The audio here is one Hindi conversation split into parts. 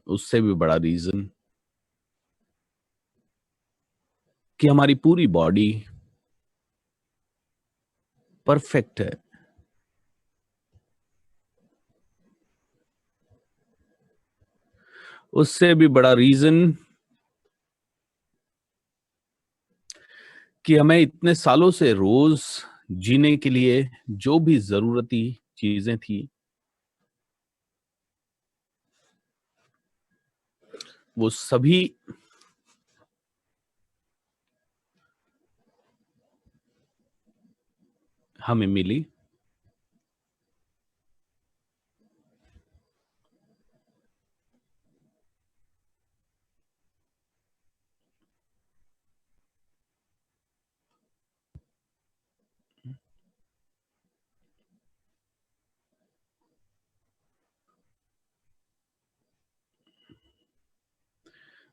उससे भी बड़ा रीजन कि हमारी पूरी बॉडी परफेक्ट है। उससे भी बड़ा रीजन कि हमें इतने सालों से रोज जीने के लिए जो भी जरूरती चीजें थी, वो सभी हमें मिली।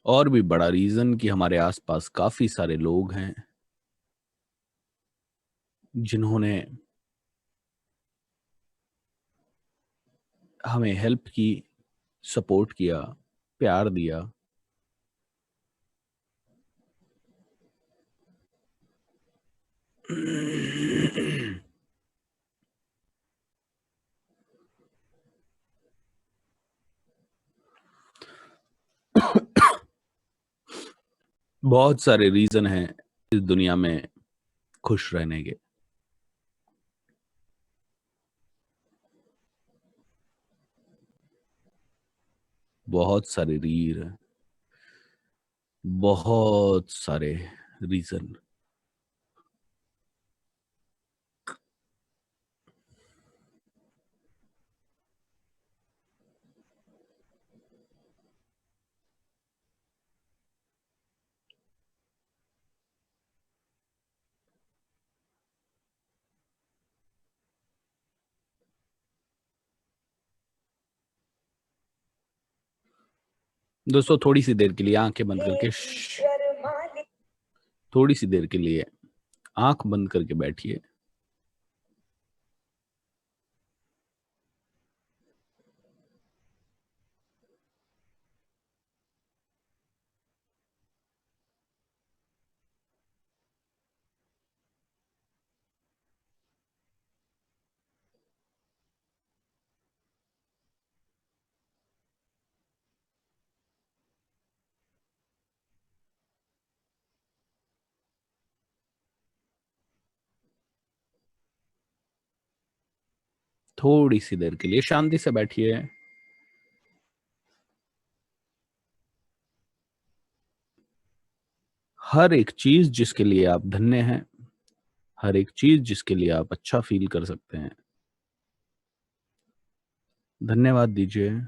और भी बड़ा रीजन कि हमारे आसपास काफी सारे लोग हैं जिन्होंने हमें हेल्प की, सपोर्ट किया, प्यार दिया। बहुत सारे रीजन हैं इस दुनिया में खुश रहने के। बहुत सारे बहुत सारे रीजन। दोस्तों थोड़ी सी देर के लिए आंखें बंद करके थोड़ी सी देर के लिए आंख बंद करके बैठिए। थोड़ी सी देर के लिए शांति से बैठिए। हर एक चीज जिसके लिए आप धन्य हैं, हर एक चीज जिसके लिए आप अच्छा फील कर सकते हैं, धन्यवाद दीजिए।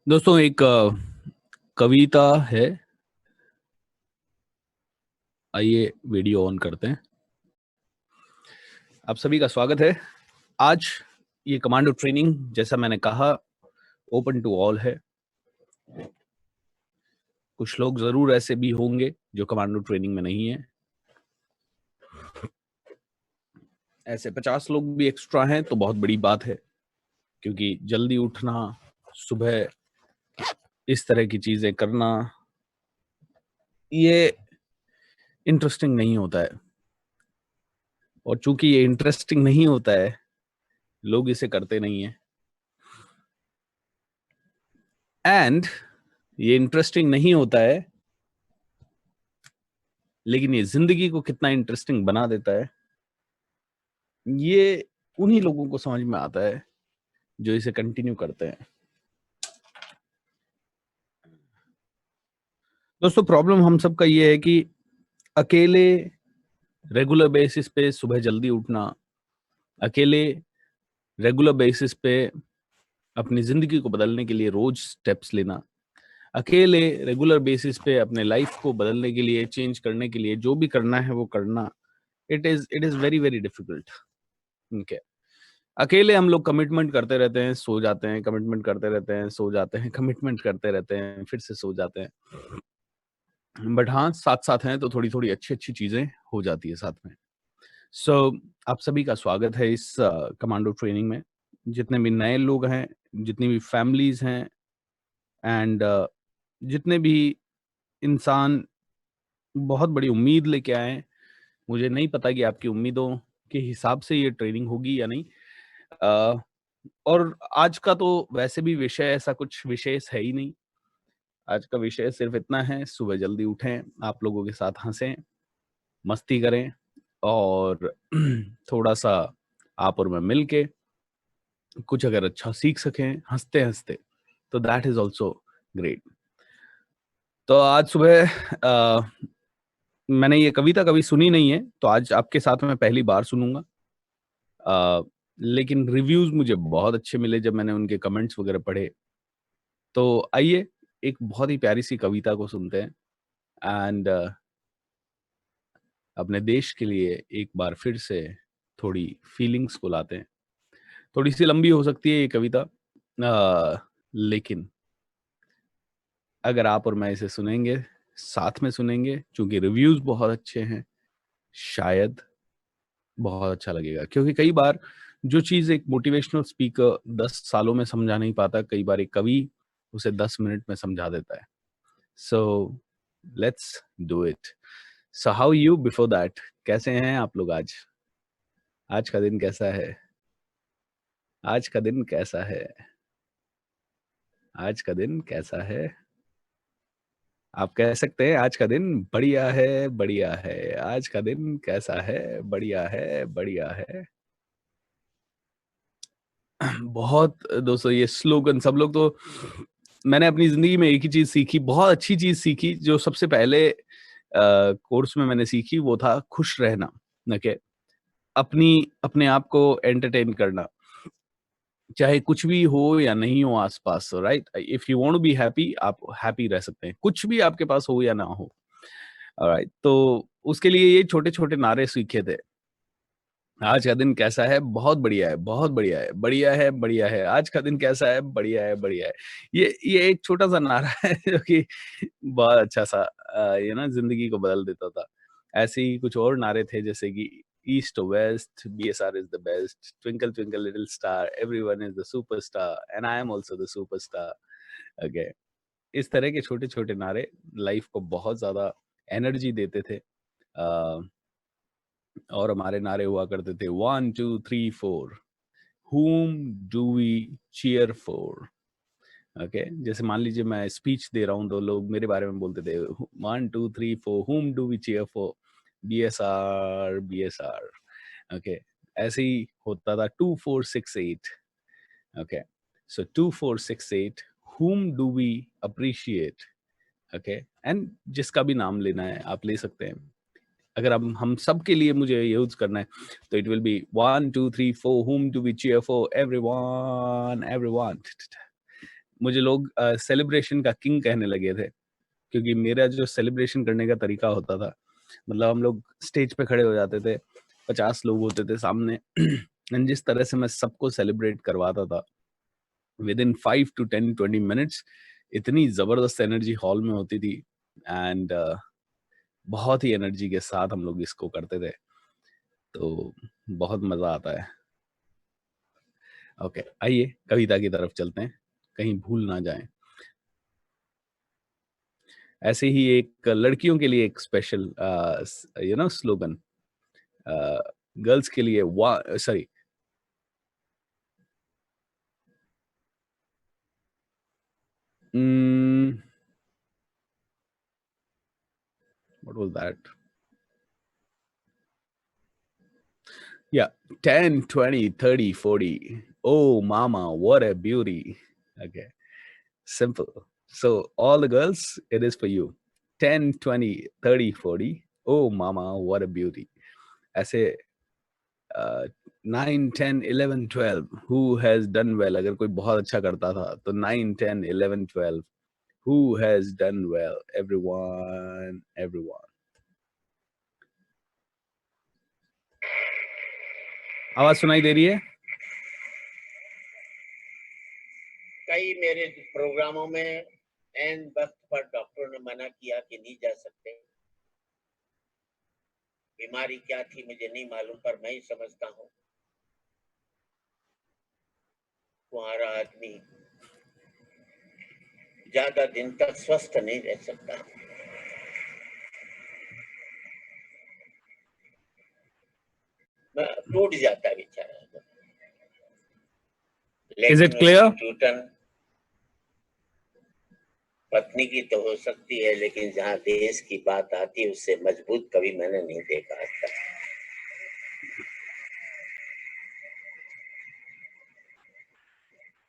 दोस्तों एक कविता है, आइए वीडियो ऑन करते हैं। आप सभी का स्वागत है। आज ये कमांडो ट्रेनिंग, जैसा मैंने कहा, ओपन टू ऑल है। कुछ लोग जरूर ऐसे भी होंगे जो कमांडो ट्रेनिंग में नहीं है। ऐसे 50 लोग भी एक्स्ट्रा हैं तो बहुत बड़ी बात है, क्योंकि जल्दी उठना, सुबह इस तरह की चीजें करना, ये इंटरेस्टिंग नहीं होता है। और चूंकि ये इंटरेस्टिंग नहीं होता है, लोग इसे करते नहीं है। एंड ये इंटरेस्टिंग नहीं होता है लेकिन ये ज़िंदगी को कितना इंटरेस्टिंग बना देता है, ये उन्हीं लोगों को समझ में आता है, जो इसे कंटिन्यू करते हैं। दोस्तों, प्रॉब्लम हम सबका ये है कि अकेले रेगुलर बेसिस पे सुबह जल्दी उठना, अकेले रेगुलर बेसिस पे अपनी ज़िंदगी को बदलने के लिए रोज़ स्टेप्स लेना, अकेले रेगुलर बेसिस पे अपने लाइफ़ को बदलने के लिए, चेंज करने के लिए जो भी करना है वो करना, it is very, very difficult. ठीक है। अकेले हम लोग कमिटमेंट करते रहते हैं, सो जाते हैं, कमिटमेंट करते रहते हैं, सो जाते हैं, कमिटमेंट करते रहते हैं, फिर से सो जाते हैं। बट हाँ, साथ-साथ हैं तो थोड़ी-थोड़ी अच्छी-अच्छी चीज़ें हो जाती है साथ में। सो आप सभी का स्वागत है इस कमांडो ट्रेनिंग में। जितने भी नए लोग हैं, जितनी भी फैमिलीज़ हैं एंड जितने भी इंसान बहुत बड़ी उम्मीद लेके आए हैं, मुझे नहीं पता कि आपकी उम्मीदों के हिसाब से ये ट्रेनिंग होगी या नहीं। अ, और आज का तो वैसे भी विषय ऐसा कुछ विशेष है ही नहीं। आज का विषय सिर्फ़ इतना है, सुबह जल्दी उठें, आप लोगों के साथ हँसें, मस्ती करें और थोड़ा-सा आप और मैं मिल के कुछ अगर अच्छा सीख सकें हँसते-हँसते, तो दैट इज़ ऑल्सो ग्रेट। तो आज सुबह मैंने ये कविता कभी सुनी नहीं है, तो आज आपके साथ मैं पहली बार सुनूँगा। लेकिन रिव्यूज़ मुझे बहुत अच्छे मिले जब मैंने उनके कमेंट्स वगैरह पढ़े। तो आइए एक बहुत ही प्यारी-सी कविता को सुनते हैं एंड अपने देश के लिए एक बार फिर से थोड़ी फीलिंग्स को लाते हैं। थोड़ी-सी लंबी हो सकती है ये कविता लेकिन अगर आप और मैं इसे सुनेंगे, साथ में सुनेंगे, चूँकि रिव्यूज़ बहुत अच्छे हैं, शायद बहुत अच्छा लगेगा। क्योंकि कई बार जो चीज़ एक मोटिवेशनल स्पीकर 10 सालों में समझा नहीं पाता, कई बार एक कवि उसे 10 मिनट में समझा देता है। So let's do it. So how you before that? कैसे हैं आप लोग आज? आज का दिन कैसा है? आज का दिन कैसा है? आज का दिन कैसा है? आप कह सकते हैं आज का दिन बढ़िया है, बढ़िया है। आज का दिन कैसा है? बढ़िया है, बढ़िया है। बहुत दोस्तों ये स्लोगन सब लोग तो मैंने अपनी ज़िंदगी में एक ही चीज़ सीखी, बहुत अच्छी चीज़ सीखी जो सबसे पहले कोर्स में मैंने सीखी वो था खुश रहना, ओके? अपने आप को एंटरटेन करना। चाहे कुछ भी हो या नहीं हो आस-पास, right? If you want to be happy आप हैप्पी रह सकते हैं, कुछ भी आपके पास हो या ना हो, ऑलराइट? तो उसके लिए ये छोटे-छोटे नारे सीखे थे। आज का दिन कैसा है? बहुत बढ़िया है, बहुत बढ़िया है, बढ़िया है, बढ़िया है। आज का दिन कैसा है? बढ़िया है, बढ़िया है। ये एक छोटा-सा नारा है जो कि बहुत अच्छा-सा ज़िंदगी को बदल देता था। ऐसे ही कुछ और नारे थे जैसे कि east to west, BSR is the best, twinkle twinkle little star, everyone is the superstar and I am also the superstar. Okay, इस तरह के छोटे-छोटे नारे लाइफ को बहुत ज़्यादा एनर्जी देते थे। अ, और हमारे नारे हुआ करते थे 1 2 3 4 whom do we cheer for? Okay, जैसे मान लीजिए मैं स्पीच दे रहा हूँ तो लोग मेरे बारे में बोलते थे 1 2 3 4 whom do we cheer for? BSR BSR. Okay, ऐसे ही होता था 2 4 6 8। Okay, so 2 4 6 8 whom do we appreciate? Okay, and जिसका भी नाम लेना है आप ले सकते हैं। अगर हम सब के लिए मुझे यूज़ करना है, तो it will be 1 2 3 4 whom do we cheer for? Everyone, everyone. मुझे लोग सेलिब्रेशन का किंग कहने लगे थे, क्योंकि मेरा जो सेलिब्रेशन करने का तरीका होता था, मतलब हम लोग स्टेज पे खड़े हो जाते थे, 50 लोग होते थे सामने एंड जिस तरह से मैं सबको सेलिब्रेट करवाता था, विदिन 5 टू 10 20 मिनट्स इतनी ज़बरदस्त एनर्जी हॉल में होती थी एंड बहुत ही एनर्जी के साथ हम लोग इसको करते थे। तो बहुत मज़ा आता है। ओके, आइए कविता की तरफ चलते हैं, कहीं भूल ना जाएँ। ऐसे ही एक लड़कियों के लिए एक स्पेशल स्लोगन, अ, गर्ल्स के लिए वा sorry what was that? Yeah, 10, 20, 30, 40. Oh, mama, what a beauty. Okay, simple. So, all the girls, it is for you. 10, 20, 30, 40. Oh, mama, what a beauty. ऐसे 9, 10, 11, 12. Who has done well? अगर कोई बहुत अच्छा करता था तो 9, 10, 11, 12. Who has done well? Everyone, everyone. आवाज सुनाई दे रही है? कई मेरे प्रोग्रामों में एन वक्त पर डॉक्टर ने मना किया कि नहीं जा सकते। बीमारी क्या थी मुझे नहीं मालूम, पर मैं ही समझता हूँ तुम्हारा आदमी ज्यादा दिन तक स्वस्थ नहीं रह सकता। टूट जाता है बेचारा। Is it clear? टूटन पत्नी की तो हो सकती है, लेकिन जहाँ देश की बात आती है उससे मजबूत कभी मैंने नहीं देखा आज तक।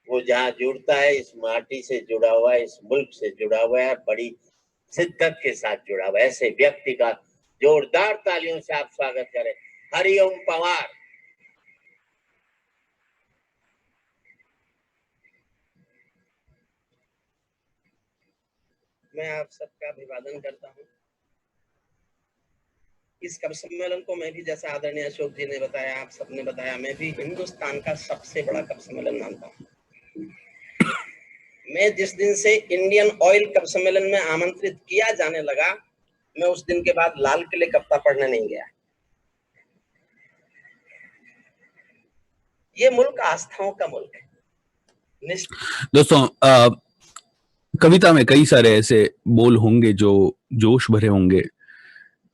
वो जहाँ जुड़ता है इस माटी से जुड़ा हुआ है, इस मुल्क से जुड़ा हुआ है, बड़ी शिद्दत के साथ जुड़ा हुआ है। ऐसे व्यक्ति का जोरदार तालियों से आप स्वागत करें, हरिओम पवार। मैं आप सबका अभिवादन करता हूँ। इस कवि सम्मेलन को मैं भी, जैसा आदरणीय अशोक जी ने बताया, आप सबने बताया, मैं भी हिंदुस्तान का सबसे बड़ा कवि सम्मेलन मानता हूँ। मैं जिस दिन से इंडियन ऑयल कवि सम्मेलन में आमंत्रित किया जाने लगा, मैं उस दिन के बाद लाल किले कविता पढ़ने नहीं गया। ये मुल्क आस्थाओं का मुल्क है। दोस्तों, कविता में कई सारे ऐसे बोल होंगे जो जोश भरे होंगे,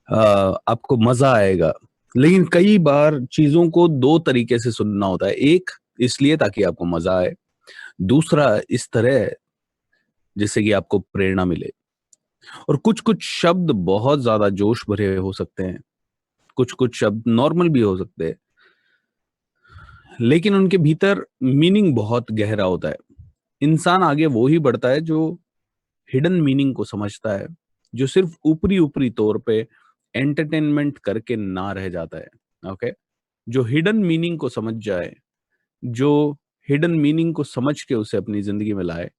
आपको मजा आएगा, लेकिन कई बार चीजों को दो तरीके से सुनना होता है। एक इसलिए ताकि आपको मजा आए, दूसरा इस तरह जिससे कि आपको प्रेरणा मिले। और कुछ कुछ शब्द बहुत ज्यादा जोश भरे हो सकते हैं, कुछ कुछ शब्द नॉर्मल भी हो सकते हैं, लेकिन उनके भीतर मीनिंग बहुत गहरा होता है। इंसान आगे वो ही बढ़ता है जो हिडन मीनिंग को समझता है, जो सिर्फ ऊपरी ऊपरी तौर पे एंटरटेनमेंट करके ना रह जाता है। ओके, जो हिडन मीनिंग को समझ जाए, जो हिडन मीनिंग को समझ के उसे अपनी जिंदगी में लाए,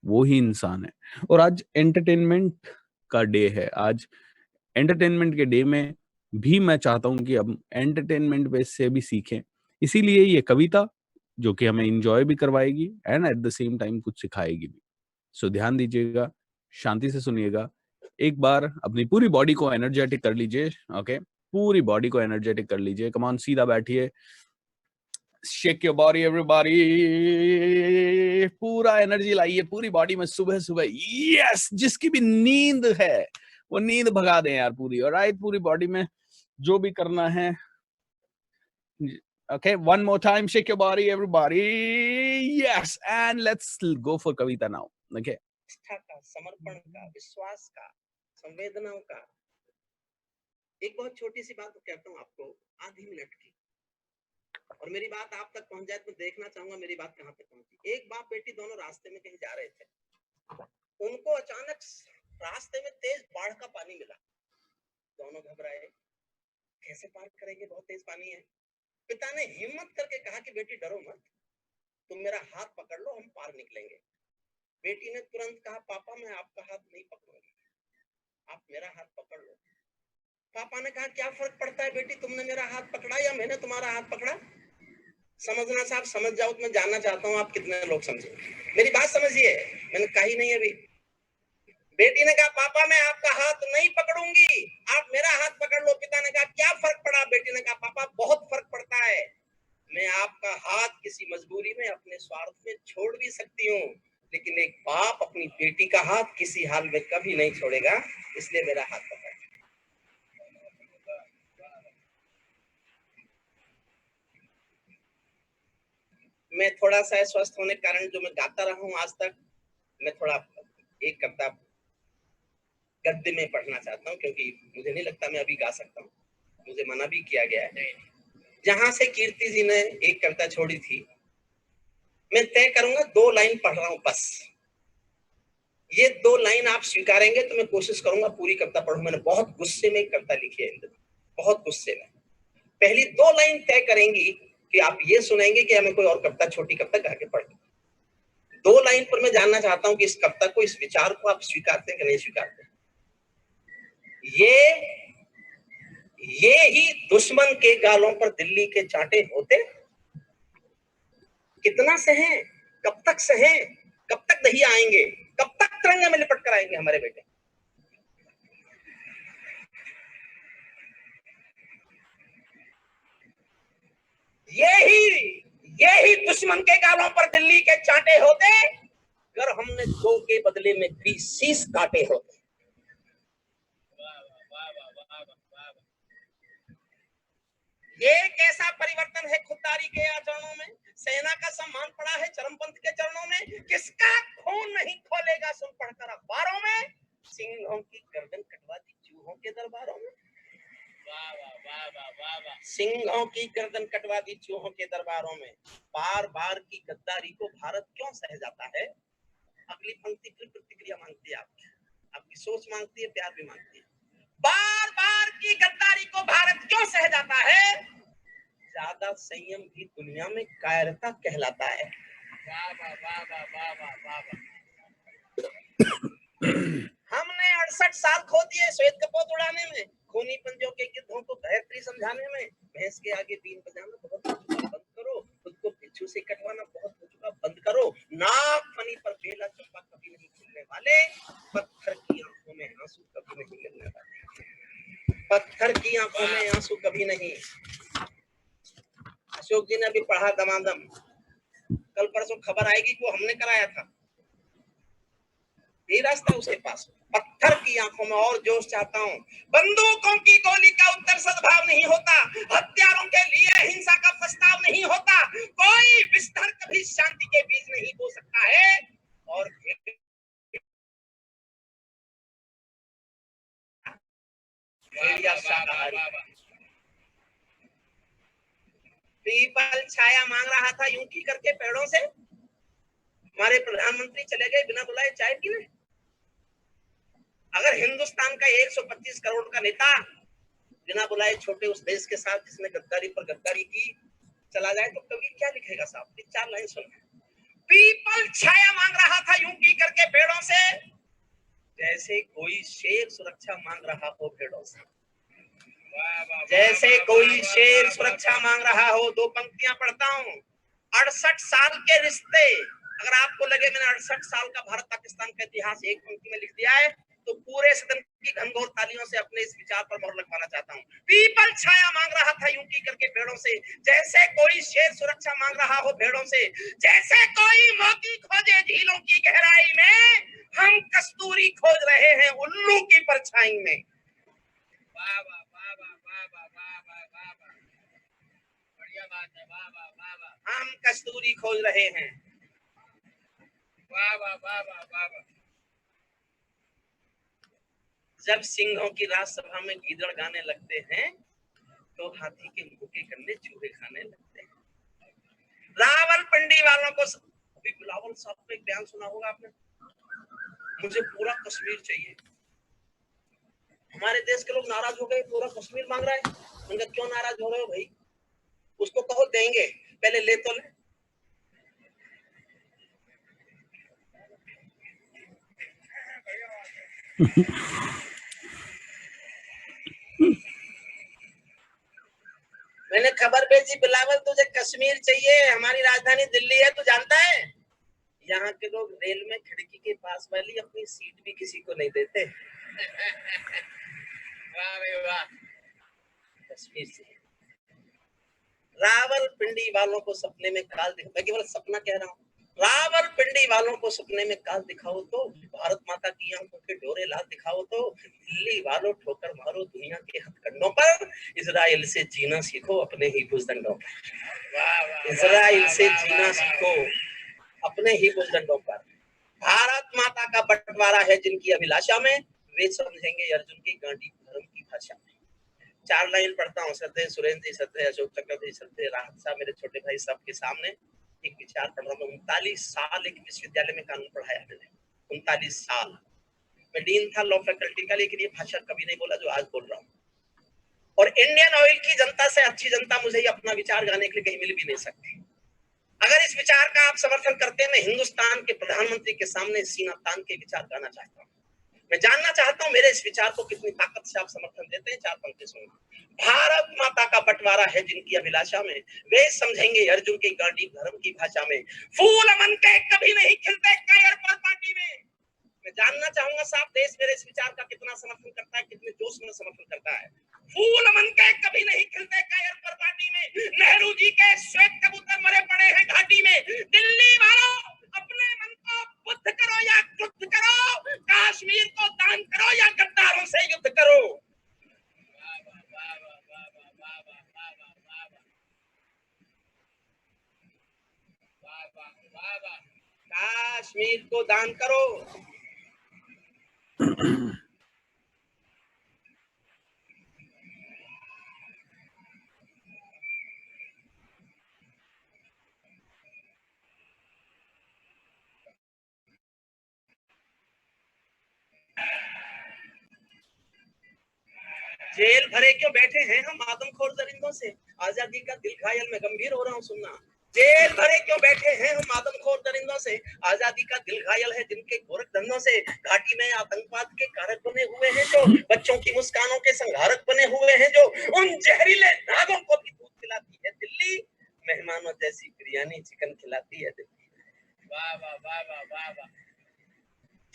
वो ही इंसान है। और आज एंटरटेनमेंट का डे है। आज एंटरटेनमेंट के डे में भी मैं चाहता हूं कि हम एंटरटेनमेंट बेस से भी सीखें। इसीलिए ये कविता जो कि हमें इंजॉय भी करवाएगी and at the same time कुछ सिखाएगी भी। सो ध्यान दीजिएगा, शांति से सुनिएगा। एक बार अपनी पूरी बॉडी को एनर्जेटिक कर लीजिए। ओके, पूरी बॉडी को एनर्जेटिक कर लीजिए। कम ऑन, सीधा बैठिए, शेक योर बॉडी एवरीबॉडी, पूरा एनर्जी लाइए पूरी बॉडी में सुबह सुबह। यस, जिसकी भी नींद है वो नींद भगा दें यार पूरी। ऑलराइट, पूरी बॉडी में जो भी करना है। Okay, one more time, shake your body, everybody. Yes, and let's go for Kavita now. Okay. समर्पण का, विश्वास का, संवेदनाओं का। एक बहुत छोटी सी बात कहता हूँ आपको, आधी मिनट की, और मेरी बात आप तक पहुंच जाए तो देखना चाहूंगा मेरी बात कहां तक पहुंची। एक बाप बेटी दोनों रास्ते में कहीं जा रहे थे, उनको अचानक रास्ते में तेज बाढ़ का पानी मिला। दोनों घबराए, कैसे पार करेंगे, बहुत तेज पानी है। पिता ने हिम्मत करके कहा कि बेटी डरो मत, तुम मेरा हाथ पकड़ लो, हम पार निकलेंगे। बेटी ने तुरंत कहा, पापा मैं आपका हाथ नहीं पकड़ूंगी, आप मेरा हाथ पकड़ लो। पापा ने कहा, क्या फर्क पड़ता है बेटी, तुमने मेरा हाथ पकड़ा या मैंने तुम्हारा हाथ पकड़ा। समझना साहब, समझ जाओ तो मैं जानना चाहता हूँ आप कितने लोग समझे। मेरी बात समझिए, मैंने कही नहीं अभी। बेटी ने कहा, पापा मैं आपका हाथ नहीं पकड़ूंगी, आप मेरा हाथ पकड़ लो। पिता ने कहा, क्या फर्क पड़ा। बेटी ने कहा, पापा बहुत फर्क पड़ता है, मैं आपका हाथ किसी मजबूरी में, अपने स्वार्थ में छोड़ भी सकती हूँ, लेकिन एक बाप अपनी बेटी का हाथ किसी हाल में कभी नहीं छोड़ेगा, इसलिए मेरा हाथ पकड़। मैं थोड़ा सा स्वस्थ होने के कारण जो मैं गाता रहा हूँ आज तक, मैं थोड़ा एक कविता गद्य में पढ़ना चाहता हूँ, क्योंकि मुझे नहीं लगता मैं अभी गा सकता हूँ, मुझे मना भी किया गया है। जहां से कीर्ति जी ने एक कविता छोड़ी थी, मैं तय करूंगा 2 लाइन पढ़ रहा हूं बस। ये 2 लाइन आप स्वीकारेंगे तो मैं कोशिश करूंगा पूरी कविता पढ़ूं। मैंने बहुत गुस्से में एक कविता लिखी है, बहुत गुस्से में। पहली 2 लाइन तय करेंगी कि आप ये सुनेंगे कि हमें कोई और कविता, छोटी कविता गा के पढ़। 2 लाइन पर मैं जानना चाहता हूं कि इस कविता को, इस विचार को आप स्वीकारते हैं कि नहीं स्वीकारते। ये ही दुश्मन के गालों पर दिल्ली के चांटे होते, कितना सहे, कब तक सहे, कब तक नहीं आएंगे, कब तक तिरंगे में लिपट कर आएंगे हमारे बेटे। ये ही दुश्मन के गालों पर दिल्ली के चांटे होते, अगर हमने 2 के बदले में 20 शीश काटे होते। ये कैसा परिवर्तन है खुददारी के आचरणों में। सेना का सम्मान पड़ा है चरमपंथ के चरणों में, किसका खून नहीं खोलेगा सुन पढ़कर अखबारों में, सिंहों की गर्दन कटवा दी चूहों के दरबारों में। सिंहों की गर्दन कटवा दी चूहों के दरबारों में। बार बार की गद्दारी को भारत क्यों सह जाता है। अगली पंक्ति की प्रतिक्रिया मांगती है आपकी सोच मांगती है, प्यार भी मांगती है। बार बार की गद्दारी को भारत क्यों सह जाता है, ज्यादा संयम भी दुनिया में कायरता कहलाता है। हमने 68 साल खो दिए श्वेत कपोत उड़ाने में, खूनी पंजों के गिद्धों को गायत्री समझाने में। भैंस के आगे बीन बजाना बहुत हो चुका, बंद करो। खुद को बिच्छू से कटवाना बहुत हो चुका, बंद करो। नाक फनी पर बेला चंपा कभी नहीं खिलने वाले, पत्थर की आंखों में आंसू कभी नहीं गिरने वाले, पत्थर की आंखों में आंसू कभी नहीं। अशोक जी ने अभी पढ़ा दमादम, कल परसों खबर आएगी वो हमने कराया था। यही रास्ता उसके पास। पत्थर की आंखों में और जोश चाहता हूं। बंदूकों की गोली का उत्तर सद्भाव नहीं होता, हथियारों के लिए हिंसा का प्रस्ताव नहीं होता, कोई विस्तार कभी शांति के बीज नहीं बो सकता है। और पीपल छाया मांग रहा था यूं की करके पेड़ों से, हमारे प्रधानमंत्री चले गए बिना बुलाए चाय पीने। अगर हिंदुस्तान का 125 करोड़ का नेता बिना बुलाए छोटे उस देश के साथ जिसने गद्दारी पर गद्दारी की चला जाए तो कभी क्या लिखेगा साहब। 4 लाइन सुन। पीपल छाया मांग रहा था यूं की करके पेड़ों से, जैसे कोई शेर सुरक्षा मांग रहा हो भेड़ों से, जैसे कोई शेर सुरक्षा मांग रहा हो। 2 पंक्तियां पढ़ता हूं। 68 साल के रिश्ते, अगर आपको लगे मैंने 68 साल का भारत पाकिस्तान का इतिहास एक पंक्ति में लिख दिया है तो पूरे सदन की घनघोर तालियों से अपने इस विचार पर मोहर लगवाना चाहता हूं। पीपल छाया मांग रहा था यूं की करके पेड़ों से, जैसे कोई शेर सुरक्षा मांग रहा हो भेड़ों से, जैसे कोई मोती खोजे झीलों की गहराई में, हम कस्तूरी खोज रहे हैं उल्लू की परछाई में। वाह वाह वाह वाह वाह वाह वाह, बढ़िया बात है। वाह वाह वाह वाह, हम कस्तूरी खोज रहे हैं। वाह वाह वाह वाह वाह। जब सिंहों की राजसभा में गीदड़ गाने लगते हैं तो हाथी के मुंह के गन्ने चूहे खाने लगते हैं। रावलपिंडी वालों को अभी बिलावल साहब का एक बयान सुना होगा आपने, मुझे पूरा कश्मीर चाहिए। हमारे देश के लोग नाराज हो गए, पूरा कश्मीर मांग रहा है। उनका क्यों नाराज हो गए हो भाई, उसको कहो देंगे, पहले ले तो ले। मैंने खबर भेजी बिलावल तुझे कश्मीर चाहिए, हमारी राजधानी दिल्ली है, तू जानता है यहाँ के लोग रेल में खिड़की के पास वाली अपनी सीट भी किसी को नहीं देते। वाह वाह, कश्मीर से। रावलपिंडी वालों को सपने में काल दिखाओ, मैं केवल सपना कह रहा हूँ। रावलपिंडी वालों को सपने में काल दिखाओ तो, भारत माता की आंखों के डोरे लाल दिखाओ तो, दिल्ली वालों ठोकर मारो दुनिया के हथकंडों पर, इजराइल से जीना सीखो अपने ही भुजदंडों पर। इजराइल से जीना सीखो अपने ही भुजदंडों पर। भारत माता का बंटवारा है जिनकी अभिलाषा में, वे समझेंगे अर्जुन की गांडी धर्म की भाषा में। 4 लाइन पढ़ता हूँ। श्रद्धेय सुरेंद्र जी, श्रद्धेय अशोक चक्रवर्ती, श्रद्धेय राहत साहब, मेरे छोटे भाई साहब के सामने एक विचार पढ़ रहा हूँ। 39 साल एक विश्वविद्यालय में कानून पढ़ाया मैंने, 39 साल। मैं डीन था लॉ फैकल्टी का, लेकिन ये भाषा कभी नहीं बोला जो आज बोल रहा हूँ। और इंडियन ऑयल की जनता से अच्छी जनता मुझे अपना विचार गाने के लिए कहीं मिल भी नहीं सकती। अगर इस विचार का आप समर्थन करते हैं, मैं हिंदुस्तान के प्रधानमंत्री के सामने सीना तान के विचार गाना चाहता हूँ। मैं जानना चाहता हूँ मेरे इस विचार को कितनी ताकत से आप समर्थन देते हैं। 4 पंक्ति सुनो। भारत माता का बंटवारा है जिनकी अभिलाषा में, वे समझेंगे अर्जुन की गांडीव धर्म की भाषा में। फूल मन के कभी नहीं खिलते कायर पर पार्टी में। मैं जानना चाहूंगा साहब, देश मेरे इस विचार का कितना समर्थन करता है, कितने जोश में समर्थन करता है। फूल मन के कभी नहीं खिलते कायर पर पार्टी में, नेहरू जी के श्वेत कबूतर मरे पड़े हैं घाटी में। दिल्ली वालों, अपने मन को बुद्ध करो या क्रुद्ध करो, कश्मीर को दान करो या गद्दारों से युद्ध करो। कश्मीर को दान करो। जेल भरे क्यों बैठे हैं हम आदमखोर दरिंदों से, आजादी का दिल घायल, मैं गंभीर हो रहा हूँ सुनना। जेल भरे क्यों बैठे हैं हम आदमखोर दरिंदों से, आजादी का दिल घायल है जिनके गोरख धंधों से। घाटी में आतंकवाद के कारक बने हुए हैं जो, बच्चों की मुस्कानों के संहारक बने हुए हैं जो, उन जहरीले नागों को भी दूध खिलाती है दिल्ली, मेहमानों जैसी बिरयानी चिकन खिलाती है दिल्ली। वाह वाह वाह वाह वाह वाह।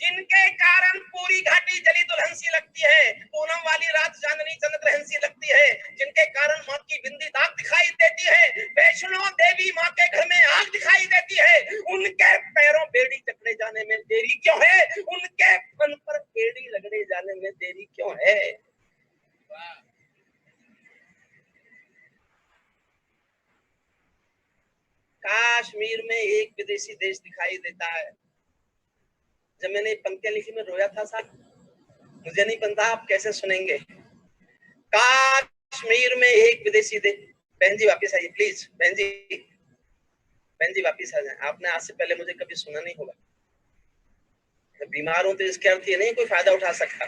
जिनके कारण पूरी घाटी जली दुल्हन सी लगती है, पूनम वाली रात चांदनी चंद्रग्रहण सी लगती है। जिनके कारण माँ की बिंदी दाग दिखाई देती है, वैष्णो देवी माँ के घर में आग दिखाई देती है। उनके पैरों बेड़ी जकड़े जाने में देरी क्यों है, उनके फन पर बेड़ी रगड़े जाने में देरी क्यों है। कश्मीर में एक विदेशी देश दिखाई देता है। जब मैंने पंक्तियां लिखी मैं रोया था साहब, मुझे नहीं पता आप कैसे सुनेंगे। कश्मीर में एक विदेशी देश। बहन जी वापिस आइए प्लीज, बहन जी वापिस आ जाए। आपने आज से पहले मुझे कभी सुना नहीं होगा। मैं बीमार हूं तो इसके अर्थ ये नहीं कोई फायदा उठा सकता।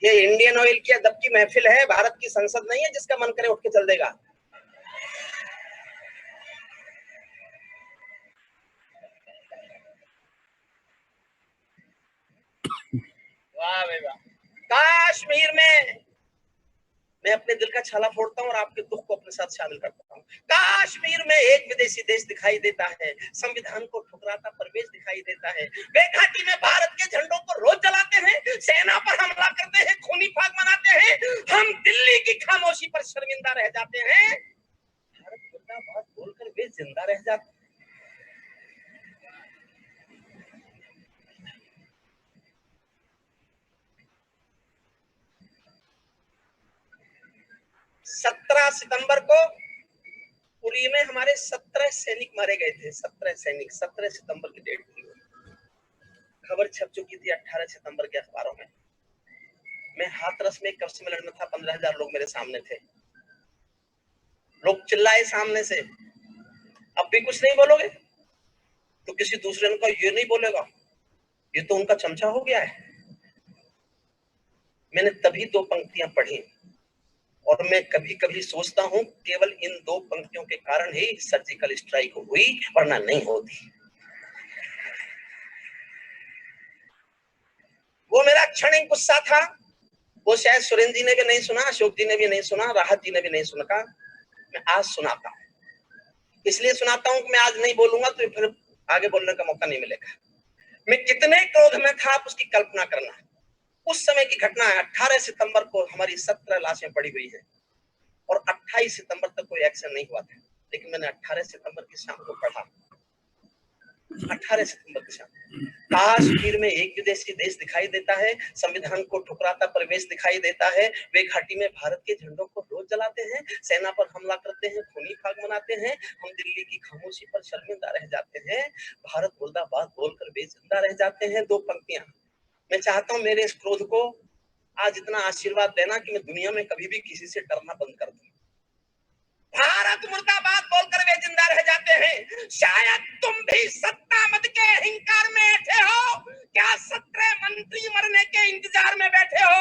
ये इंडियन ऑयल की अदब की महफिल है, भारत की संसद नहीं है जिसका मन करे उठ के चल देगा। वाह भाई वाह। कश्मीर में मैं अपने दिल का छाला फोड़ता हूँ और आपके दुख को अपने साथ शामिल करता हूँ। कश्मीर में एक विदेशी देश दिखाई देता है, संविधान को ठुकराता परवेश दिखाई देता है। वे घाटी में भारत के झंडों को रोज जलाते हैं, सेना पर हमला करते हैं, खूनी फाग मनाते हैं। हम दिल्ली की खामोशी पर शर्मिंदा रह जाते हैं, भारत मुर्दाबाद बोलकर वे जिंदा रह जाते हैं। सत्रह सितंबर को उरी में हमारे 17 सैनिक मारे गए थे। 17 सैनिक, 17 सितंबर की डेट थी। खबर छप चुकी थी 18 सितंबर के अखबारों में। मैं हाथरस में कब सम्मेलन में था, 15,000 लोग मेरे सामने थे। लोग चिल्लाए सामने से, अब भी कुछ नहीं बोलोगे तो किसी दूसरे को ये नहीं बोलेगा, ये तो उनका चमचा हो गया है। मैंने तभी 2 पंक्तियां पढ़ी और मैं कभी कभी सोचता हूं केवल इन 2 पंक्तियों के कारण ही सर्जिकल स्ट्राइक हुई, वरना नहीं होती। वो मेरा क्षणिक गुस्सा था, वो शायद सुरेंद्र जी ने भी नहीं सुना, अशोक जी ने भी नहीं सुना, राहत जी ने भी नहीं सुना। मैं आज सुनाता हूँ, इसलिए सुनाता हूँ कि मैं आज नहीं बोलूंगा तो फिर आगे बोलने का मौका नहीं मिलेगा। मैं कितने क्रोध में था आप उसकी कल्पना करना। उस समय की घटना है, 18 सितंबर को हमारी 17 लाशें पड़ी हुई है और 28 सितंबर तक कोई एक्शन नहीं हुआ था, लेकिन मैंने 18 सितंबर की शाम को पढ़ा। 18 सितंबर की शाम, कश्मीर में एक विदेशी देश दिखाई देता है, संविधान को ठुकराता प्रवेश दिखाई देता है। वे घाटी में भारत के झंडों को रोज जलाते हैं, सेना पर हमला करते हैं, खूनी फाग मनाते हैं। हम दिल्ली की खामोशी पर शर्मिंदा रह जाते हैं, भारत मुर्दाबाद बोलकर बेजिंदा रह जाते हैं। 2 पंक्तियां, मैं चाहता हूं मेरे इस क्रोध को आज इतना आशीर्वाद देना कि मैं दुनिया में कभी भी किसी से डरना बंद कर दूं। भारत मुर्दाबाद बोलकर वे जिंदा रह जाते हैं। शायद तुम भी सत्ता मद के अहंकार में बैठे हो, क्या 17 मंत्री मरने के इंतजार में बैठे हो?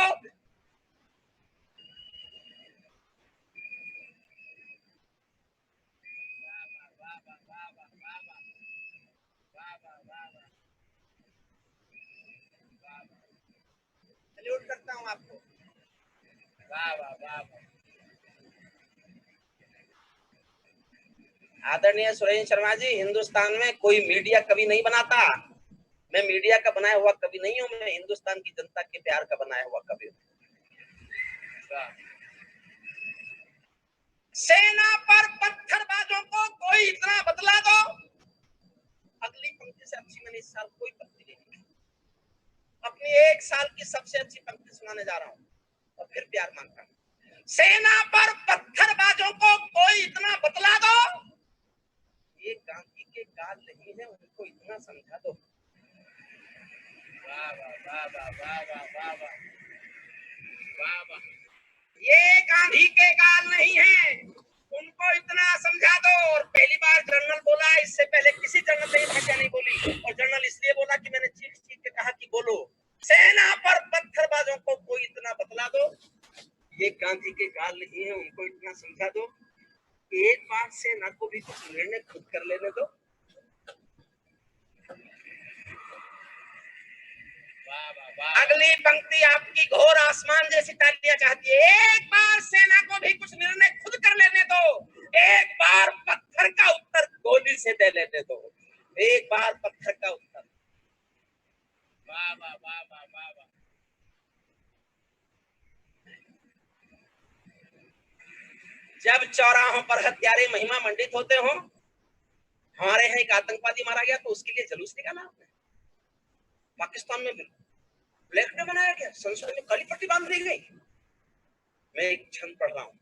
सैल्यूट करता हूं आपको। वाह वाह वाह। आदरणीय सुरेंद्र शर्मा जी, हिंदुस्तान में कोई मीडिया कभी नहीं बनाता। मैं मीडिया का बनाया हुआ कभी नहीं हूं, मैं हिंदुस्तान की जनता के प्यार का बनाया हुआ कभी हूं। सेना पर पत्थरबाजों को कोई इतना बदला दो। अगली पंक्ति से अच्छी मैंने इस साल कोई पंक्ति नहीं लिखी। अपनी 1 साल की सबसे अच्छी पंक्ति सुनाने जा रहा हूं और फिर प्यार मांगता हूं। सेना पर पत्थरबाजों को कोई इतना बदला दो, ये गांधी के गाल नहीं है, उनको इतना समझा दो। वाह वाह वाह वाह वाह वाह वाह वाह वाह। ये गांधी के गाल नहीं है, उनको इतना समझा दो। और पहली बार जनरल बोला, इससे पहले किसी जनरल ने ये भाषा नहीं बोली। और जनरल इसलिए बोला कि मैंने चीख चीख के कहा कि बोलो, सेना पर पत्थरबाजों को कोई इतना बतला दो, ये गांधी के गाल नहीं है, उनको इतना समझा दो। एक बार सेना को भी कुछ निर्णय खुद कर लेने दो। अगली पंक्ति आपकी घोर आसमान जैसी तालियां चाहती है। एक बार सेना को भी कुछ निर्णय खुद कर लेने दो, एक बार पत्थर का उत्तर गोली से दे लेने दो, एक बार पत्थर का उत्तर। वाह वाह वाह वाह वाह वाह। जब चौराहों पर हत्यारे महिमा मंडित होते हो, हमारे यहाँ एक आतंकवादी मारा गया तो उसके लिए जुलूस निकाला आपने। पाकिस्तान में ब्लैक डे मनाया गया, संसद में काली पट्टी बांध दी गई। मैं एक छंद पढ़ रहा हूँ,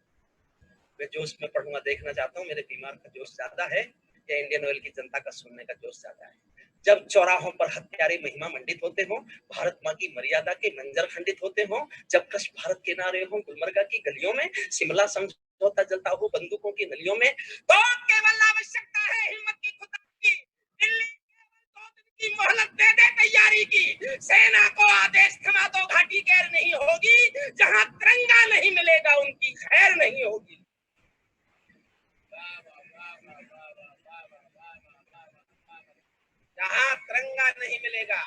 मैं जोश में पढ़ूंगा, देखना चाहता हूँ मेरे बीमार का जोश ज्यादा है या इंडियन ऑयल की जनता का सुनने का जोश ज्यादा है। जब चौराहों पर हत्यारे महिमा मंडित होते हो, भारत माँ की मर्यादा के मंजर खंडित होते हो, जब कश भारत के नारे हो गुलमर्गा की गलियों में, शिमला समझौता जलता हो बंदूकों की नलियों में, तो केवल आवश्यकता है हिम्मत की, खुदा की। दिल्ली केवल 2 दिन की मोहलत दे दे तैयारी की। सेना को आदेश थमा दो, घाटी गैर नहीं होगी। जहां तिरंगा नहीं मिलेगा उनकी खैर नहीं होगी। जहां तिरंगा नहीं मिलेगा,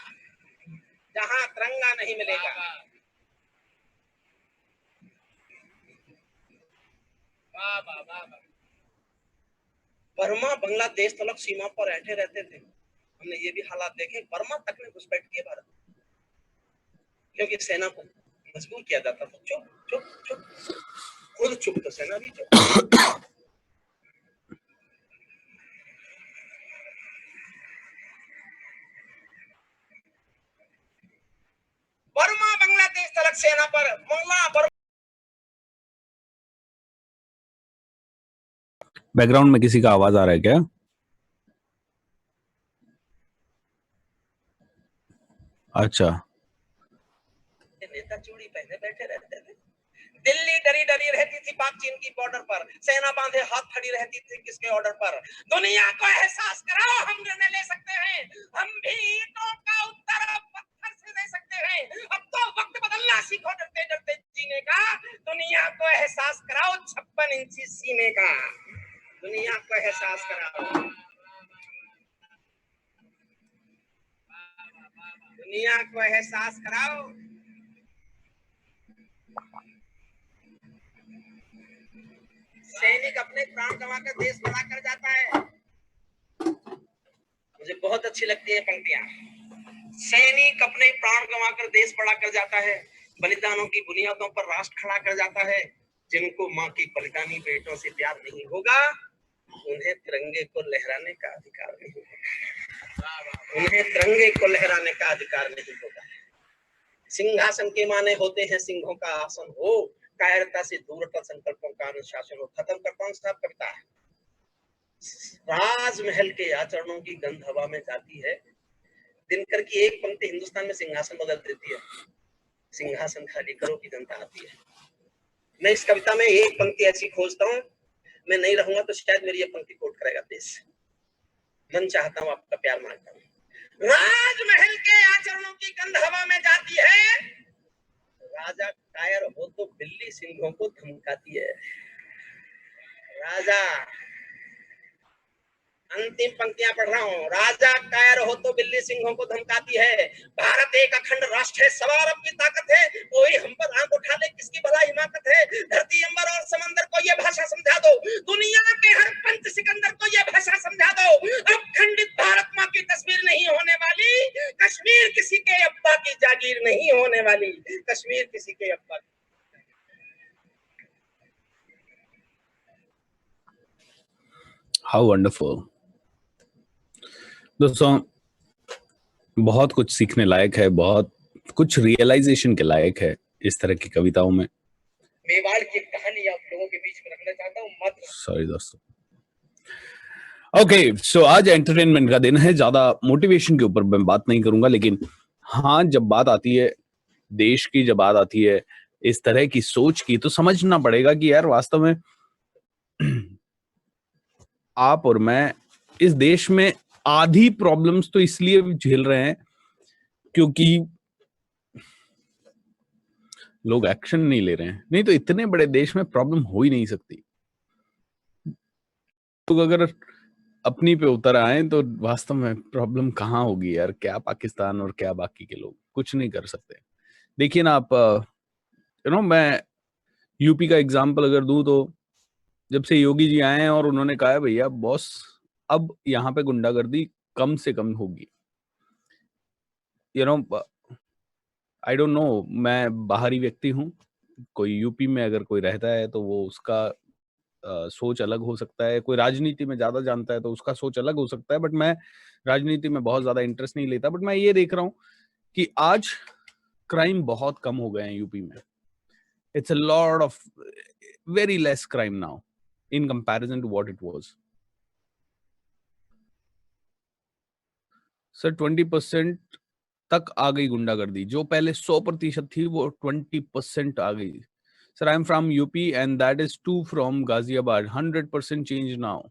जहां तिरंगा नहीं मिलेगा। बर्मा बांग्लादेश तलक सीमा पर बैठे रहते थे, हमने ये भी हालात देखे। बर्मा तक में घुसपैठ किए भारत, क्योंकि सेना को मजबूर किया जाता था। चुप चुप चुप, खुद चुप तो सेना भी चुप। बर्मा बांग्लादेश तलक सेना पर बैकग्राउंड में किसी का आवाज आ रहा है क्या? अच्छा, नेता चूड़ी पहने बैठे रहते थे। दिल्ली डरी डरी रहती थी पाक चीन की बॉर्डर पर, सेना बांधे हाथ खड़ी रहती थी किसके ऑर्डर पर? दुनिया को एहसास कराओ हम निर्णय ले सकते हैं, हम भी ईंटों का उत्तर पत्थर से दे सकते हैं। अब तो वक्त बदलना सीखो डरते डरते जीने का। दुनिया को एहसास कराओ 56 इंची सीने का। दुनिया को एहसास कराओ, दुनिया को एहसास कराओ। सैनिक अपने प्राण गंवाकर देश बड़ा कर जाता है। मुझे बहुत अच्छी लगती है पंक्तियां। सैनिक अपने प्राण गंवाकर देश बड़ा कर जाता है, बलिदानों की बुनियादों पर राष्ट्र खड़ा कर जाता है। जिनको माँ की बलिदानी बेटों से प्यार नहीं होगा, उन्हें तिरंगे को लहराने का अधिकार नहीं होगा। उन्हें तिरंगे को लहराने का अधिकार नहीं होगा। सिंहासन के माने होते हैं सिंहों का आसन हो, कायरता से दूर का संकल्पों का अनुशासन हो। खत्म करता हूं साहब कविता। राजमहल के आचरणों की गंध हवा में जाती है, दिनकर की एक पंक्ति हिंदुस्तान में सिंहासन बदल देती है, सिंहासन खाली करो की जनता आती है। मैं इस कविता में एक पंक्ति ऐसी खोजता हूँ, मैं नहीं रहूंगा तो शायद मेरी ये पंक्ति कोट करेगा देश। मन चाहता हूँ आपका प्यार मांगता हूँ। राजमहल के आचरणों की गंध हवा में जाती है, राजा कायर हो तो बिल्ली सिंहों को धमकाती है। राजा, अंतिम पंक्तियां पढ़ रहा हूँ। राजा कायर हो तो बिल्ली सिंहों को धमकाती है। भारत एक अखंड राष्ट्र है, सवा अरब की ताकत है, कोई हम पर आंख उठा ले किसकी भला हिमाकत है। धरती अंबर और समंदर को ये भाषा समझा दो, दुनिया के हर पंच सिकंदर को ये भाषा समझा दो। अब खंडित भारत माँ की तस्वीर नहीं होने वाली, कश्मीर किसी के अब्बा की जागीर नहीं होने वाली, कश्मीर किसी के अब्बा की। How wonderful. दोस्तों, बहुत कुछ सीखने लायक है, बहुत कुछ रियलाइजेशन के लायक है इस तरह की कविताओं में। मेवाड़ की कहानी आप लोगों के बीच में रखना चाहता हूँ, मत। सॉरी दोस्तों। ओके, सो आज एंटरटेनमेंट का दिन है, ज्यादा मोटिवेशन के ऊपर मैं बात नहीं करूंगा, लेकिन हाँ, जब बात आती है देश की, जब बात आती है इस तरह की सोच की, तो समझना पड़ेगा कि यार वास्तव में आप और मैं इस देश में आधी प्रॉब्लम्स तो इसलिए झेल रहे हैं क्योंकि लोग एक्शन नहीं ले रहे हैं। नहीं तो इतने बड़े देश में प्रॉब्लम हो ही नहीं सकती। तो अगर अपनी पे उतर आए तो वास्तव में प्रॉब्लम कहाँ होगी यार? क्या पाकिस्तान और क्या बाकी के लोग कुछ नहीं कर सकते। देखिए ना, आप मैं यूपी का एग्जाम्पल अगर दूं तो जब से योगी जी आए हैं और उन्होंने कहा है भैया बॉस अब यहाँ पे गुंडागर्दी कम से कम होगी। आई डोंट नो, मैं बाहरी व्यक्ति हूँ, कोई यूपी में अगर कोई रहता है तो वो उसका सोच अलग हो सकता है, कोई राजनीति में ज्यादा जानता है तो उसका सोच अलग हो सकता है, बट मैं राजनीति में बहुत ज्यादा इंटरेस्ट नहीं लेता। बट मैं ये देख रहा हूँ कि आज क्राइम बहुत कम हो गए हैं यूपी में। It's a lot of very less crime now in comparison to what it was. Sir 20% तक आ गई गुंडागर्दी, जो पहले 100% थी वो 20% आ गई। Sir I am from UP and that is too from Ghaziabad, 100% change now.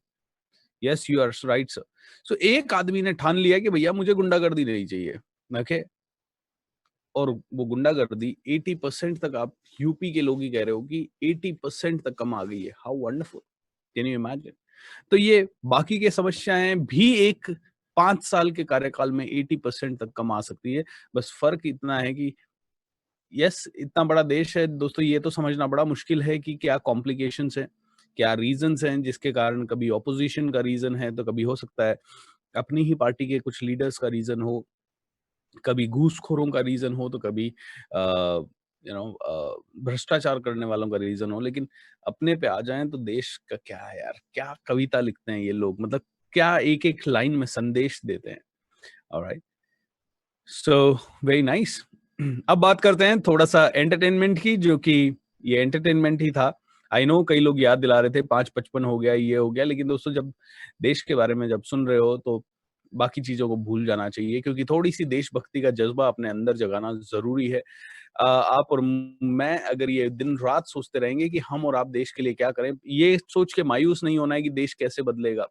Yes you are right sir. So एक आदमी ने ठान लिया कि भैया मुझे गुंडागर्दी नहीं चाहिए, ओके, और वो गुंडागर्दी 80% तक, आप यूपी के लोग ही कह रहे हो कि 80% तक कम आ गई है। How wonderful, can you imagine? तो ये बाकी के समस्याएं भी एक 5 साल के कार्यकाल में 80% तक कम आ सकती है। बस फर्क इतना है कि यस, इतना बड़ा देश है दोस्तों, ये तो समझना बड़ा मुश्किल है कि क्या कॉम्प्लिकेशंस हैं, क्या रीजंस हैं जिसके कारण, कभी ऑपोजिशन का रीजन है तो कभी हो सकता है अपनी ही पार्टी के कुछ लीडर्स का रीजन हो, कभी घूसखोरों का रीजन हो, तो कभी भ्रष्टाचार करने वालों का रीजन हो। लेकिन अपने पे आ जाएं तो देश का क्या है यार, क्या कविता लिखते हैं ये लोग, मतलब क्या एक एक लाइन में संदेश देते हैं। Alright, so very nice. अब बात करते हैं थोड़ा सा एंटरटेनमेंट की, जो कि ये एंटरटेनमेंट ही था। आई नो कई लोग याद दिला रहे थे 5:55 हो गया, ये हो गया, लेकिन दोस्तों जब देश के बारे में जब सुन रहे हो तो बाकी चीजों को भूल जाना चाहिए, क्योंकि थोड़ी सी देशभक्ति का जज्बा अपने अंदर जगाना जरूरी है। आप और मैं अगर ये दिन रात सोचते रहेंगे कि हम और आप देश के लिए क्या करें, ये सोच के मायूस नहीं होना है कि देश कैसे बदलेगा।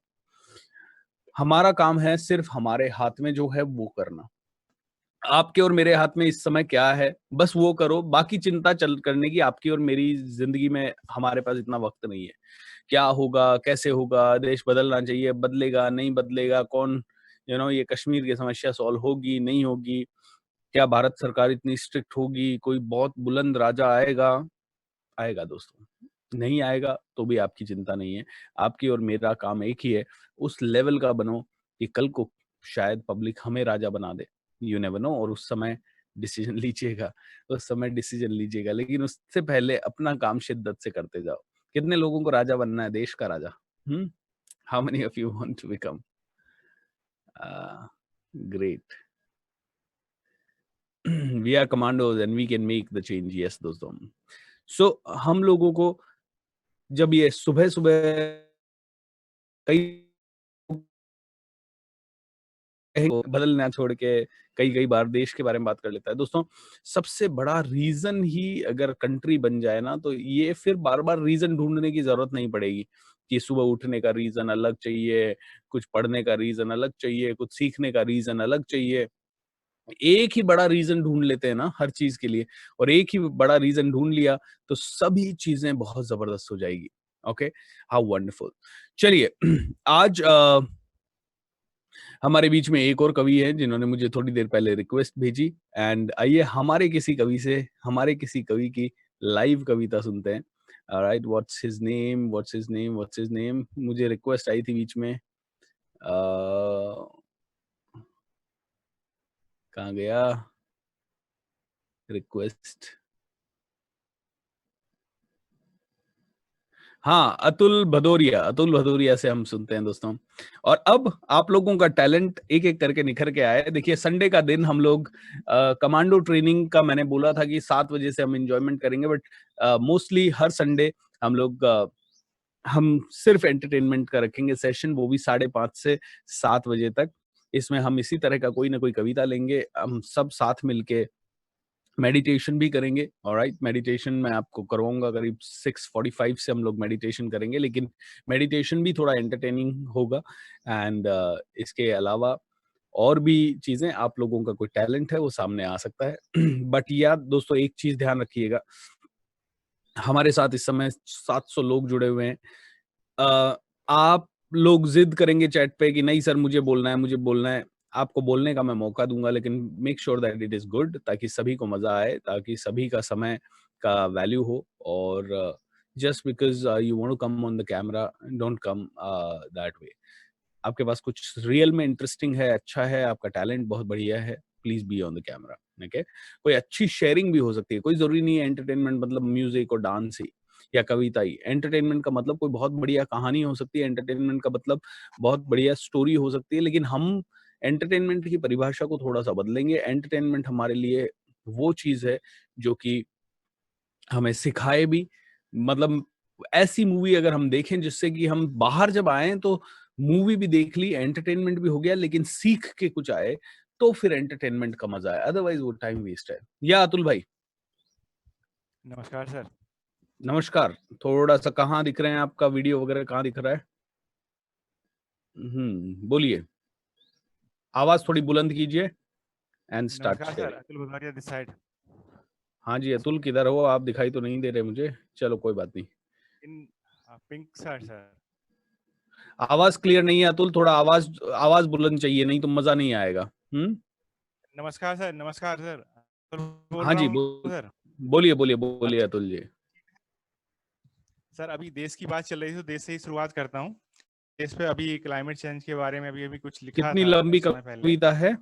हमारा काम है सिर्फ हमारे हाथ में जो है वो करना। आपके और मेरे हाथ में इस समय क्या है, बस वो करो। बाकी चिंता चल करने की आपकी और मेरी जिंदगी में हमारे पास इतना वक्त नहीं है। क्या होगा, कैसे होगा, देश बदलना चाहिए, बदलेगा नहीं बदलेगा, कौन ये कश्मीर की समस्या सॉल्व होगी नहीं होगी, क्या भारत सरकार इतनी स्ट्रिक्ट होगी, कोई बहुत बुलंद राजा आएगा? आएगा दोस्तों, नहीं आएगा तो भी आपकी चिंता नहीं है। आपकी और मेरा काम एक ही है, उस लेवल का बनो कि कल को शायद पब्लिक हमें राजा बना दे। यू नेवर नो, और उस समय डिसीजन लीजिएगा, उस समय डिसीजन लीजिएगा, लेकिन उससे पहले अपना काम शिद्दत से करते जाओ। कितने लोगों को राजा बनना है, देश का राजा? How many of you want to become great? We are commandos and we can make the change. Yes दोस्तों, सो हम लोगों को जब ये सुबह सुबह कई बदलना छोड़ के कई बार देश के बारे में बात कर लेता है। दोस्तों, सबसे बड़ा रीज़न ही अगर कंट्री बन जाए ना, तो ये फिर बार-बार रीज़न ढूँढने की ज़रूरत नहीं पड़ेगी कि सुबह उठने का रीज़न अलग चाहिए, कुछ पढ़ने का रीज़न अलग चाहिए, कुछ सीखने का रीज़न अलग चाहिए। एक ही बड़ा रीज़न ढूँढ लेते हैं ना हर चीज़ के लिए, और एक ही बड़ा रीज़न ढूँढ लिया, तो सभी चीज़ें बहुत ज़बरदस्त हो जाएगी। ओके? How wonderful! चलिए आज हमारे बीच में एक और कवि हैं जिन्होंने मुझे थोड़ी देर पहले रिक्वेस्ट भेजी, एंड आइए हमारे किसी कवि की लाइव कविता सुनते हैं। ऑलराइट, व्हाट्स हिज नेम, मुझे रिक्वेस्ट आई थी बीच में। कहाँ गया रिक्वेस्ट? हाँ, अतुल भदौरिया से हम सुनते हैं दोस्तों। और अब आप लोगों का टैलेंट एक-एक करके निखर के आया है। देखिए, संडे का दिन हम लोग कमांडो ट्रेनिंग का मैंने बोला था कि 7 बजे से हम एन्जॉयमेंट करेंगे, बट मोस्टली हर संडे हम सिर्फ एंटरटेनमेंट का रखेंगे सेशन, वो भी 5:30 से 7 बजे तक। इसमें हम इसी तरह का कोई ना कोई कविता लेंगे, हम सब साथ मिलके मेडिटेशन भी करेंगे। ऑलराइट, मेडिटेशन मैं आपको करवाऊँगा, करीब 6:45 से हम लोग मेडिटेशन करेंगे, लेकिन मेडिटेशन भी थोड़ा एंटरटेनिंग होगा। एंड इसके अलावा और भी चीज़ें, आप लोगों का कोई टैलेंट है वो सामने आ सकता है। बट यार दोस्तों, एक चीज़ ध्यान रखिएगा, हमारे साथ इस समय 700 लोग जुड़े हुए हैं। आप लोग ज़िद करेंगे चैट पे कि नहीं सर मुझे बोलना है। आपको बोलने का मैं मौका दूँगा, लेकिन make sure that it is good, ताकि सभी को मज़ा आए, ताकि सभी का समय का वैल्यू हो। और just because you want to come on the camera, don't come that way. आपके पास कुछ रियल में इंटरेस्टिंग है, अच्छा है, आपका टैलेंट बहुत बढ़िया है, please be on the camera, okay? कोई अच्छी शेयरिंग भी हो सकती है, कोई ज़रूरी नहीं है एंटरटेनमेंट मतलब म्यूज़िक और डांस ही या कविता ही। एंटरटेनमेंट का मतलब कोई बहुत बढ़िया कहानी हो सकती है, एंटरटेनमेंट का मतलब बहुत बढ़िया स्टोरी हो सकती है, लेकिन हम एंटरटेनमेंट की परिभाषा को थोड़ा-सा बदलेंगे। एंटरटेनमेंट हमारे लिए वो चीज़ है जो कि हमें सिखाए भी, मतलब ऐसी मूवी अगर हम देखें जिससे कि हम बाहर जब आए तो मूवी भी देख ली, एंटरटेनमेंट भी हो गया, लेकिन सीख के कुछ आए, तो फिर एंटरटेनमेंट का मजा है, अदरवाइज वो टाइम वेस्ट है। या अतुल भाई? नमस्कार सर। नमस्कार। थोड़ा सा कहाँ दिख रहे हैं, आपका वीडियो वगैरह कहाँ दिख रहा है? बोलिए, आवाज थोड़ी बुलंद कीजिए एंड स्टार्ट नमस्कार sir, sharing. Atul Bhadauria this side. हाँ जी अतुल, किधर हो आप? दिखाई तो नहीं दे रहे मुझे, चलो कोई बात नहीं। इन पिंक शर्ट सर। आवाज क्लियर नहीं है अतुल, थोड़ा आवाज आवाज बुलंद चाहिए, नहीं तो मजा नहीं आएगा। नमस्कार सर, नमस्कार सर। अतुल बोल हाँ रहा जी, हूँ सर। बोलिए अतुल जी। सर अभी देश की बात चल रही थी तो देश से ही शुरुआत करता हूँ। देश पे अभी क्लाइमेट चेंज के बारे में अभी कुछ लिखा कितनी था लंबी कुछ समय पहले। कविता है?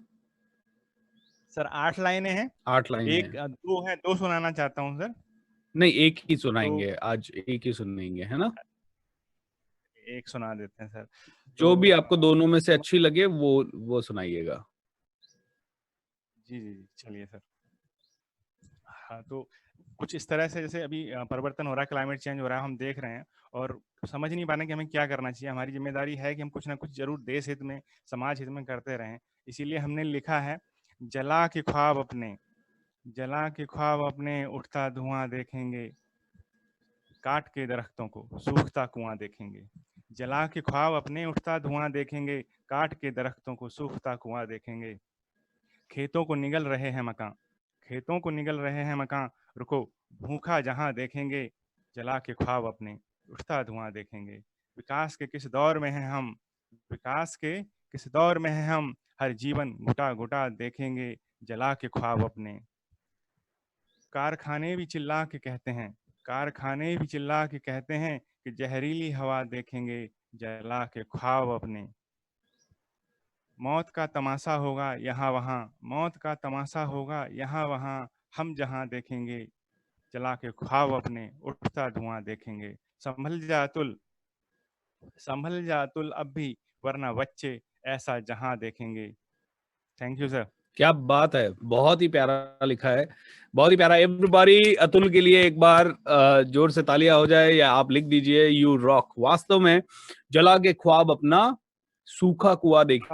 सर 8 लाइनें हैं। 8 लाइन है। दो सुनाना चाहता हूँ सर। नहीं, एक ही तो सुनाएंगे आज, एक ही सुनाएंगे, है ना? एक सुना देते हैं सर। जो भी तो आपको दोनों में से अच्छी लगे वो सुनाइएगा। जी जी जी, चलिए सर। हाँ, तो कुछ इस तरह से जैसे अभी परिवर्तन हो रहा है, क्लाइमेट चेंज हो रहा है, हम देख रहे हैं और समझ नहीं पा रहे कि हमें क्या करना चाहिए। हमारी जिम्मेदारी है कि हम कुछ ना कुछ जरूर देश हित में, समाज हित में करते रहें। इसीलिए हमने लिखा है, जला के ख्वाब अपने, जला के ख्वाब अपने, उठता धुआं देखेंगे, काट के दरख्तों को सूखता कुआं देखेंगे। जला के ख्वाब अपने, उठता धुआं देखेंगे, काट के दरख्तों को सूखता कुआं देखेंगे। खेतों को निगल रहे हैं मकान, खेतों को निगल रहे हैं मकान, रुको भूखा जहां देखेंगे, जला के ख्वाब अपने, उठता धुआं देखेंगे। विकास के किस दौर में हैं हम, विकास के किस दौर में हैं हम, हर जीवन घुटा घुटा देखेंगे, जला के ख्वाब अपने। कारखाने भी चिल्ला के कहते हैं, कारखाने भी चिल्ला के कहते हैं कि जहरीली हवा देखेंगे, जला के ख्वाब अपने। मौत का तमाशा होगा यहाँ वहाँ, मौत का तमाशा होगा यहाँ वहाँ, हम जहाँ देखेंगे, जला के ख्वाब अपने, उठता धुआं देखेंगे। संभल जा अतुल, संभल जा अतुल अब भी, वरना बच्चे ऐसा जहाँ देखेंगे। Thank you sir. क्या बात है, बहुत ही प्यारा लिखा है, बहुत ही प्यारा। एवरीबॉडी अतुल के लिए एक बार जोर से तालियां हो जाए, या आप लिख दीजिए यू रॉक। वास्तव में जला के ख्वाब अपना, सूखा कुआं देख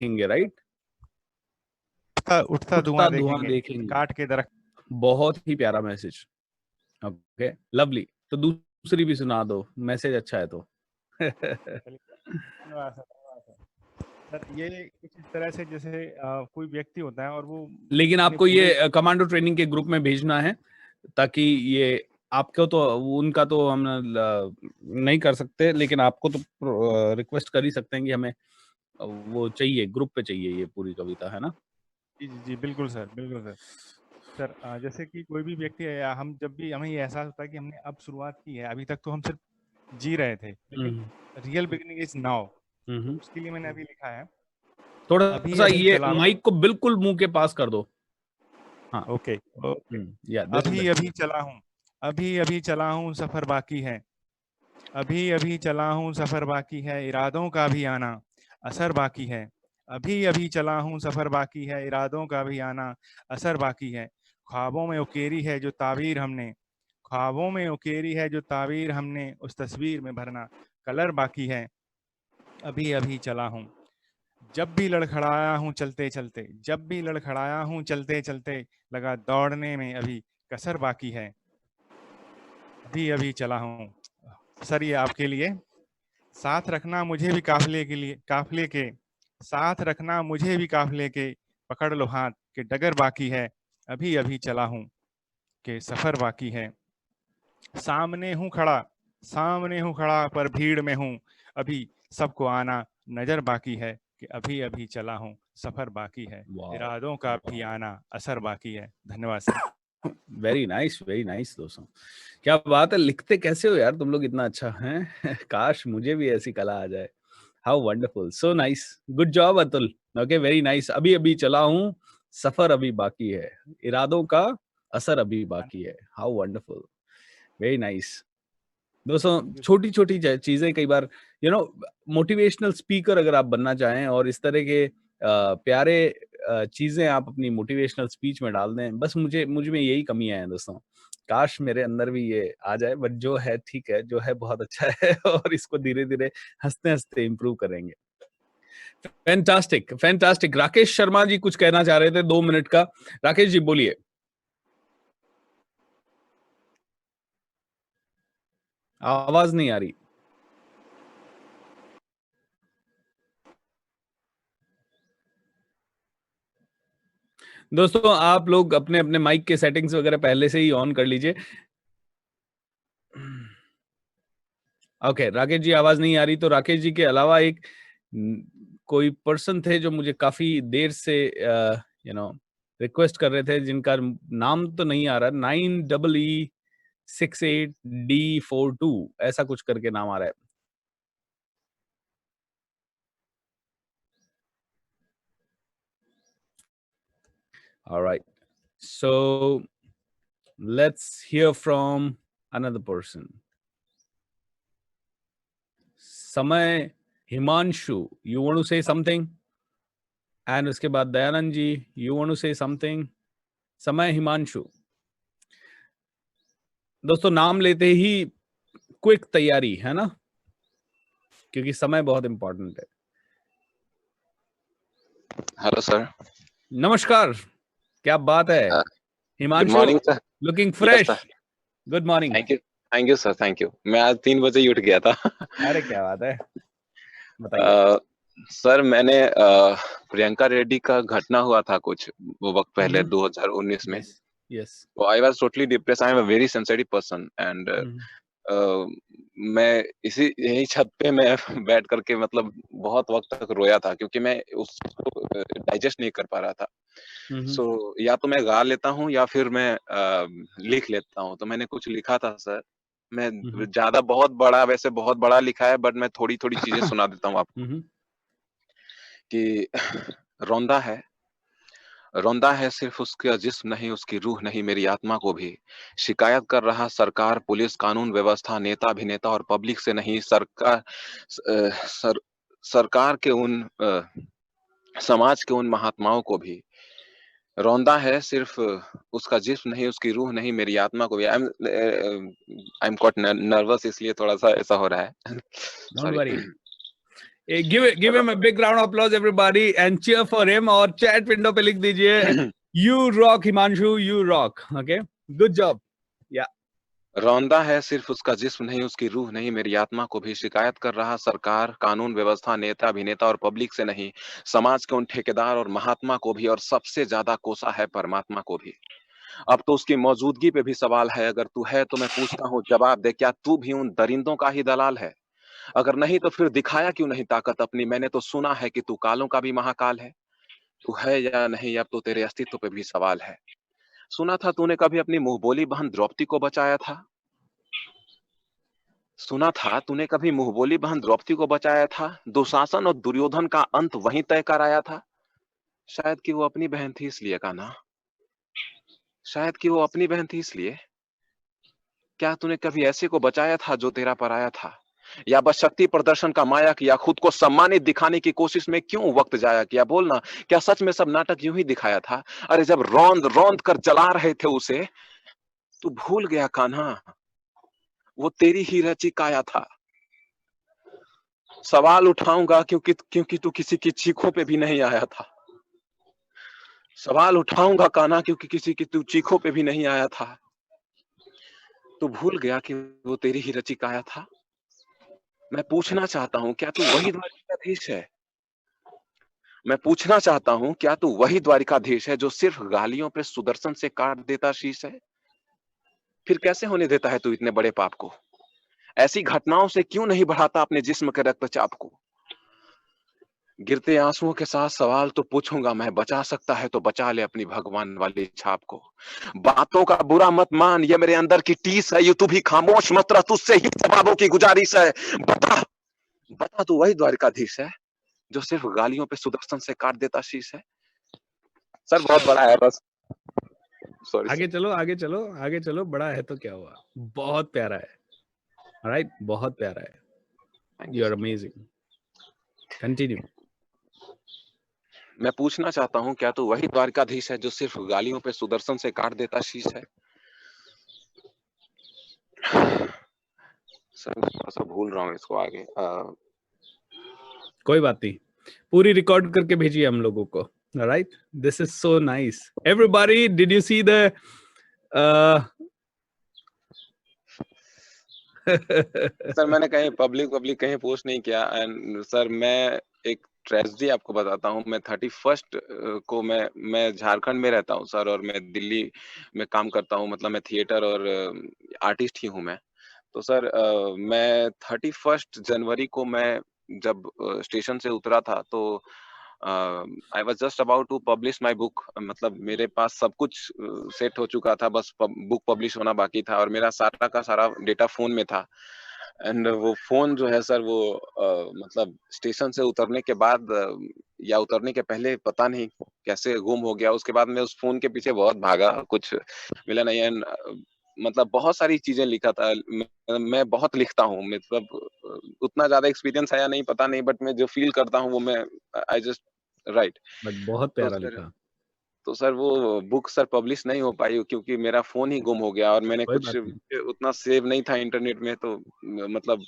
देखेंगे, राइट? उठता उठता धुआं धुआं देखेंगे, देखेंगे। काट के दरख्त। बहुत ही प्यारा मैसेज। Okay, lovely. तो दूसरी भी सुना दो, मैसेज अच्छा है तो। धन्यवाद सर, धन्यवाद सर। सर ये कुछ इस तरह से जैसे कोई व्यक्ति होता है और वो लेकिन अपने आपको पूरे ये कमांडो ट्रेनिंग के ग्रुप में भेजना है, ताकि ये आपको तो उनका तो हम नहीं कर सकते, लेकिन आपको तो रिक्वेस्ट कर ही सकते हैं कि हमें वो चाहिए, ग्रुप पे चाहिए ये पूरी कविता, है ना? जी, जी, जी, बिल्कुल सर, बिल्कुल सर। सर जैसे कि कोई भी व्यक्ति है या हम जब भी हमें ये एहसास होता है कि हमने अब शुरुआत की है, अभी तक तो हम सिर्फ जी रहे थे, लेकिन रियल बिगिनिंग इज़ नाउ। तो उसके लिए मैंने अभी लिखा है, थोड़ा अभी सा अभी ये चला हूँ। माइक को बिल्कुल मुंह के पास कर दो। हाँ, ओके, ओके। या दिस इज अभी अभी चला हूँ, अभी अभी चला हूँ, सफ़र बाकी है। अभी अभी चला हूँ, सफ़र बाकी है, इरादों का भी आना, असर बाकी है। अभी अभी चला हूँ, सफ़र बाकी है, इरादों का भी आना, असर बाकी है। ख्वाबों में उकेरी है जो ताबीर हमने, ख्वाबों में उकेरी है जो ताबीर हमने, उस तस्वीर में भरना कलर बाकी है। अभी अभी चला हूँ, जब भी लड़खड़ाया हूँ चलते-चलते, जब भी लड़खड़ाया हूँ चलते-चलते, लगा दौड़ने में अभी कसर बाकी है। अभी अभी चला हूँ। सर ये आपके लिए। साथ रखना मुझे भी काफ़िले के लिए, काफ़िले के साथ रखना मुझे भी काफ़िले के, पकड़ लो हाथ कि डगर बाकी है। अभी अभी चला हूँ कि सफ़र बाकी है। सामने हूँ खड़ा, सामने हूँ खड़ा पर भीड़ में हूँ, अभी सबको आना नज़र बाकी है कि अभी अभी चला हूँ, सफ़र बाकी है, वाओ, इरादों का भी आना असर बाकी है। धन्यवाद सर। वेरी नाइस दोस्तों। क्या बात है, लिखते कैसे हो यार तुम लोग इतना अच्छा हैं? काश मुझे भी ऐसी कला आ जाए। How wonderful, so nice, good job Atul. Okay, very nice. अभी अभी चला हूँ, सफर अभी बाकी है, इरादों का असर अभी बाकी है। How wonderful, very nice. दोस्तों, थैंक यू सर। छोटी-छोटी चीज़ें कई बार मोटिवेशनल स्पीकर अगर आप बनना चाहें और इस तरह के प्यारे चीज़ें आप अपनी मोटिवेशनल स्पीच में डाल दें, बस मुझ में यही कमियाँ हैं दोस्तों। काश मेरे अंदर भी ये आ जाए, बट जो है ठीक है, जो है बहुत अच्छा है और इसको धीरे-धीरे हँसते-हँसते इम्प्रूव करेंगे। Fantastic, fantastic. राकेश शर्मा जी कुछ कहना चाह रहे थे 2 मिनट का। राकेश जी बोलिए। आवाज़ नहीं आ रही। दोस्तों, आप लोग अपने-अपने माइक के सेटिंग्स वगैरह पहले से ही ऑन कर लीजिए। ओके, राकेश जी आवाज़ नहीं आ रही, तो राकेश जी के अलावा एक कोई पर्सन थे जो मुझे काफ़ी देर से रिक्वेस्ट कर रहे थे, जिनका नाम तो नहीं आ रहा, 9EE68D42 ऐसा कुछ करके नाम आ रहा है। Alright, so let's hear from another person. Samay Himanshu, you want to say something? And उसके बाद Dayanand ji, you want to say something? Samay Himanshu. दोस्तों, नाम लेते ही क्विक तैयारी, है ना? क्योंकि समय बहुत इंपॉर्टेंट है। Hello sir. नमस्कार, क्या बात है? Good Himanshu, morning sir. Looking yes fresh. Sir. Good morning. Thank you sir, thank you. मैं आज 3 बजे ही उठ गया था। अरे क्या बात है, बताइए। सर मैंने प्रियंका रेड्डी का घटना हुआ था कुछ वो वक्त पहले 2019 में। Yes, yes. तो I was totally depressed. I am a very sensitive person and मैं यही छत पे मैं बैठ करके मतलब बहुत वक्त तक रोया था, क्योंकि मैं उसको डाइजेस्ट नहीं कर पा रहा था। सो या तो मैं गा लेता हूँ या फिर मैं लिख लेता हूँ। तो मैंने कुछ लिखा था सर। मैं ज्यादा वैसे बहुत बड़ा लिखा है, बट मैं थोड़ी-थोड़ी चीजें सुना देता हूँ आपको कि रौंदा है सिर्फ उसका जिस्म नहीं, उसकी रूह नहीं, मेरी आत्मा को भी। शिकायत कर रहा सरकार, पुलिस, कानून व्यवस्था, नेता अभिनेता और पब्लिक से नहीं, सरकार के उन समाज के उन महात्माओं को भी। रौंदा है सिर्फ उसका जिस्म नहीं, उसकी रूह नहीं, मेरी आत्मा को भी। आई एम क्वाइट नर्वस, इसलिए थोड़ा-सा ऐसा हो रहा है। Don't sorry. Worry. Give him a big round of applause everybody and cheer for him. और chat window पे लिख दीजिए You rock Himanshu, you rock. Okay, good job. Yeah. रौंदा है सिर्फ उसका जिस्म नहीं, उसकी रूह नहीं, मेरी आत्मा को भी शिकायत कर रहा सरकार, कानून व्यवस्था, नेता, अभिनेता और पब्लिक से नहीं, समाज के उन ठेकेदार और महात्मा को भी, और सबसे ज्यादा कोसा है परमात्मा को भी। अब तो उसकी मौजूदगी पे भी सवाल है, अगर तू है तो मैं पूछता हूँ जवाब दे, क्या तू भी उन दरिंदों का ही दलाल है? अगर नहीं तो फिर दिखाया क्यों नहीं ताकत अपनी? मैंने तो सुना है कि तू कालों का भी महाकाल है। तू है या नहीं, अब तो तेरे अस्तित्व पे भी सवाल है। सुना था तूने कभी अपनी मुंहबोली बहन द्रौपदी को बचाया था। सुना था तूने कभी मुंहबोली बहन द्रौपदी को बचाया था। दुशासन और दुर्योधन का अंत वहीं तय कराया था। शायद कि वो अपनी बहन थी इसलिए का ना, शायद कि वो अपनी बहन थी इसलिए। क्या तूने कभी ऐसे को बचाया था जो तेरा पराया था, या बस शक्ति प्रदर्शन का माया किया, खुद को सम्मानित दिखाने की कोशिश में क्यों वक्त जाया किया? बोलना, क्या सच में सब नाटक यूं ही दिखाया था? अरे जब रौंद रौंद कर जला रहे थे उसे, तू भूल गया कान्हा, वो तेरी ही रची काया था। सवाल उठाऊंगा क्योंकि तू किसी की चीखों पे भी नहीं आया था। सवाल उठाऊंगा कान्हा क्योंकि किसी की तू चीखों पे भी नहीं आया था। तू भूल गया कि वो तेरी ही रची काया था। मैं पूछना चाहता हूँ, क्या तू वही द्वारिकाधीश है? मैं पूछना चाहता हूँ, क्या तू वही द्वारिकाधीश है जो सिर्फ गालियों पे सुदर्शन से काट देता शीश है? फिर कैसे होने देता है तू इतने बड़े पाप को? ऐसी घटनाओं से क्यों नहीं बढ़ाता अपने जिस्म के रक्तचाप को? गिरते आंसुओं के साथ सवाल तो पूछूंगा मैं, बचा सकता है तो बचा ले अपनी भगवान वाली छाप को। बातों का बुरा मत मान, ये मेरे अंदर की टीस है, ये तू भी खामोश मत रह, तुझसे ही जवाबों की गुजारिश है। बता बता तू वही द्वारिकाधीश है जो सिर्फ गालियों पे सुदर्शन से काट देता शीश है? सर बहुत बड़ा है, बस सॉरी आगे चलो आगे चलो आगे चलो, बड़ा है तो क्या हुआ, बहुत प्यारा है। राइट, बहुत प्यारा है। You are amazing, continue. मैं पूछना चाहता हूँ, क्या तू वही द्वारिकाधीश है जो सिर्फ गालियों पे सुदर्शन से काट देता शीश है? सर मैं थोड़ा सा भूल रहा हूँ इसको आगे। कोई बात नहीं, पूरी रिकॉर्ड करके भेजिए हम लोगों को। Right, this is so nice. Everybody, did you see the sir मैंने कहीं पब्लिक कहीं पोस्ट नहीं किया। एंड सर मैं एक ट्रेजेडी आपको बताता हूँ। मैं 31st को मैं झारखंड में रहता हूँ सर, और मैं दिल्ली में काम करता हूँ, मतलब मैं थिएटर और आर्टिस्ट ही हूँ मैं। तो सर मैं 31st जनवरी को मैं जब स्टेशन से उतरा था, तो I was just about to publish my book. मतलब मेरे पास सब कुछ सेट हो चुका था, बस बुक पब्लिश होना बाकी था, और मेरा सारा का सारा डेटा फोन में था। एंड वो फोन जो है सर, वो मतलब स्टेशन से उतरने के बाद या उतरने के पहले पता नहीं कैसे गुम हो गया। उसके बाद मैं उस फोन के पीछे बहुत भागा, कुछ मिला नहीं। एंड मतलब बहुत सारी चीजें लिखा था। मैं बहुत लिखता हूँ, मतलब उतना ज्यादा एक्सपीरियंस है या नहीं पता नहीं, बट मैं जो फील करता हूँ वो मैं आई जस्ट राइट। बट बहुत प्यारा लिखा। तो सर वो बुक सर पब्लिश नहीं हो पाई क्योंकि मेरा फोन ही गुम हो गया, और मैंने कोई कुछ बात नहीं। उतना सेव नहीं था इंटरनेट में। तो मतलब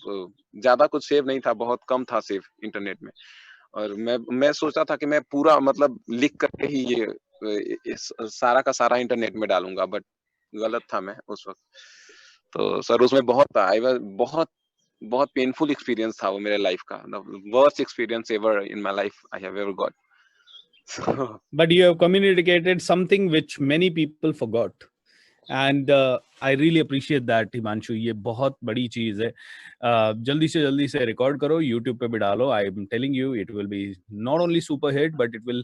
ज्यादा कुछ सेव नहीं था, बहुत कम था सेव इंटरनेट में। और मैं सोचा था कि मैं पूरा मतलब लिख करके ही ये सारा का सारा इंटरनेट में डालूंगा, बट गलत था मैं उस वक्त। तो सर उसमें बहुत था, बहुत बहुत पेनफुल एक्सपीरियंस था वो मेरे लाइफ का, worst experience ever in my life I have ever got. But you have communicated something which many people forgot. And I really appreciate that, Himanshu. ये बहुत बड़ी चीज है। जल्दी से रिकॉर्ड करो, यूट्यूब पे भी डालो। I am telling you, it will be not only super hit, but it will,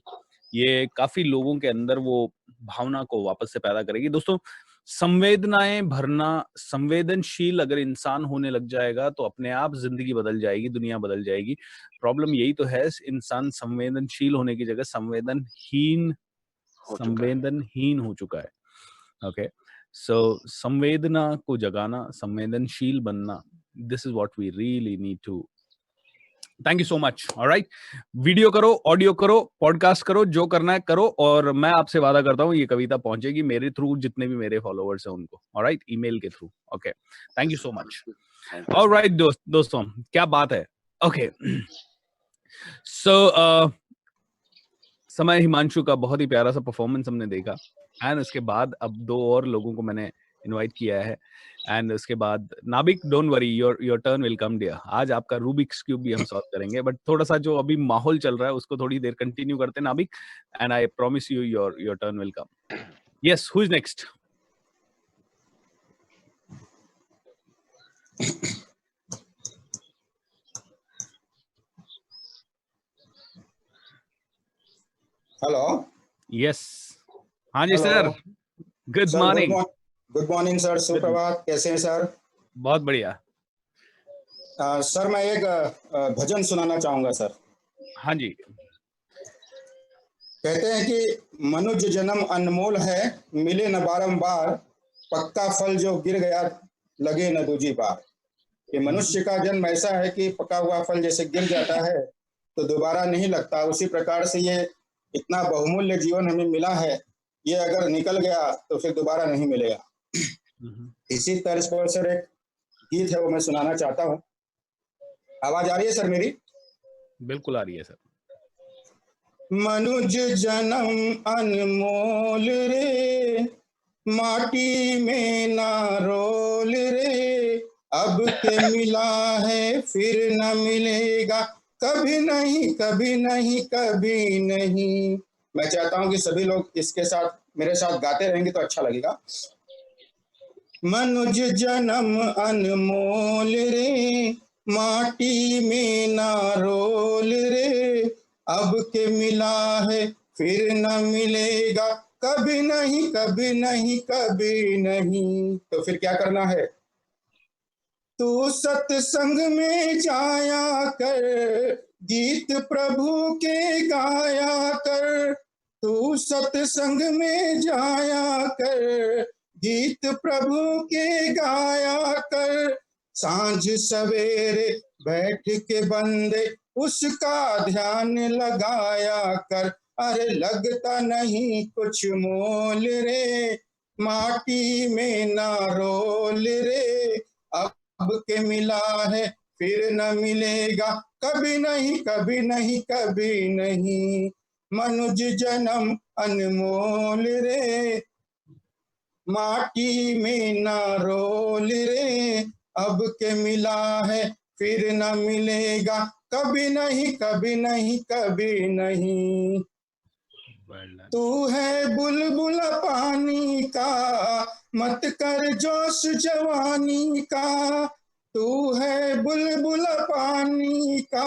ये काफी लोगों के अंदर वो भावना को वापस से पैदा करेगी। दोस्तों, संवेदनाएं भरना, संवेदनशील अगर इंसान होने लग जाएगा तो अपने आप जिंदगी बदल जाएगी, दुनिया बदल जाएगी। प्रॉब्लम यही तो है, इंसान संवेदनशील होने की जगह संवेदनहीन हो चुका है। ओके, सो संवेदना को जगाना, संवेदनशील बनना, this is what we really need to. Thank you so much. Alright, video करो, ऑडियो करो, पॉडकास्ट करो, जो करना है करो, और मैं आपसे वादा करता हूँ ये कविता पहुंचेगी मेरे थ्रू, जितने भी मेरे फॉलोअर्स हैं उनको। ऑलराइट, ईमेल के through. Okay, thank you so much. Alright दोस्तों, क्या बात है। ओके, सो समय हिमांशु का बहुत ही प्यारा सा परफॉर्मेंस हमने देखा, एंड उसके बाद अब 2 और लोगों को मैंने इनवाइट किया है, एंड उसके बाद Nabik, don't worry, your turn will come dear. आज आपका रूबिक्स क्यूब भी हम सॉल्व करेंगे, बट थोड़ा सा जो अभी माहौल चल रहा है उसको थोड़ी देर कंटिन्यू करते हैं Nabik, and I promise you your turn will come. Yes, who is next? Hello. Yes, हाँ जी sir, good sir morning. Good morning sir, सुप्रभात। कैसे हैं सर? बहुत बढ़िया। सर मैं एक भजन सुनाना चाहूंगा सर। हाँ जी। कहते हैं कि मनुष्य जन्म अनमोल है, मिले न बारंबार, पक्का फल जो गिर गया लगे न दूजी बार। कि मनुष्य का जन्म ऐसा है कि पका हुआ फल जैसे गिर जाता है तो दोबारा नहीं लगता, उसी प्रकार से ये इतना बहुमूल्य जीवन हमें मिला है, ये अगर निकल गया तो फिर दोबारा नहीं मिलेगा। इसी तर्ज पर सर एक गीत है, वो मैं सुनाना चाहता हूँ। आवाज आ रही है सर मेरी? बिल्कुल आ रही है सर। मनुष्य जन्म अनमोल रे, माटी में ना रोल रे, अब के मिला है फिर न मिलेगा, कभी नहीं कभी नहीं कभी नहीं। मैं चाहता हूं कि सभी लोग इसके साथ मेरे साथ गाते रहेंगे तो अच्छा लगेगा। मनुष्य जन्म अनमोल रे, माटी में ना रोल रे, अब के मिला है फिर न मिलेगा, कभी नहीं कभी नहीं कभी नहीं। तो फिर क्या करना है? तू सत्संग में जाया कर, गीत प्रभु के गाया कर। तू सत्संग में जाया कर, गीत प्रभु के गाया कर। सांझ सवेरे बैठ के बंदे उसका ध्यान लगाया कर। अरे लगता नहीं कुछ मोल रे, माटी में ना रोल रे, अब के मिला है फिर न मिलेगा, कभी नहीं कभी नहीं कभी नहीं। मनुष्य जन्म अनमोल रे, माटी में ना रोल रे, अब के मिला है फिर न मिलेगा, कभी नहीं कभी नहीं कभी नहीं। तू है बुलबुल पानी का, मत कर जोश जवानी का। तू है बुलबुल पानी का,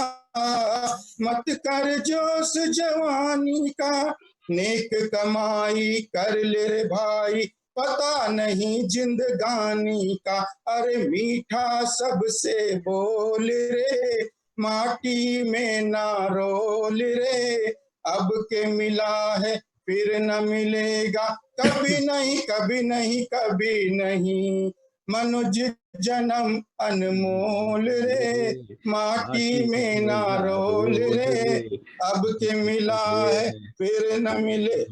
मत कर जोश जवानी का। नेक कमाई कर ले रे भाई, पता नहीं जिंदगानी का। अरे मीठा सबसे बोल रे, माटी में ना रोल रे, अब के मिला है फिर न मिलेगा, कभी नहीं कभी नहीं कभी नहीं। मनुष्य जन्म अनमोल रे, माटी में ना रोल रे, अब के मिला है फिर न मिले,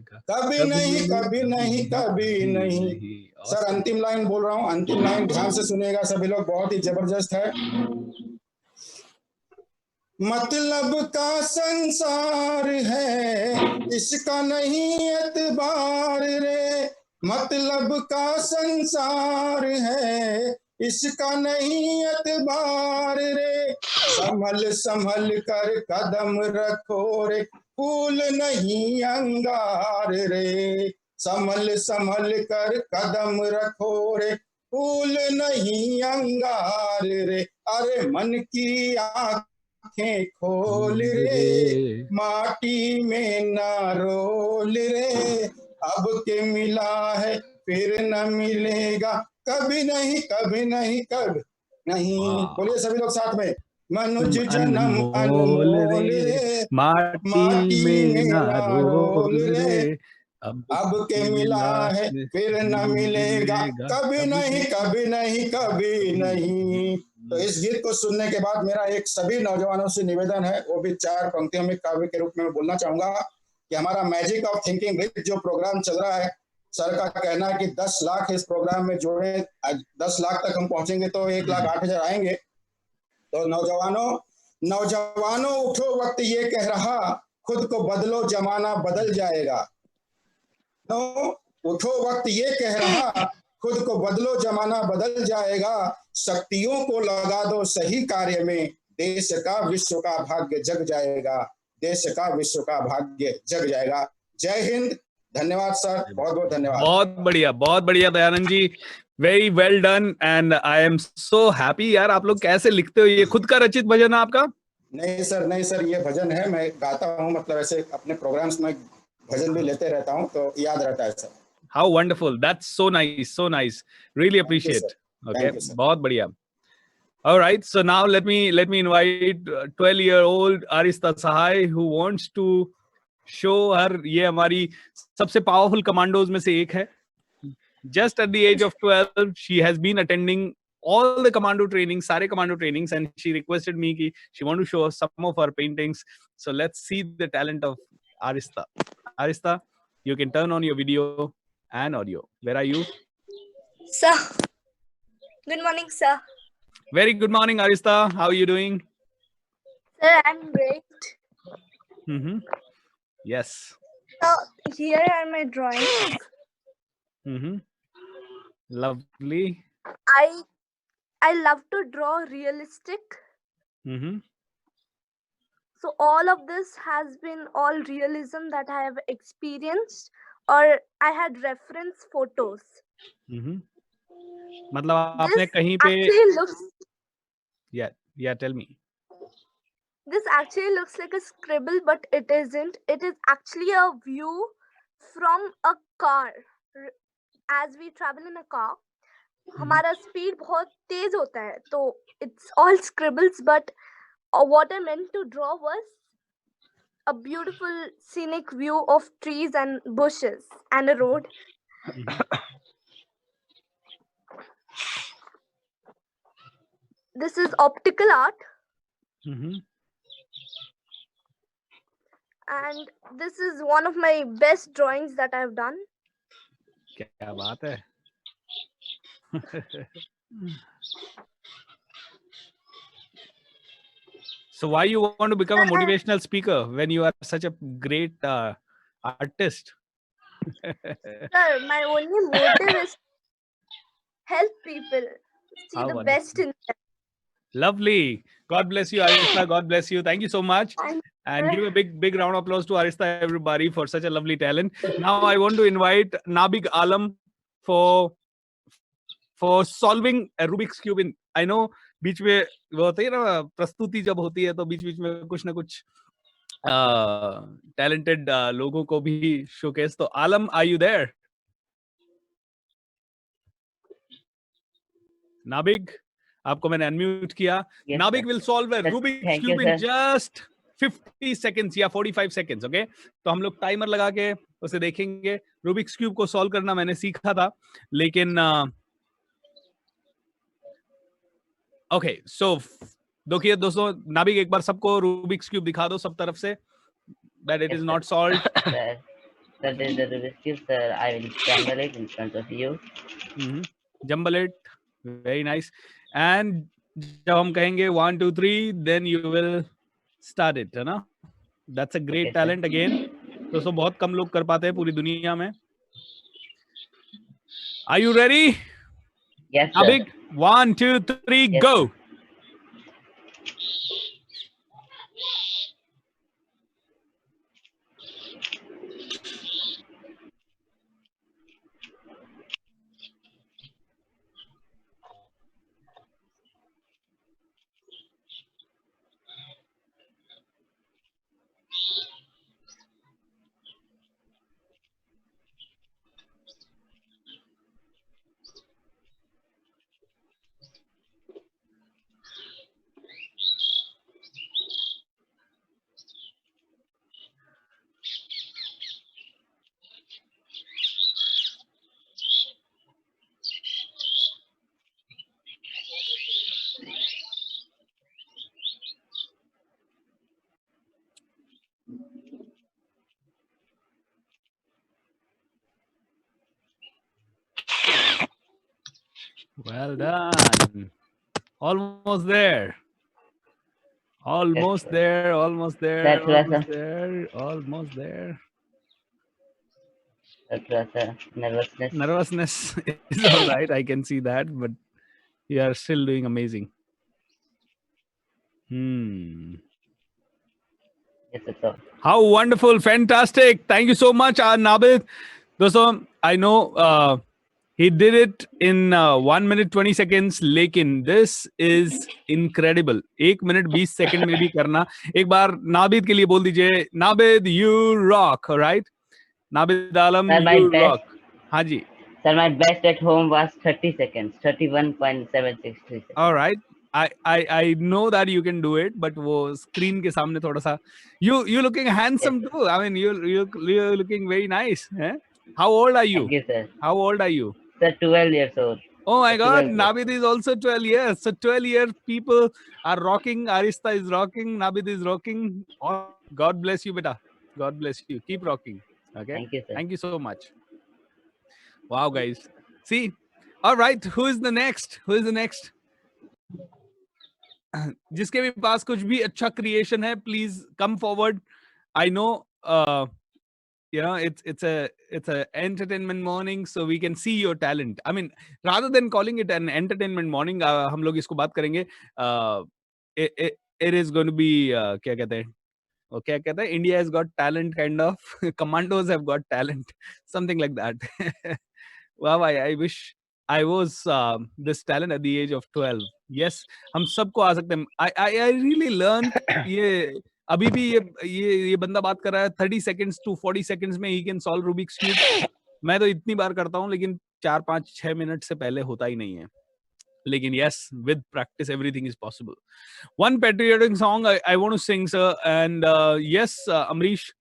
कभी नहीं कभी नहीं कभी नहीं। सर अंतिम लाइन बोल रहा हूँ, अंतिम लाइन ध्यान से सुनिएगा सभी लोग, बहुत ही जबरदस्त है। मतलब का संसार है, इसका नहीं एतबार रे। मतलब का संसार है, इसका नहीं एतबार रे। संभल संभल कर कदम रखो रे, फूल नहीं अंगार रे। संभल संभल कर कदम रखो रे, फूल नहीं अंगार रे। अरे मन की आंखें खोल रे, माटी में ना रोल रे, अब के मिला है फिर न मिलेगा, कभी नहीं कभी नहीं कभी नहीं। बोलिए सभी लोग साथ में, मनुष्य जन्म अनमोल रे, माटी में ना रोल रे, अब के मिला है फिर न मिलेगा, कभी नहीं कभी नहीं कभी नहीं। तो इस गीत को सुनने के बाद मेरा एक सभी नौजवानों से निवेदन है, वो भी 4 पंक्तियों में काव्य के रूप में मैं बोलना चाहूंगा कि हमारा मैजिक ऑफ थिंकिंग विद जो प्रोग्राम चल रहा है, सर का कहना है कि 10 लाख इस प्रोग्राम में जोड़े, 10 लाख तक हम पहुंचेंगे तो 1,08,000 आएंगे। तो नौजवानों, नौजवानों उठो, वक्त ये कह रहा, खुद को बदलो, जमाना बदल जाएगा। उठो, वक्त ये कह रहा, खुद को बदलो, जमाना बदल जाएगा। शक्तियों को लगा दो सही कार्य में, देश का विश्व का भाग्य जग जाएगा। देश का विश्व का भाग्य जग जाएगा। जय हिंद। धन्यवाद सर, बहुत बहुत धन्यवाद। बहुत बढ़िया Dayanand ji, very well done and I am so happy. यार आप लोग कैसे लिखते हो? ये खुद का रचित भजन है आपका? नहीं सर, ये भजन है, मैं गाता हूँ, मतलब ऐसे अपने प्रोग्राम्स में भजन भी लेते रहता हूँ, तो याद रहता है sir. How wonderful, that's so nice, really appreciate. Okay, बहुत बढ़िया. All right, so now let me invite 12-year-old Arista Sahai who wants to show her, ये हमारी सबसे पावरफुल कमांडोज में से एक है. Just at the age of 12 she has been attending all the commando trainings, सारे commando trainings, and she requested me कि she want to show us some of her paintings. So let's see the talent of Arista. Arista, you can turn on your video and audio. Where are you? Sir. Good morning, sir. Very good morning, Arista. How are you doing? Sir, I'm great. Mm-hmm. Yes. So here are my drawings. Mm-hmm. Lovely. I love to draw realistic. Mm-hmm. So all of this has been all realism that I have experienced, or I had reference photos. Mm-hmm. मतलब आपने This कहीं पे actually looks, yeah, tell me. this actually looks like a scribble, but it isn't. It is actually a view from a car. As we travel in a car, हमारा speed बहुत तेज होता है, तो it's all scribbles, but what I meant to draw was a beautiful scenic view of trees and bushes and a road. This is optical art. And this is one of my best drawings that I have done. क्या बात है? So why you want to become a motivational speaker when you are such a great artist? Sir, my only motive is help people see How the wonderful. best in them. Lovely. God bless you, Arista. God bless you. Thank you so much. And give a big round of applause to Arista, everybody, for such a lovely talent. Now I want to invite Nabig Alam for solving a Rubik's Cube. In I know बीच में वो होती है ना, प्रस्तुति जब होती है तो बीच में कुछ ना कुछ talented लोगों को भी showcase. तो Alam, are you there? Nabig, आपको मैंने unmute किया. Yes, Nabig sir. will solve a Rubik's Cube in just 50 seconds या 45 seconds. Okay, तो हम लोग टाइमर लगा के उसे देखेंगे. Rubik's Cube को solve करना मैंने सीखा था, लेकिन okay, so देखिए दोस्तों, नाबिक एक बार सबको Rubik's Cube दिखा दो सब तरफ से, that it is not solved. Sir, this is the Rubik's Cube, sir. I will jumble it in front of you. Jumble it, very nice. And जब हम कहेंगे 1 2 3, then you will start it, है ना? That's a great Okay, talent again. दोस्तों बहुत कम लोग कर पाते हैं पूरी दुनिया में. Are you ready? Yes, sir. Nabik, 1 2 3, Yes, go. Well done. Almost there. Almost there, almost there, Sir, थोड़ा सा almost there, almost there. थोड़ा सा nervousness. Nervousness is all right. I can see that, but you are still doing amazing. Yes, sir. How wonderful, fantastic. Thank you so much, Nabid. दोस्तों, I know he did it in 1 minute 20 seconds, लेकिन this is incredible. 1 minute 20 second में भी करना. एक बार नाबिद के लिए बोल दीजिए, नाबिद, you rock, right? नाबिद Alam, Sir, my you best. rock. हाँ जी. Sir, my best at home was 30 seconds, 31.763 seconds. All right. I know that you can do it, but वो screen के सामने थोड़ा सा. You looking handsome Yes, too. I mean, you're looking very nice. Eh? How old are you? Thank you, sir. How old are you? Sir, 12 years old. Oh my God, 12 years. Nabid is also 12 years. So 12-year people are rocking. Arista is rocking. Nabid is rocking. Oh, God bless you, beta. God bless you. Keep rocking. Okay. Thank you, sir. Thank you so much. Wow, guys. See. All right. Who is the next? Who is the next? जिसके भी पास कुछ भी अच्छा क्रिएशन है, please come forward. I know. You know, it's a entertainment morning, so we can see your talent. I mean, rather than calling it an entertainment morning, हम लोग इसको बात करेंगे. It is going to be क्या कहते हैं? वो क्या कहते हैं? India has got talent, kind of. Commandos have got talent, something like that. Wow, I wish I was this talent at the age of 12. Yes, हम सबको आ सकते हैं. I really learned ये. अभी भी ये बंदा बात कर रहा है 30 seconds to 40 seconds में he can solve Rubik's cube. मैं तो इतनी बार करता हूँ, लेकिन 4-5-6 मिनट से पहले होता ही नहीं है. लेकिन yes, with practice everything is possible. One patriotic song I want to sing, sir, and yes, Amrish,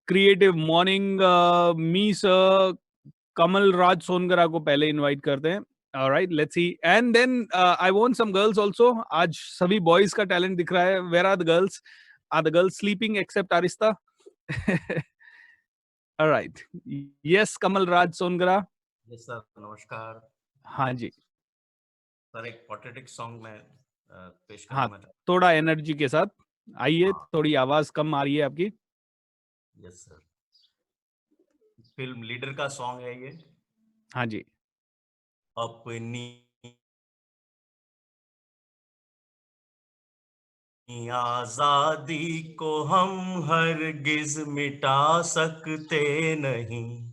creative morning, me sir, Kamal Raj Songara को पहले invite करते हैं. All right, let's see. And then I want some girls also. आज सभी boys का talent दिख रहा है. Where are the girls? Are the girls sleeping except Arista? All right. Yes, Kamal Raj Songara. Yes, sir. नमस्कार. हाँ जी. सर एक patriotic song में पेश हाँ, करना चाहता थोड़ा एनर्जी के साथ आइए. थोड़ी आवाज कम आ रही है आपकी. हूँ. Yes, sir. फिल्म लीडर का सॉन्ग है ये. हाँ जी. अपनी आजादी को हम हरगिज मिटा सकते नहीं,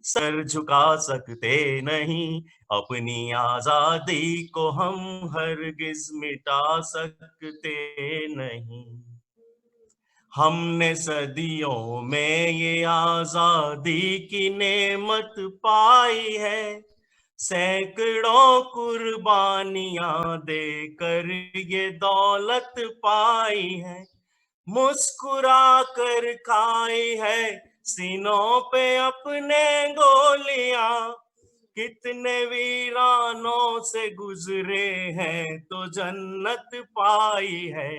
सर झुका सकते नहीं. अपनी आजादी को हम हरगिज मिटा सकते नहीं. हमने सदियों में ये आजादी की नेमत पाई है, सैकड़ों कुर्बानियां देकर ये दौलत पाई है. मुस्कुरा कर खाई है सीनों पे अपने गोलियां, कितने वीरानों से गुजरे हैं तो जन्नत पाई है.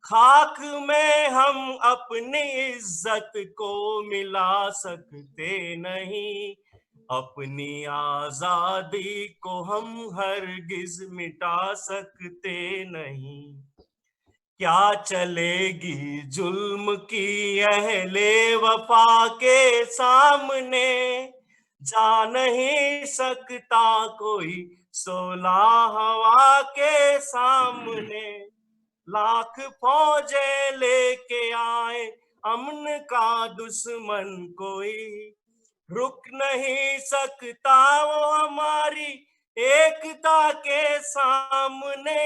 खाक में हम अपनी इज्जत को मिला सकते नहीं, अपनी आजादी को हम हरगिज मिटा सकते नहीं. क्या चलेगी जुल्म की अहले वफा के सामने, जा नहीं सकता कोई सोला हवा के सामने. लाख फौजें लेके आए अमन का दुश्मन कोई, रुक नहीं सकता वो हमारी एकता के सामने.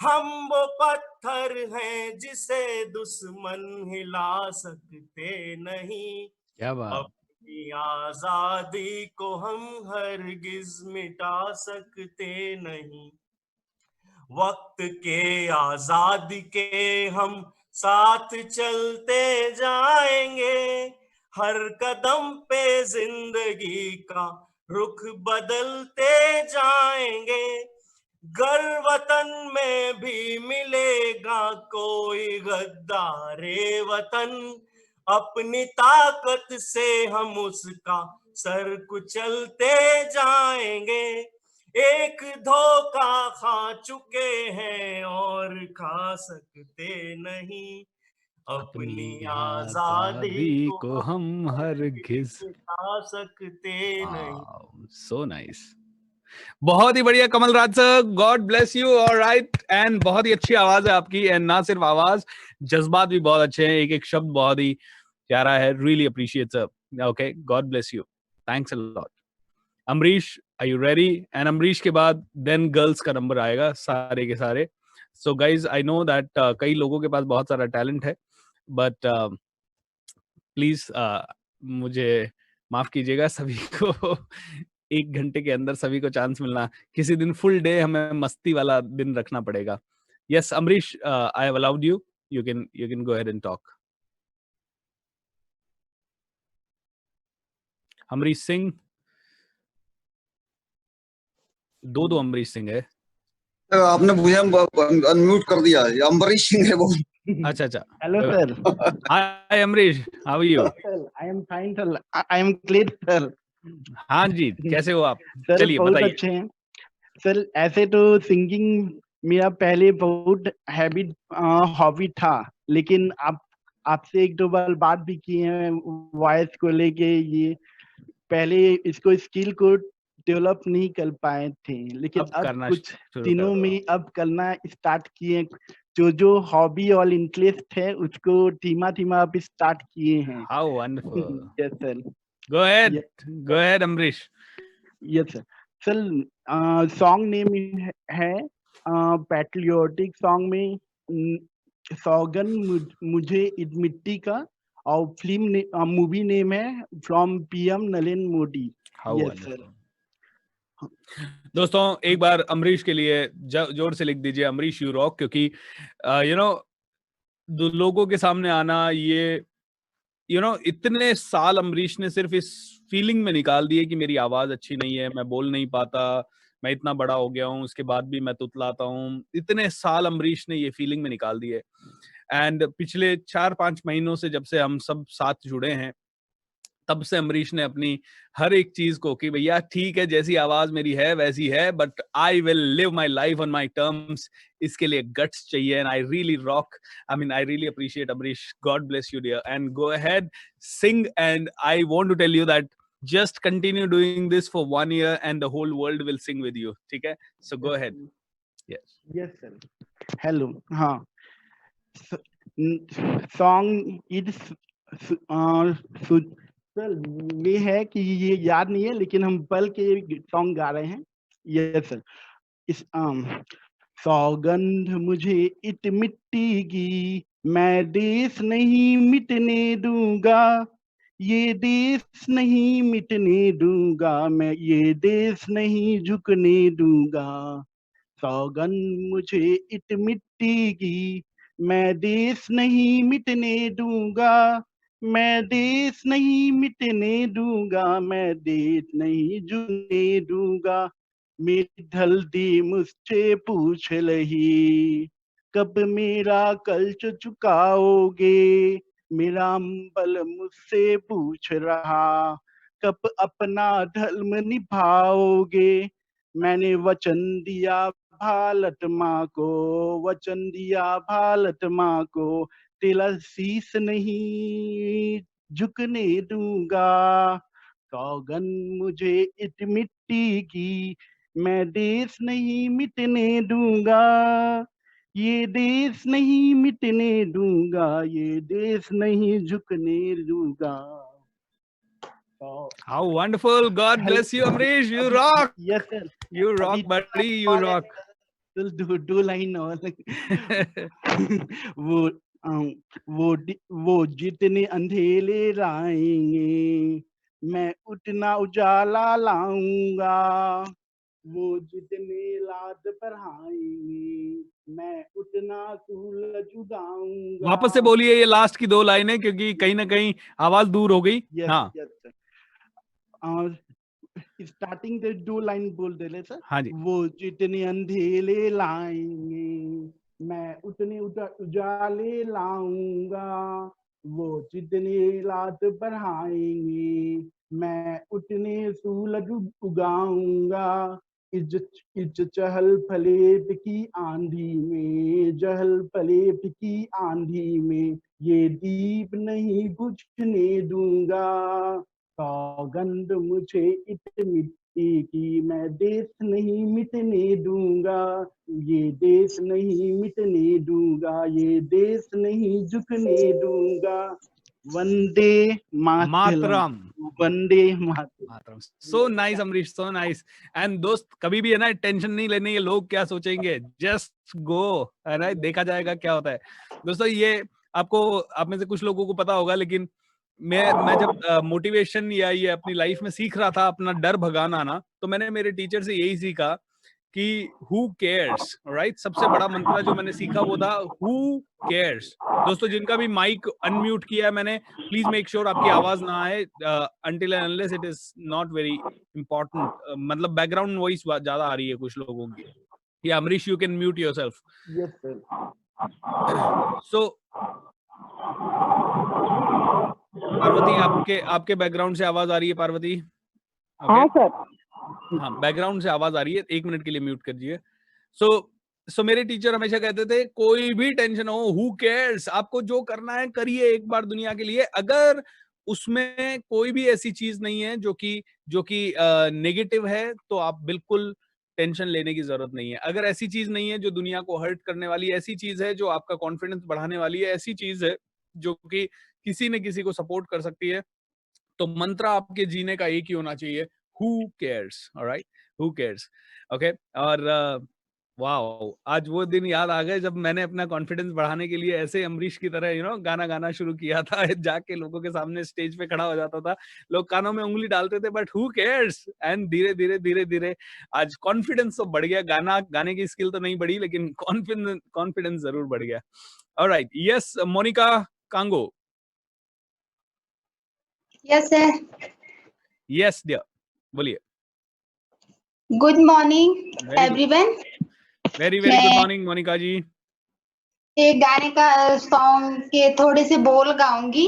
हम वो पत्थर हैं जिसे दुश्मन हिला सकते नहीं, क्या बात. अपनी आजादी को हम हरगिज मिटा सकते नहीं. वक्त के आजादी के हम साथ चलते जाएंगे, हर कदम पे जिंदगी का रुख बदलते जाएंगे. गर वतन में भी मिलेगा कोई गद्दारे वतन, अपनी ताकत से हम उसका सर कुचलते जाएंगे. एक धोखा खा चुके हैं और खा सकते नहीं, अपनी आजादी को हम हरगिज खा सकते नहीं। सो नाइस, बहुत ही बढ़िया Kamalraj sir, God bless you. Alright, and बहुत ही अच्छी आवाज है आपकी, एंड ना सिर्फ आवाज, जज्बात भी बहुत अच्छे हैं, एक एक शब्द बहुत ही प्यारा है। Really appreciate sir. Okay, God bless you, thanks a lot. Amrish, are you ready? And Amrish के बाद देन गर्ल्स का नंबर आएगा, सारे के सारे। So guys, I know that कई लोगों के पास बहुत सारा टैलेंट है, बट प्लीज मुझे माफ कीजिएगा, सभी को 1 घंटे के अंदर सभी को चांस मिलना, किसी दिन फुल डे हमें मस्ती वाला दिन रखना पड़ेगा। Yes Amrish, I have allowed you, you can go ahead and talk. Amrish Singh, दो अमरीश सिंह है। आपने मुझे अनम्यूट कर दिया है, अम्बरीश सिंह है वो। अच्छा अच्छा, hello sir. Hi Amrish, how are you? I am fine sir, I am great sir. हाँ जी, कैसे हो आप? सर चलिए बहुत बताइए। अच्छे हैं सर। ऐसे तो सिंगिंग मेरा पहले बहुत हैबिट हॉबी था, लेकिन आपसे एक दो बार बात भी की है वॉइस को लेके। ये पहले इसको स्किल को डेवलप नहीं कर पाए थे, लेकिन अब कुछ दिनों में अब करना स्टार्ट किए। जो हॉबी और इंटरेस्ट है उसको धीमा धीमा अब स्टार्ट किए हैं। How wonderful. Yes sir, go ahead Amrish. Yes sir. Sir song name है पैट्रियोटिक सॉन्ग में सौगन मुझे इस मिट्टी का, और फिल्म मूवी नेम है from PM Narendra Modi. Yes sir. दोस्तों एक बार अमरीश के लिए जोर से लिख दीजिए अमरीश यू रॉक, क्योंकि यू नो लोगों के सामने आना, ये इतने साल अमरीश ने सिर्फ इस फीलिंग में निकाल दिए कि मेरी आवाज अच्छी नहीं है, मैं बोल नहीं पाता, मैं इतना बड़ा हो गया हूँ, उसके बाद भी मैं तुतलाता हूँ। इतने साल अमरीश ने ये फीलिंग में निकाल दिए। एंड पिछले 4-5 महीनों से जब से हम सब साथ जुड़े हैं, तब से अमरीश ने अपनी हर एक चीज को कि भैया ठीक है, जैसी आवाज मेरी है वैसी है, but I will live my life on my terms. इसके लिए गट्स चाहिए, and I really rock, I mean I really appreciate Amrish. God bless you dear, and go ahead sing, and I want to tell you that just continue doing this for 1 year and the whole world will sing with you. ठीक है, so go ahead. Yes sir. Hello. हाँ, सॉन्ग इज सर ये है कि ये याद नहीं है, लेकिन हम पल के सॉन्ग गा रहे हैं। Yes sir. इस सौगंध मुझे इत मिट्टी की, मैं देश नहीं मिटने दूंगा, ये देश नहीं मिटने दूंगा, मैं ये देश नहीं झुकने दूंगा। सौगंध मुझे इत मिट्टी की, मैं देश नहीं मिटने दूंगा, मैं देश नहीं मिटने दूंगा, मैं देश नहीं झुकने दूंगा। मेरी ढलती मुझसे पूछ रही, कब मेरा कल्च चुकाओगे, मेरा बल मुझसे पूछ रहा, कब अपना धर्म निभाओगे। मैंने वचन दिया भारत माँ को, वचन दिया भारत माँ को, तेरा शीश नहीं झुकने दूंगा। सौगंध मुझे इस मिट्टी की, मैं देश नहीं मिटने दूंगा, ये देश नहीं मिटने दूंगा, ये देश नहीं झुकने दूंगा। How wonderful. God bless you, Amrish. You rock. Yes sir. You rock, buddy. You rock. दो लाइन और वो जितने अंधेरे लाएंगे, मैं उतना उजाला लाऊंगा, वो जितने रात बढ़ाएंगे, मैं उतना सूरज उगाऊंगा। वापस से बोलिए ये लास्ट की 2 लाइनें, क्योंकि कहीं ना कहीं आवाज दूर हो गई। हाँ, स्टार्टिंग से 2 लाइन बोल दे सर। हाँ जी। वो जितने अंधेरे लाएंगे, मैं उतने उजाले लाऊंगा, वो जितने रात बढ़ाएंगे, मैं उतने सूरज उगाऊंगा। इज चहल पलेट की आंधी में, जहल पलेट की आंधी में, ये दीप नहीं बुझने दूंगा। सौगंध मुझे इस मिट्टी की, मैं देश नहीं मिटने दूंगा। ये देश नहीं मिटने दूंगा, ये देश नहीं झुकने दूंगा। वंदे मातरम, वंदे मातरम। So nice Amrish, so nice. And दोस्त, कभी भी है ना टेंशन नहीं लेनी है लोग क्या सोचेंगे, जस्ट गो, है ना, देखा जाएगा क्या होता है। दोस्तों ये आपको, आप में से कुछ लोगों को पता होगा, लेकिन मैं जब मोटिवेशन या ये अपनी लाइफ में सीख रहा था अपना डर भगाना ना, तो मैंने मेरे टीचर से यही सीखा कि who cares, राइट? सबसे बड़ा मंत्र जो मैंने सीखा वो था who cares। दोस्तों जिनका भी माइक अनम्यूट किया है मैंने, प्लीज मेक श्योर आपकी आवाज ना आए until and unless it is not very important। मतलब बैकग्राउंड वॉइस ज्यादा आ रही है कुछ लोगों की। Yeah Amrish, you can mute yourself. Yes sir. So Parvati, आपके बैकग्राउंड से आवाज आ रही है पार्वती? हाँ सर। हाँ, बैकग्राउंड से आवाज आ रही है, 1 मिनट के लिए म्यूट कर दीजिए। सो मेरे टीचर हमेशा कहते थे कोई भी टेंशन हो, हु केयर्स, आपको जो करना है करिए एक बार दुनिया के लिए। अगर उसमें कोई भी ऐसी चीज नहीं है जो कि नेगेटिव है, तो आप बिल्कुल टेंशन लेने की जरूरत नहीं है। अगर ऐसी चीज नहीं है जो दुनिया को हर्ट करने वाली, ऐसी चीज है जो आपका कॉन्फिडेंस बढ़ाने वाली है, ऐसी चीज है जो कि किसी न किसी को सपोर्ट कर सकती है, तो मंत्र आपके जीने का एक ही होना चाहिए, who cares, alright, who cares, okay। और वाओ, आज वो दिन याद आ गए जब मैंने अपना कॉन्फिडेंस बढ़ाने के लिए ऐसे अमरीश की तरह गाना गाना शुरू किया था। जाके लोगों के सामने स्टेज पे खड़ा हो जाता था, लोग कानों में उंगली डालते थे, बट हु केयर्स। एंड धीरे धीरे आज कॉन्फिडेंस तो बढ़ गया। गाने की स्किल तो नहीं बढ़ी, लेकिन कॉन्फिडेंस जरूर बढ़ गया। Alright, yes Monika Kango. Yes sir. Yes dear, बोलिए। Good morning everyone. Very very good morning Monika ji. एक गाने का सॉन्ग के थोड़े से बोल गाऊंगी।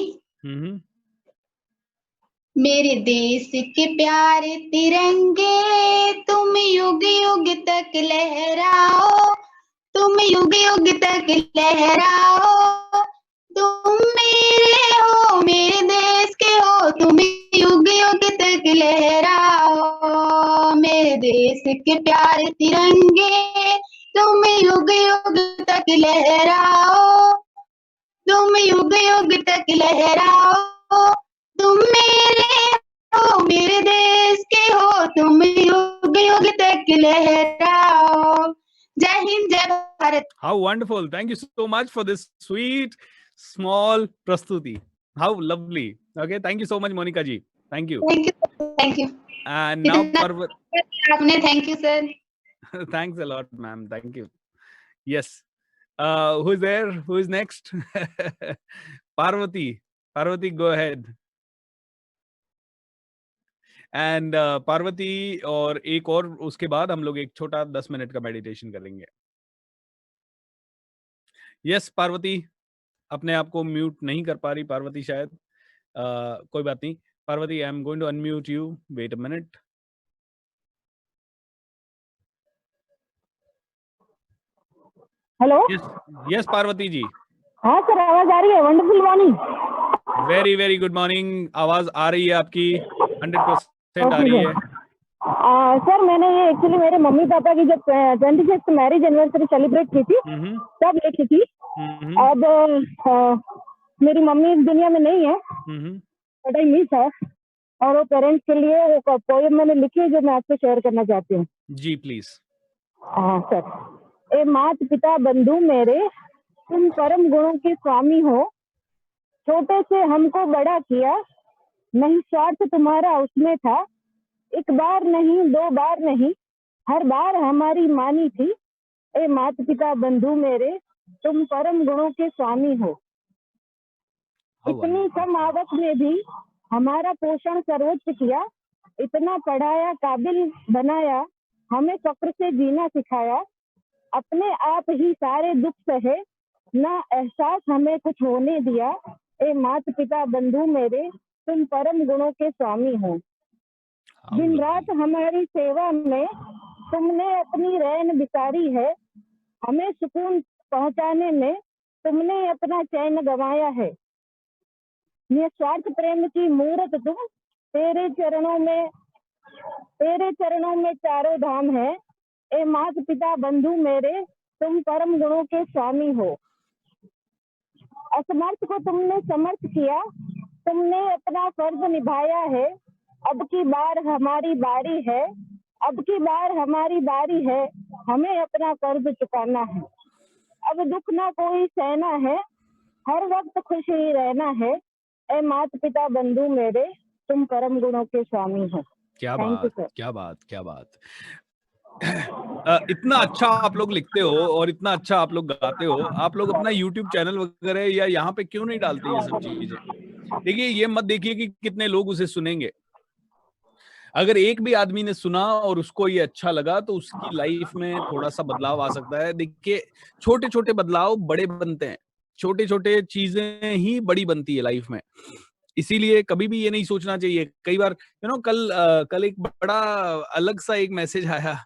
मेरे देश के प्यारे तिरंगे, तुम युग युग तक लहराओ, तुम युग युग तक लहराओ। तुम मेरे हो, मेरे देश के हो, तुम युग युग तक लहराओ। मेरे देश के प्यारे तिरंगे, तुम युग युग तक लहराओ, तुम युग युग तक लहराओ। तुम मेरे हो, मेरे देश के हो, तुम युग युग तक लहराओ। जय हिंद, जय Bharat. How wonderful! Thank you so much for this sweet small prastuti. How lovely. Okay, thank you so much Monica ji. Thank you. Thank you, thank you. And now Parvat. Thank you sir. Thanks a lot ma'am, thank you. Yes. Who is there? Who is next? Parvati. Parvati, go ahead. And Parvati और एक और, उसके बाद हम लोग एक छोटा 10 मिनट का मेडिटेशन करेंगे। यस पार्वती, अपने आप को म्यूट नहीं कर पा रही पार्वती शायद। कोई बात नहीं Parvati, I am going to unmute you, wait a minute. Hello. Yes Parvati ji. हाँ सर, आवाज आ रही है। Wonderful morning. Very very good morning. आवाज आ रही है आपकी, 100% आ रही है। सर मैंने ये एक्चुअली मेरे मम्मी पापा की जब 26th मैरिज एनिवर्सरी सेलिब्रेट की थी तब लिखी थी। अब मेरी मम्मी इस दुनिया में नहीं है, बट आई मिस हर, और वो पेरेंट्स के लिए एक पोएम मैंने लिखी है जो मैं आपसे शेयर करना चाहती हूँ। जी प्लीज। हाँ सर। ए मात पिता बंधु मेरे, तुम परम गुणों के स्वामी हो, छोटे से हमको बड़ा किया, नहीं स्वार्थ तुम्हारा उसमें था, एक बार नहीं दो बार नहीं, हर बार हमारी मानी थी। ए माता पिता बंधु मेरे, तुम परम गुणों के स्वामी हो, इतनी कम आवक में भी हमारा पोषण सर्वोच्च किया, इतना पढ़ाया काबिल बनाया, हमें फक्र से जीना सिखाया, अपने आप ही सारे दुख सहे, ना एहसास हमें कुछ होने दिया। ए माता पिता बंधु मेरे, तुम परम गुणों के स्वामी हो, दिन रात हमारी सेवा में तुमने अपनी रैन बिसारी है, हमें सुकून पहुंचाने में तुमने अपना चैन गंवाया है। निस्वार्थ प्रेम की मूरत तुम, तेरे चरणों में चारों धाम है। ए माता पिता बंधु मेरे, तुम परम गुणों के स्वामी हो। असमर्थ को तुमने समर्थ किया, तुमने अपना फर्ज निभाया है। अब की बार हमारी बारी है, अब की बार हमारी बारी है, हमें अपना कर्ज चुकाना है। अब दुख ना कोई सहना है, हर वक्त खुश ही रहना है। ए माता पिता बंधु मेरे, तुम परम गुणों के स्वामी हो। क्या थैंक यू बात, सर। क्या बात, क्या बात। इतना अच्छा आप लोग लिखते हो और इतना अच्छा आप लोग गाते हो, आप लोग अपना YouTube चैनल वगैरह या यहाँ पे क्यों नहीं डालते ये सब चीजें? देखिए, ये मत देखिए कि कितने लोग उसे सुनेंगे। अगर एक भी आदमी ने सुना और उसको ये अच्छा लगा तो उसकी लाइफ में थोड़ा सा बदलाव आ सकता है। देखिए, छोटे छोटे बदलाव बड़े बनते हैं, छोटे छोटे चीजें ही बड़ी बनती है लाइफ में। इसीलिए कभी भी ये नहीं सोचना चाहिए। कई बार कल एक बड़ा अलग सा एक मैसेज आया।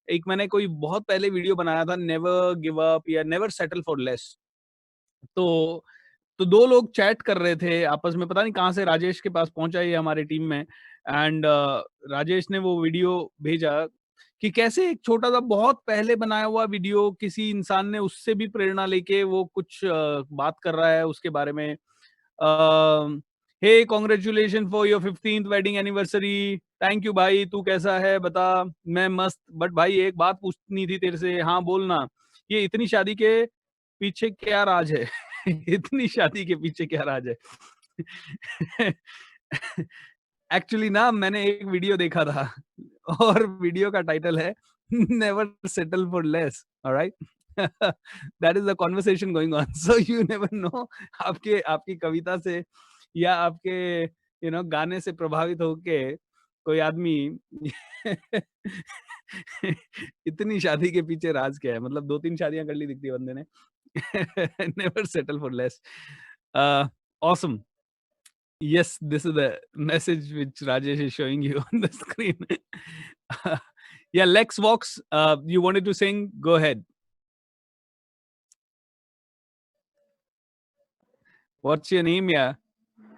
एक मैंने कोई बहुत पहले वीडियो बनाया था, नेवर गिव अप या नेवर सेटल फॉर लेस। तो दो लोग चैट कर रहे थे आपस में, पता नहीं कहाँ से राजेश के पास पहुंचा ये हमारे टीम में। एंड राजेश ने वो वीडियो भेजा कि कैसे एक छोटा सा बहुत पहले बनाया हुआ वीडियो किसी इंसान ने उससे भी प्रेरणा लेके वो कुछ बात कर रहा है उसके बारे में। Hey congratulation for your 15th wedding anniversary. Thank you भाई, तू कैसा है बता। मैं मस्त, बट भाई एक बात पूछनी थी तेरे से। हाँ बोलना। ये इतनी शादी के पीछे क्या राज है? इतनी शादी के पीछे क्या राज है? एक्चुअली ना मैंने एक वीडियो देखा था और वीडियो का टाइटल है never settle for less, alright? That is the conversation going on. So you never know, आपकी कविता से या आपके गाने से प्रभावित होके कोई आदमी इतनी शादी के पीछे राज क्या है। मतलब 2-3 शादियां कर ली दिखती है बंदे ने। Never settle for less. Awesome. Yes, this is the message which Rajesh is showing you on the screen. Yeah, Lex Vox, you wanted to sing? Go ahead. What's your name? Yeah.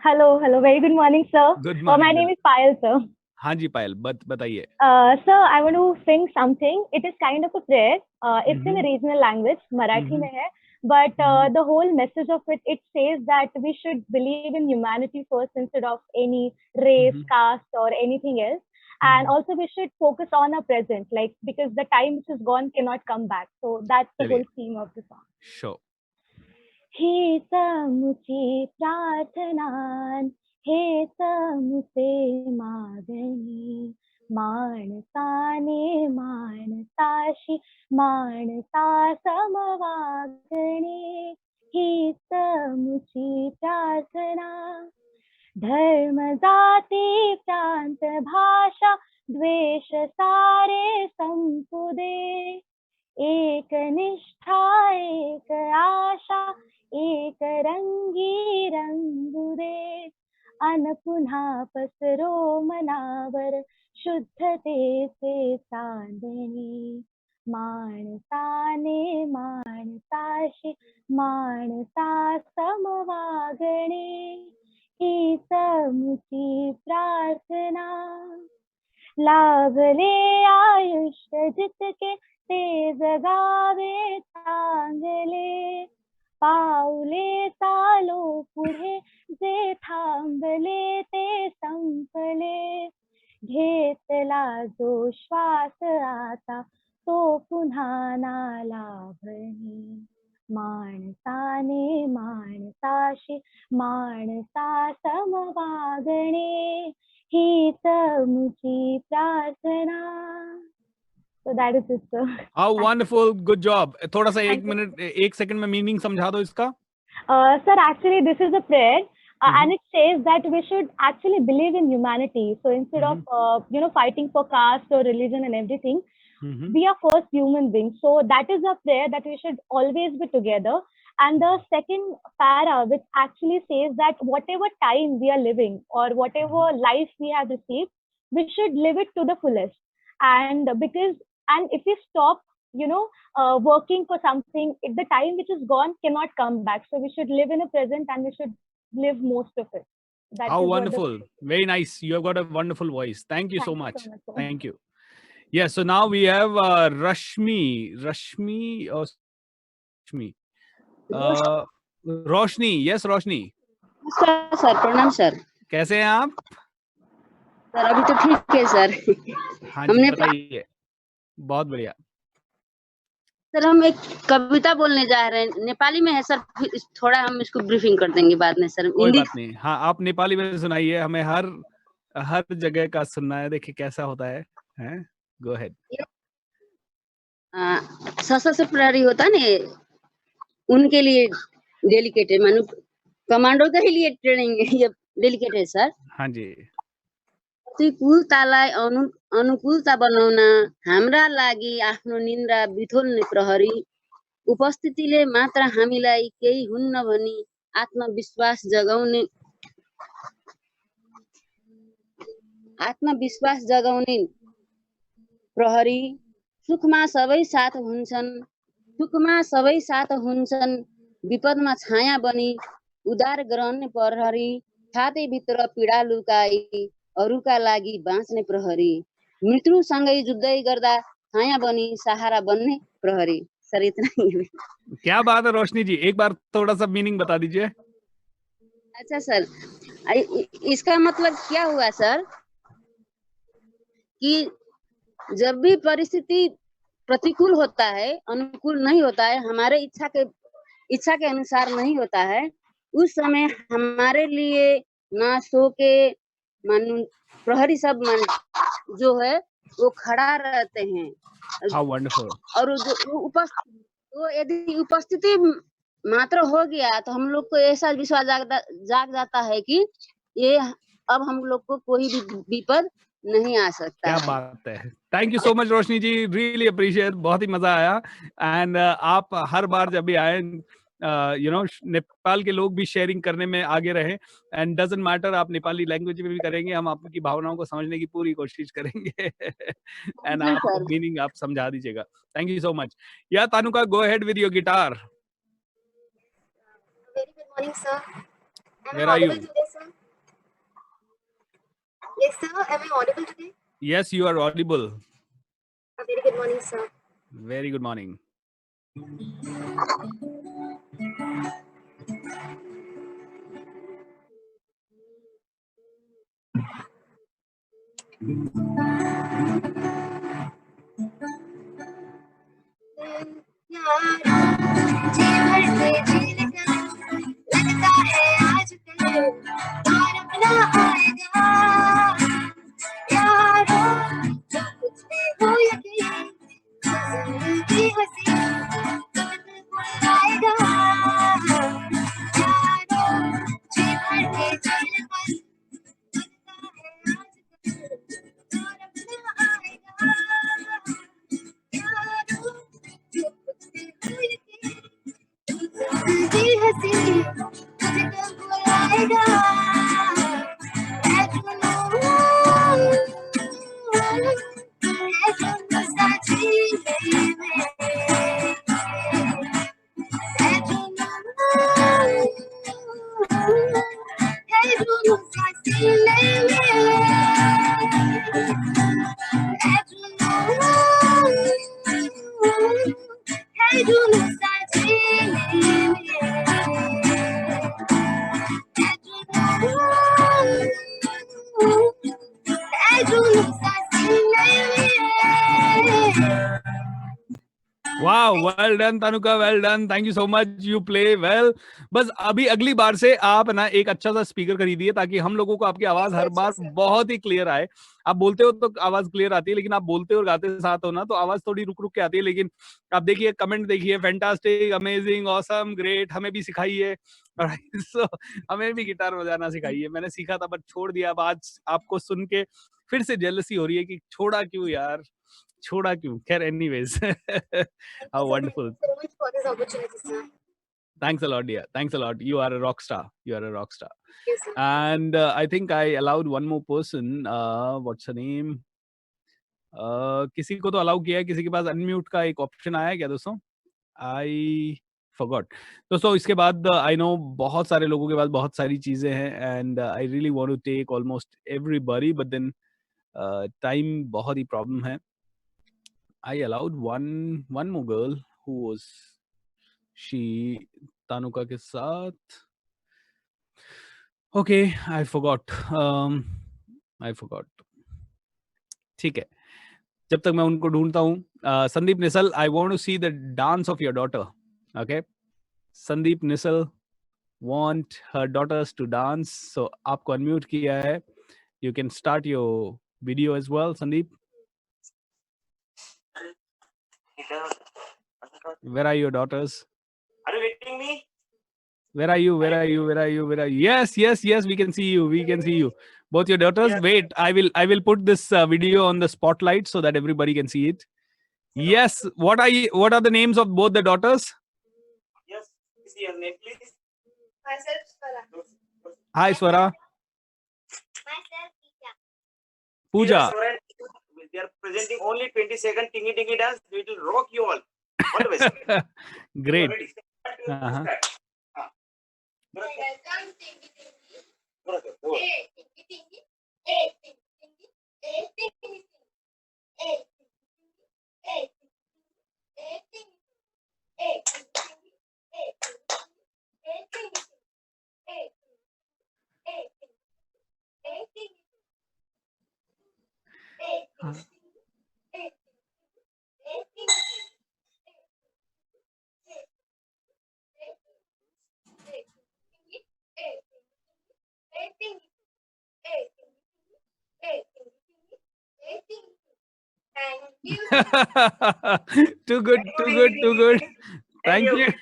Hello. Very good morning, sir. Good morning. My name is Payal, sir. हाँ जी पायल, बताइए। Sir, I want to sing something. It is kind of a prayer. It's in a regional language, Marathi में है. But the whole message of it says that we should believe in humanity first instead of any race, caste, or anything else. And also we should focus on our present, like because the time which is gone cannot come back. So that's the whole theme of the song. Sure. हे समुची प्रार्थना, हे समुचे मागणी, माणसाने माणसाशी माणसा समवागणे, ही समुची प्रार्थना। धर्म जाती प्रांत भाषा द्वेष सारे संपू दे, एक निष्ठा एक आशा एक रंगी रंगू दे, अन पुन्हा पसरो मनावर शुद्धतेचे चांदणी, माणसाने माणसाशी माणसा समवागणे, ही समुची प्रार्थना। लाभले आयुष्य जितके ते जगावे चांगले, पाऊले चालो पुढे जे थांबले ते संपले, घेतला जो श्वास आता तो पुन्हा ना लाभणे, माणसाने माणसाशी माणसा समवागणे, ही समुची प्रार्थना। So that is it, sir. How wonderful, good job. थोड़ा सा एक सेकंड में मीनिंग समझा दो इसका। Sir, actually this is a prayer and it says that we should actually believe in humanity. So instead of fighting for caste or religion and everything, we are first human beings. So that is a prayer that we should always be together. And the second para which actually says that whatever time we are living or whatever life we have received, we should live it to the fullest. And because And if we stop, working for something, the time which is gone cannot come back. So we should live in the present and we should live most of it. That How is what the- wonderful. Very nice. You have got a wonderful voice. Thank you so Thank you much. so much, sir. Thank you. Yeah, so now we have Rashmi. Rashmi or Rashmi? Roshni. Yes, Roshni. Sir प्रणाम सर. कैसे हैं आप? सर अभी तो ठीक है सर. हाँ जी, बताइए. बहुत बढ़िया. सर हम एक कविता बोलने जा रहे हैं, नेपाली में है सर, थोड़ा हम इसको ब्रीफिंग कर देंगे बाद में सर. कोई बात नहीं. हाँ, आप नेपाली में सुनाइए, हमें हर जगह का सुनना है. देखिए कैसा होता है. हैं? Go ahead. सशस्त्र प्रहरी होता नि, उनके लिए डेलिकेटेड, मानो कमांडो के लिए ट्रेनिंग ये डेलिकेटेड सर. हाँ जी. प्रतिकूलतालाई अनुकूलता बनाउन हाम्रा लागि आफ्नो निन्द्रा बिथोल्ने प्रहरी, उपस्थितिले मात्र हामीलाई केही हुन्न भनी आत्मविश्वास जगाउने प्रहरी, सुखमा सबै साथ हुन्छन्, विपदमा छाया बनी उदार गराउने प्रहरी, छाती भित्र पीडा लुकाई अरूका लागि बाँच्ने प्रहरी, मृत्युसँगै जुझ्दै गर्दा छाया बनी सहारा बन्ने प्रहरी. सर इतना ही है. क्या बात है रोशनी जी, एक बार थोड़ा सा मीनिंग बता दीजिए. अच्छा सर, इसका मतलब क्या हुआ सर कि जब भी परिस्थिति प्रतिकूल होता है, अनुकूल नहीं होता है, हमारे इच्छा के अनुसार नहीं होता है, उस समय हमारे लिए ना सो के प्रहरी सब जो है वो खड़ा रहते हैं. How wonderful. और वो यदि उपस्थिति मात्र हो गया तो हम लोग को ऐसा विश्वास जाग जाता है कि ये अब हम लोग को कोई भी विपद नहीं आ सकता. क्या बात है. Thank you so much Roshni ji, really appreciate. बहुत ही मजा आया. एंड आप हर बार जब भी आए, नेपाल के लोग भी शेयरिंग करने में आगे रहे. एंड डजंट मैटर, आप नेपाली लैंग्वेज में भी करेंगे, हम आपकी भावनाओं को समझने की पूरी कोशिश करेंगे. एंड आपको मीनिंग आप समझा दीजिएगा. Thank you so much. Yeah Tanuka, go ahead with your guitar. Very good morning, sir. Where are you? Today, sir? Yes, sir. Am I audible today? Yes, you are audible. A very good morning, sir. Very good morning. लगता है आजकल और अपना आएगा यारो, जो कुछ भी हो यकीन, जिंदगी हंसी आएगा यारो, जी भर के जीवन लगता है आजकल और अपना आएगा यारो, जो कुछ भी हो यकीन, जिंदगी हंसी तुझे कब बुलाएगा. I don't know साथी में, I don't know साथी में, I don't know साथी में. Wow, well done तानुका, well done. Thank you so much. You play well. बस अभी अगली बार से आप ना एक अच्छा सा स्पीकर खरीदिए ताकि हम लोगों को आपकी आवाज हर बार बहुत ही क्लियर आए. आप बोलते हो तो आवाज क्लियर आती है, लेकिन आप बोलते और गाते साथ हो ना तो आवाज थोड़ी रुक रुक के आती है. लेकिन आप देखिए, कमेंट देखिए, फैंटास्टिक, अमेजिंग, ऑसम, ग्रेट. हमें भी सिखाइए. So, हमें भी गिटार बजाना सिखाइए. मैंने सीखा था बट छोड़ दिया. अब आज आपको सुन के फिर से जेलसी हो रही है कि छोड़ा क्यों यार, छोड़ा क्यों. खैर, anyways. How wonderful. Thank you so much for this opportunity, sir. Thanks a lot, dear. Thanks a lot. You are a rock star. You are a rock star. Yes, sir. And I think I allowed one more person. What's her name? किसी को तो अलाउ किया है, किसी के पास अनम्यूट का एक ऑप्शन आया है क्या दोस्तों? I forgot. दोस्तों इसके बाद आई नो बहुत सारे लोगों के पास बहुत सारी चीजें हैं and I really want to take almost everybody, but then time बहुत ही प्रॉब्लम है. I allowed one more girl who was she Tanuka के साथ. Okay, I forgot. I forgot. ठीक है, जब तक मैं उनको ढूंढता हूँ. Sandeep Nisal, I want to see the dance of your daughter. Okay, Sandeep Nisal want her daughters to dance. So आपको unmute किया है. You can start your video as well, Sandeep. Where are your daughters? Are you waiting me? Where are you? Where are you? Where are you? Where are you? Yes, yes, yes. We can see you. We can see you. Both your daughters. Yes. Wait, I will put this video on the spotlight so that everybody can see it. Yes. What are the names of both the daughters? Yes. Is your name, please? Myself, Swara. Hi, Swara. Myself, Pooja. Yes, Swara. They are presenting only 20-second tingy tingy dance. We will rock you all. All the best. Great. Ready? Uh-huh. Start. Too good, too good, too good. Thank you.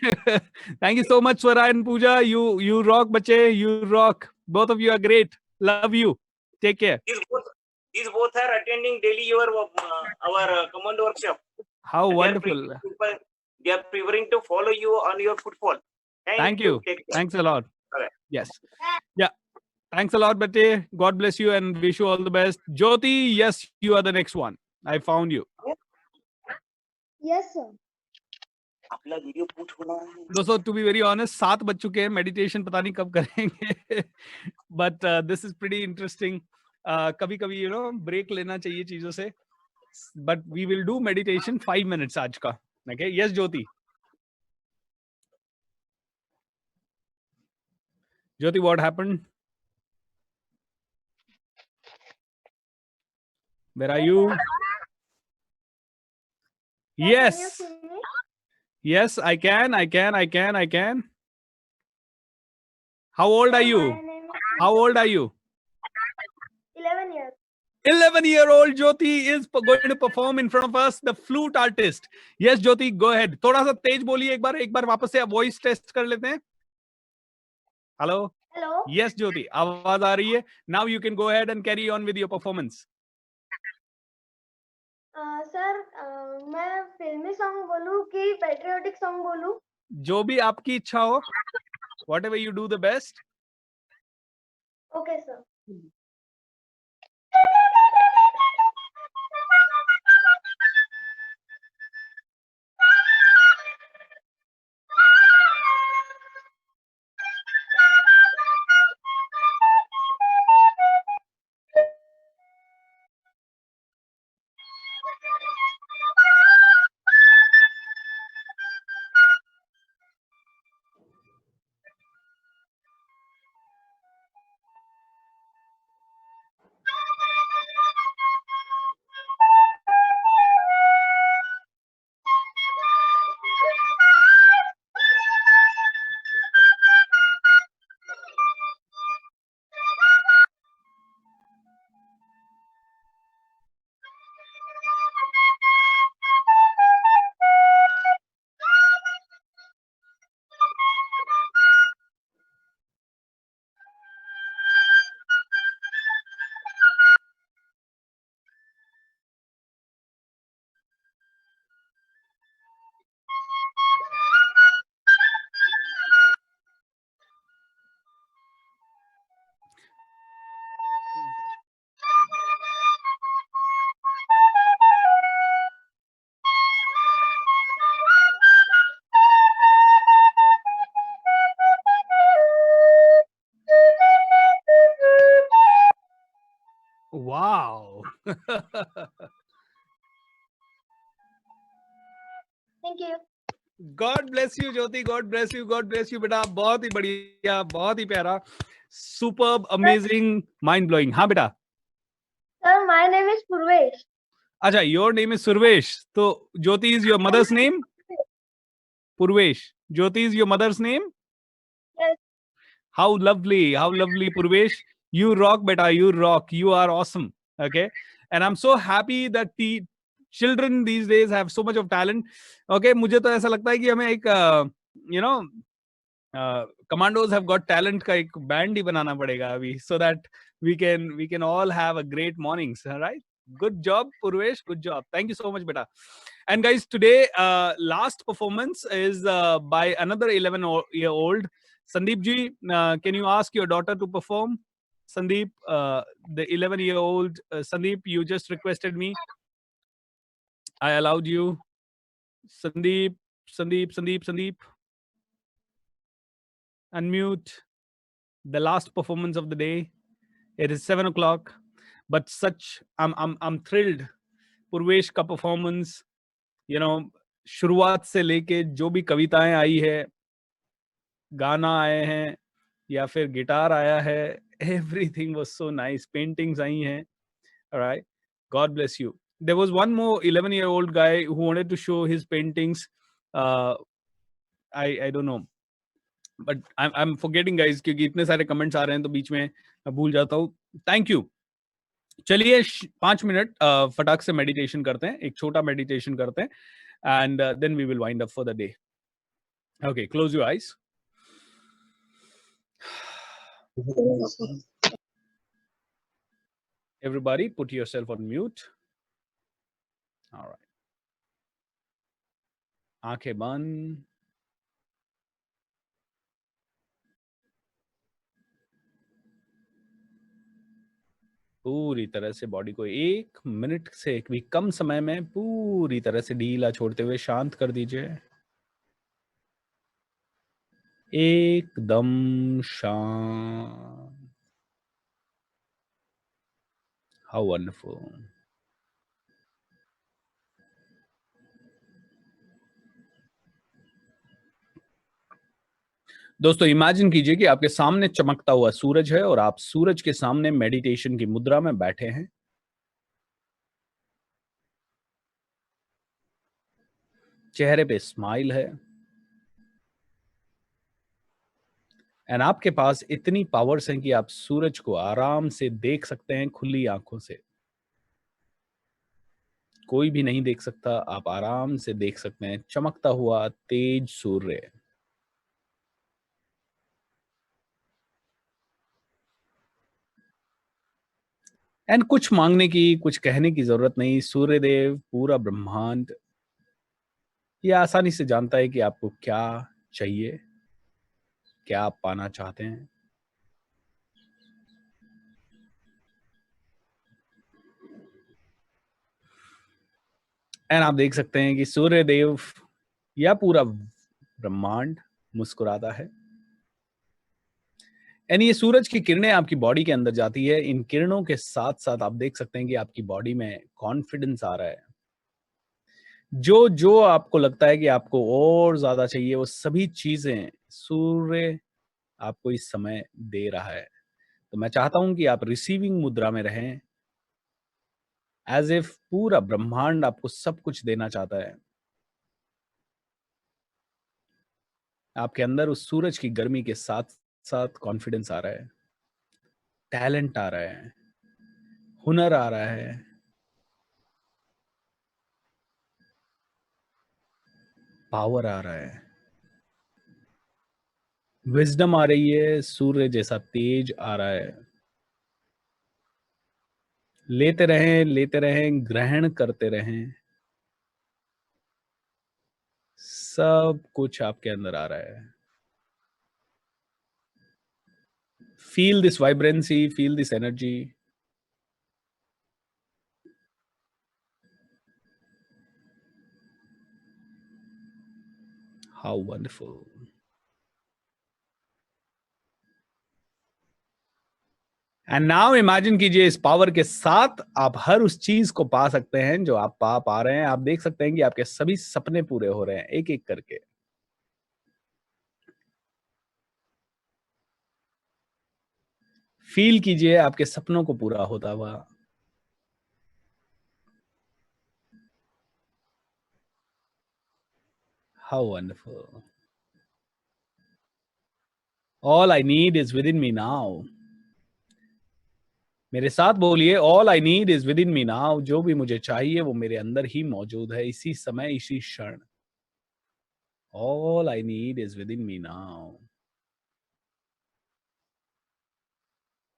Thank you so much, Swara and Pooja. You rock, bache. You rock. Both of you are great. Love you. Take care. These both are attending daily our command workshop. How wonderful. They are preparing to follow you on your footfall. Thank you. Take care. Thanks a lot. Alright. Yes. Yeah. Thanks a lot, Bate. God bless you and wish you all the best. Jyoti, yes, you are the next one. I found you. Yes, sir. अपना वीडियो पुट होना है. दोस्तों, to be very honest, 7 बज चुके हैं. मेडिटेशन पता नहीं कब करेंगे. But this is pretty interesting. कभी-कभी ब्रेक लेना चाहिए चीजों से. But we will do meditation 5 minutes आज का. Okay? Yes, Jyoti. Jyoti, what happened? Where are you? Yes. Yes, I can. How old are you? How old are you? 11 years. 11-year-old Jyoti is going to perform in front of us, the flute artist. Yes, Jyoti, go ahead. थोड़ा सा तेज बोलिए एक बार वापस से वॉइस टेस्ट कर लेते हैं. Hello. Hello. Yes, Jyoti, आवाज आ रही है. Now you can go ahead and carry on with your performance. Sir मैं फिल्मी सॉन्ग बोलूं कि पैट्रियोटिक सॉन्ग बोलूं? जो भी आपकी इच्छा हो. Whatever you do the best. Okay, sir. Wow. Thank you. God bless you, Jyoti. God bless you. God bless you, बेटा. बहुत ही बढ़िया, बहुत ही प्यारा. Superb, amazing, mind blowing. हाँ बेटा. Sir, my name is Purvesh. अच्छा, your name is Survesh. तो Jyoti is your mother's name? Purvesh. Jyoti is your mother's name? Yes. How lovely, Purvesh. You rock, beta. You rock. You are awesome. Okay. And I'm so happy that the children these days have so much of talent. Okay. मुझे तो ऐसा लगता है कि हमें एक you know commandos have got talent का एक band ही बनाना पड़ेगा अभी, so that we can all have a great mornings. All right. Good job, Purvesh. Good job. Thank you so much, beta. And guys, today last performance is by another 11-year-old. Sandeep ji, can you ask your daughter to perform? Sandeep, the 11-year-old Sandeep, you just requested me. I allowed you. Sandeep. Unmute. The last performance of the day. It is 7 o'clock, but I'm thrilled. Purvesh का performance, you know, शुरुआत से लेके जो भी कविताएं आई है, गाना आए हैं या फिर गिटार आया है, everything was so nice. Paintings आई हैं. All right. God bless you. There was one more 11-year-old guy who wanted to show his paintings. I don't know. But I'm forgetting, guys, क्योंकि इतने सारे comments आ रहे हैं तो बीच में मैं भूल जाता हूँ. Thank you. चलिए 5 मिनट फटाक से मेडिटेशन करते हैं, एक छोटा मेडिटेशन करते हैं, and then we will wind up for the day. Okay, close your eyes. Everybody, put yourself on mute. All right. आंखें बंद. पूरी तरह से बॉडी को 1 मिनट से भी कम समय में पूरी तरह से ढीला छोड़ते हुए शांत कर दीजिए. एकदम शांत. How wonderful. दोस्तों, इमेजिन कीजिए कि आपके सामने चमकता हुआ सूरज है और आप सूरज के सामने मेडिटेशन की मुद्रा में बैठे हैं. चेहरे पे स्माइल है. एंड आपके पास इतनी पावर्स हैं कि आप सूरज को आराम से देख सकते हैं खुली आंखों से. कोई भी नहीं देख सकता, आप आराम से देख सकते हैं चमकता हुआ तेज सूर्य. एंड कुछ मांगने की, कुछ कहने की जरूरत नहीं. सूर्य देव, पूरा ब्रह्मांड ये आसानी से जानता है कि आपको क्या चाहिए, क्या आप पाना चाहते हैं. एंड आप देख सकते हैं कि सूर्य देव या पूरा ब्रह्मांड मुस्कुराता है. एंड ये सूरज की किरणें आपकी बॉडी के अंदर जाती है. इन किरणों के साथ साथ आप देख सकते हैं कि आपकी बॉडी में कॉन्फिडेंस आ रहा है. जो आपको लगता है कि आपको और ज्यादा चाहिए, वो सभी चीजें सूर्य आपको इस समय दे रहा है. तो मैं चाहता हूं कि आप रिसीविंग मुद्रा में रहें, एज इफ पूरा ब्रह्मांड आपको सब कुछ देना चाहता है. आपके अंदर उस सूरज की गर्मी के साथ साथ कॉन्फिडेंस आ रहा है, टैलेंट आ रहा है, हुनर आ रहा है, पावर आ रहा है, विजडम आ रही है, सूर्य जैसा तेज आ रहा है. लेते रहें, ग्रहण करते रहें. सब कुछ आपके अंदर आ रहा है. Feel this vibrancy, feel this energy. How wonderful. And now imagine कीजिए इस पावर के साथ आप हर उस चीज को पा सकते हैं जो आप पा रहे हैं। आप देख सकते हैं कि आपके सभी सपने पूरे हो रहे हैं एक एक करके। फील कीजिए आपके सपनों को पूरा होता हुआ। How wonderful. All I need is with in me now. मेरे साथ बोलिए, all I need is with in me now. जो भी मुझे चाहिए वो मेरे अंदर ही मौजूद है, इसी समय, इसी क्षण। All I need is with in me now.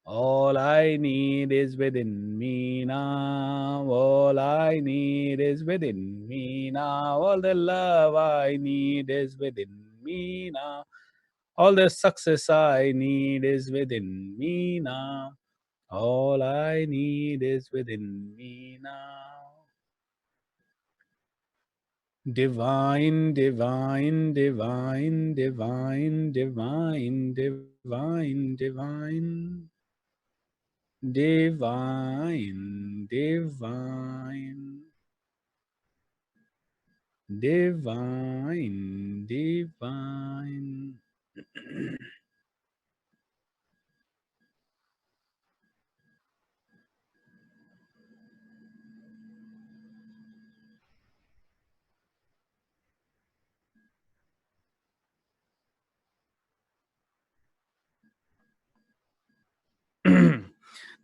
All I need is within me now. All I need is within me now. All the love I need is within me now. All the success I need is within me now. All I need is within me now. Divine, divine, divine, divine, divine, divine, divine. Divine, divine, divine, divine.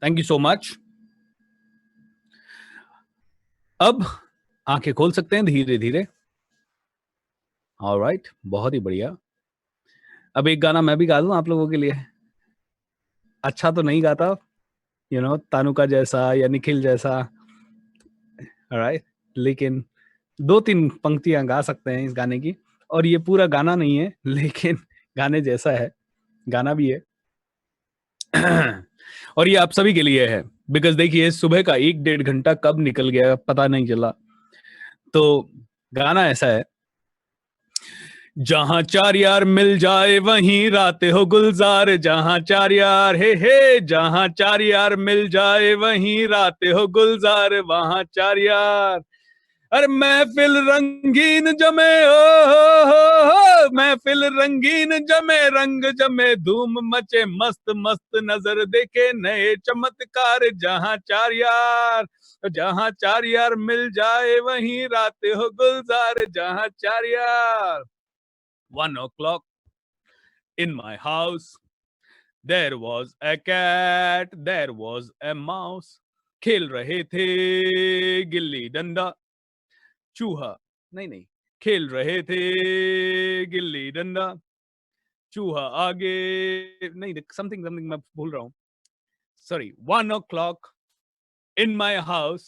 Thank you so much. अब आंखें खोल सकते हैं धीरे धीरे। ऑलराइट, बहुत ही बढ़िया। अब एक गाना मैं भी गा दूं आप लोगों के लिए। अच्छा तो नहीं गाता, तानुका जैसा या निखिल जैसा, ऑलराइट, लेकिन 2-3 पंक्तियां गा सकते हैं इस गाने की। और ये पूरा गाना नहीं है, लेकिन गाने जैसा है, गाना भी है। और ये आप सभी के लिए है, बिकॉज देखिए सुबह का 1-1.5 घंटा कब निकल गया पता नहीं चला। तो गाना ऐसा है, जहां 4 यार मिल जाए वहीं रात हो गुलजार। जहां 4 यार हे जहां 4 यार मिल जाए वहीं रात हो गुलजार। वहां 4 यार, अरे महफिल रंगीन जमे, हो महफिल रंगीन जमे, रंग जमे, धूम मचे, मस्त मस्त नजर देखे नए चमत्कार। जहां 4 यार, जहां 4 यार मिल जाए वहीं रात हो गुलजार। जहां 4 यार। 1 o'clock in my house there was a cat, there was a mouse। खेल रहे थे गिल्ली डंडा, चूहा नहीं, खेल रहे थे गिल्ली डंडा, चूहा आगे नहीं, समथिंग मैं भूल रहा हूं, sorry. 1 o'clock in my house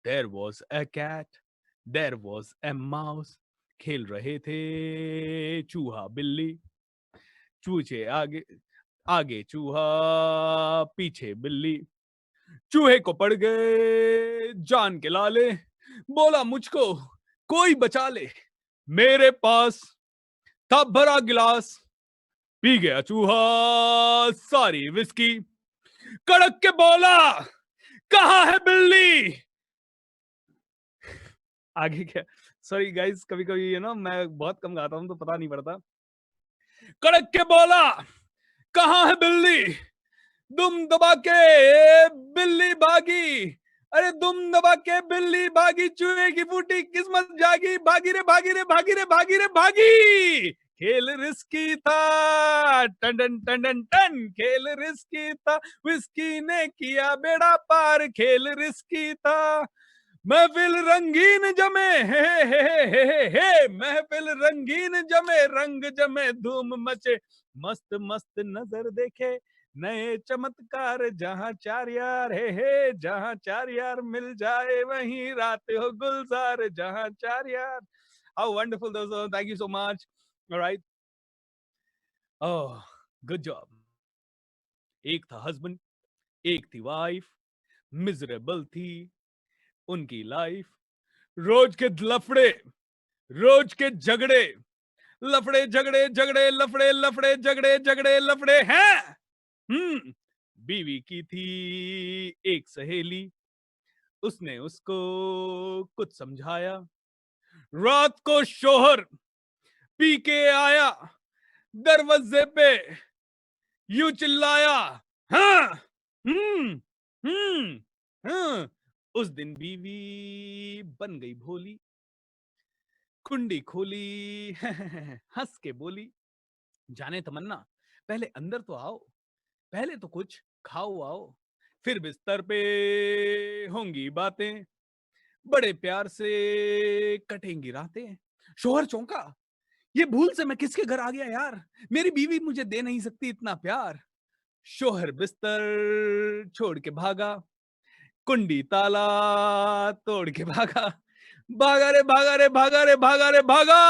there was a cat, there was a mouse। खेल रहे थे चूहा बिल्ली, चूहे आगे, आगे चूहा पीछे बिल्ली। चूहे को पड़ गए जान के लाले, बोला मुझको कोई बचा ले। मेरे पास था भरा गिलास, पी गया चूहा सारी विस्की। कड़क के बोला कहाँ है बिल्ली। आगे क्या, सॉरी गाइस, कभी कभी मैं बहुत कम गाता हूं तो पता नहीं पड़ता। कड़क के बोला कहाँ है बिल्ली, दुम दबा के बिल्ली भागी। अरे दुम दबा के बिल्ली भागी, चूहे की फूटी किस्मत जागी। भागी रे भागी रे भागी रे भागी रे भागी। खेल रिस्की था, टन टन टन टन टन, खेल रिस्की था, विस्की ने किया बेड़ा पार। खेल रिस्की था, महफिल रंगीन जमे, हे महफिल रंगीन जमे, रंग जमे, धूम मचे, मस्त मस्त नजर देखे नए चमत्कार। जहां 4 यार हे जहां 4 यार मिल जाए वहीं रात हो गुलजार। जहां 4 यार। हाउ वंडरफुल दोस्तों, thank you so much. Alright, oh good job. एक था हस्बैंड, एक थी वाइफ, मिजरेबल थी उनकी लाइफ। रोज के लफड़े, रोज के झगड़े, लफड़े झगड़े झगड़े लफड़े लफड़े झगड़े झगड़े लफड़े हैं। बीवी की थी एक सहेली, उसने उसको कुछ समझाया। रात को शोहर पी के आया, दरवाजे पे यूं चिल्लाया, हाँ, हाँ। उस दिन बीवी बन गई भोली, कुंडी खोली, हंस के बोली, जाने तमन्ना पहले अंदर तो आओ, पहले तो कुछ खाओ आओ, फिर बिस्तर पे होंगी बातें, बड़े प्यार से कटेंगी रातें। शोहर चौंका, ये भूल से मैं किसके घर आ गया यार, मेरी बीवी मुझे दे नहीं सकती इतना प्यार। शोहर बिस्तर छोड़ के भागा, कुंडी ताला तोड़ के भागा, भागा रे भागा रे भागा रे भागा रे भागा,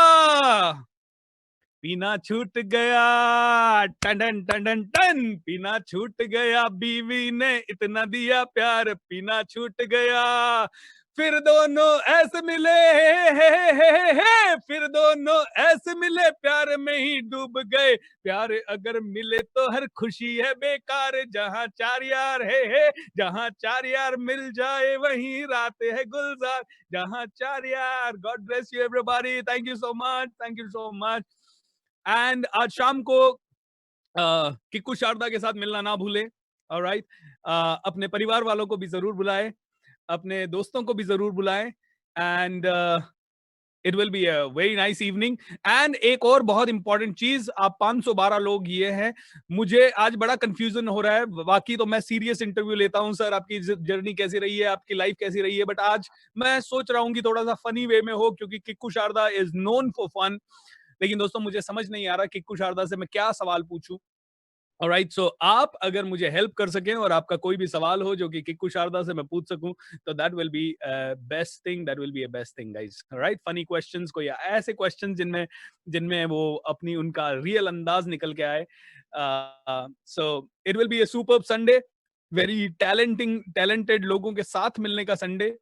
पीना छूट गया, टन टन टन टन टन, पीना छूट गया, बीवी ने इतना दिया प्यार, पीना छूट गया, फिर दोनों ऐसे मिले, फिर दोनों ऐसे मिले, प्यार में ही डूब गए, प्यार अगर मिले तो हर खुशी है बेकार, जहां चार यार है, जहां चार यार मिल जाए वहीं रात है गुलजार, जहां चार यार। God bless you everybody, thank you so much, thank you so much. And आज शाम को किक्कू शारदा के साथ मिलना ना भूलें, ऑलराइट। अपने परिवार वालों को भी जरूर बुलाएं, अपने दोस्तों को भी जरूर बुलाएं, and it will be a very nice evening. And एक और बहुत इंपॉर्टेंट चीज, आप 512 लोग ये हैं, मुझे आज बड़ा कंफ्यूजन हो रहा है, बाकी तो मैं सीरियस इंटरव्यू लेता हूं सर, आपकी जर्नी कैसी रही है, आपकी लाइफ कैसी रही है, बट आज मैं सोच रहा हूं कि थोड़ा सा फनी वे में हो, क्योंकि Kikku Sharda is known for fun. लेकिन दोस्तों मुझे समझ नहीं आ रहा किक्कू शारदा से मैं क्या सवाल पूछूं। ऑलराइट, सो आप अगर मुझे हेल्प कर सकें और आपका कोई भी सवाल हो जो कि किक्कू शारदा से मैं पूछ सकूं, तो that will be best thing, that will be a best thing guys. Alright, funny questions कोई ऐसे क्वेश्चंस जिनमें जिनमें वो अपनी उनका रियल अंदाज निकल के आए। So it will be a superb Sunday, very talented लोगों के साथ मिलने का संडे।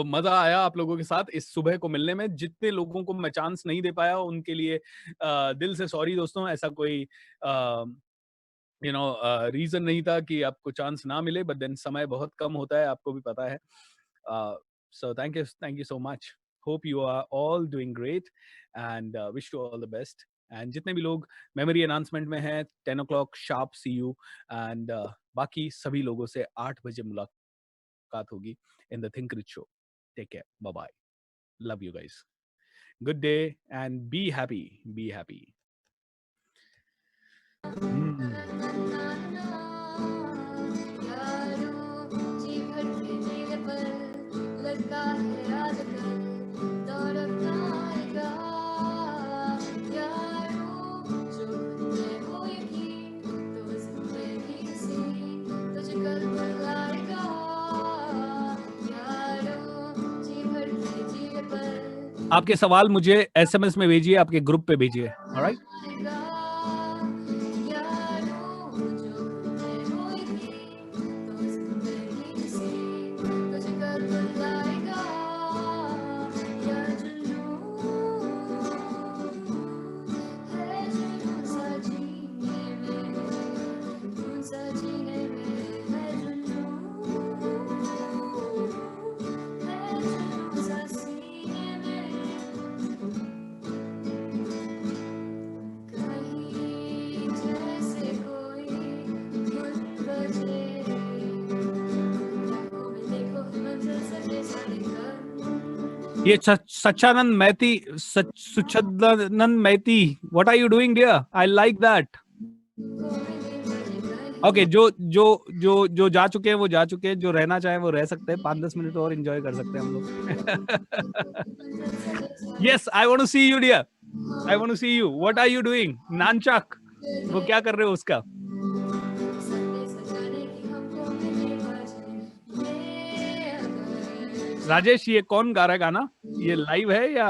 मजा आया आप लोगों के साथ इस सुबह को मिलने में। जितने लोगों को मैं चांस नहीं दे पाया उनके लिए दिल से सॉरी दोस्तों, ऐसा कोई रीजन नहीं था कि आपको चांस ना मिले, बट देन समय बहुत कम होता है, आपको भी पता है। So thank you so much, hope you are all doing great and wish you all the best. And जितने भी लोग मेमोरी अनाउंसमेंट में हैं, 10 o'clock sharp C you, and बाकी सभी लोगों से 8 बजे मुलाकात होगी in the Think Rich Show. Take care. Bye-bye. Love you guys. Good day and be happy. Be happy. आपके सवाल मुझे SMS में भेजिए, आपके ग्रुप पे भेजिए, ऑलराइट। ये Sachchanand Maiti, Suchchhadanand Maiti, what are you doing dear? I like that. Okay, जो जा चुके हैं वो जा चुके हैं, जो रहना चाहे वो रह सकते हैं, 5-10 मिनट और एंजॉय कर सकते हैं हम लोग। Yes, I want to see you dear, I want to see you, what are you doing? Nunchuck, वो क्या कर रहे हो उसका? राजेश, ये कौन गा रहा है गाना? ये लाइव है या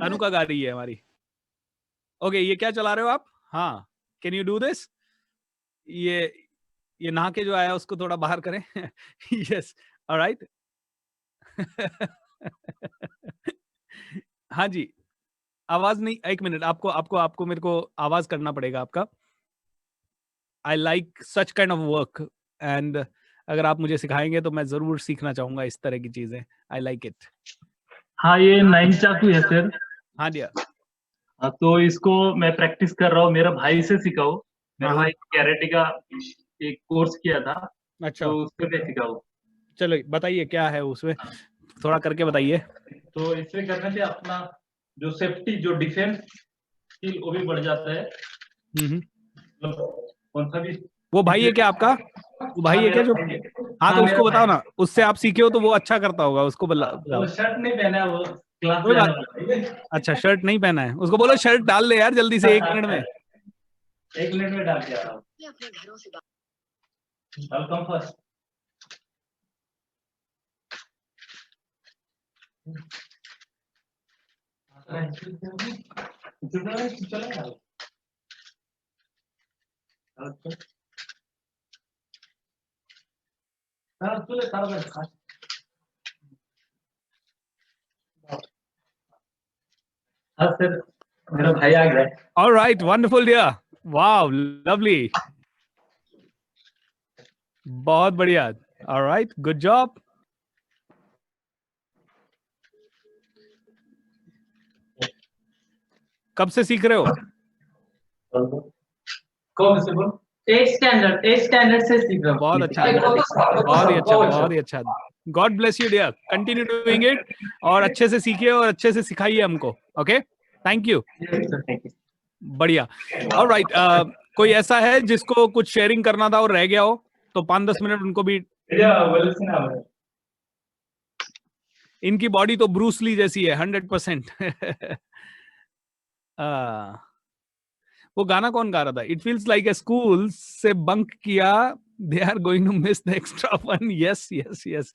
अनुका गा रही है हमारी? ओके, ये क्या चला रहे हो आप? हाँ, कैन यू डू दिस? ये नहा के जो आया उसको थोड़ा बाहर करें। Yes, alright. हाँ जी, आवाज नहीं, एक मिनट, आपको मेरे को आवाज करना पड़ेगा आपका। I like such kind of work, and अगर आप मुझे सिखाएंगे तो मैं जरूर सीखना चाहूंगा इस तरह की चीजें. I like it. हाँ, ये 9 चाकू है सर. हाँ दिया. हाँ, तो इसको मैं प्रैक्टिस कर रहा हूँ, मेरा भाई से सीखा हूँ. मेरा हाँ. भाई कैरेटे का एक कोर्स किया था, अच्छा, तो उससे मैं सीखा हूँ. चलो बताइए क्या है उसमें, थोड़ा करके बताइए. तो इससे करने से अपना जो सेफ्टी, जो डिफेंस स्किल, वो भी बढ़ जाता है. मतलब कौन सा भी. वो भाई है क्या आपका? वो भाई है क्या जो? हाँ, तो उसको बताओ ना, उससे आप सीखे हो तो वो अच्छा करता होगा, उसको बताओ. वो शर्ट नहीं पहना है, वो क्लास कोई में बात. आने वाला है. अच्छा, शर्ट नहीं पहना है, उसको बोलो शर्ट डाल दे यार जल्दी से 1 मिनट में. 1 मिनट में डाल के आ रहा हूँ. Welcome first. हाँ सर, मेरा भाई आ गया. All right, wonderful dear. Wow, lovely. बहुत बढ़िया. All right, good job. कब से सीख रहे हो? कौन से बोल? 8 स्टैंडर्ड से सीख रहा हूँ. बहुत अच्छा, बहुत ही अच्छा, बहुत ही अच्छा. God bless you dear. Continue doing it और अच्छे से सीखिए और अच्छे से सिखाइए हमको. Okay? Thank you. बढ़िया. All right. कोई ऐसा है जिसको कुछ शेयरिंग करना था और रह गया हो तो 5-10 मिनट उनको भी. इनकी बॉडी तो ब्रूस ली जैसी है 100%. वो गाना कौन गा रहा था? It feels like a school से बंक किया, they are going to miss the extra one. Yes yes yes.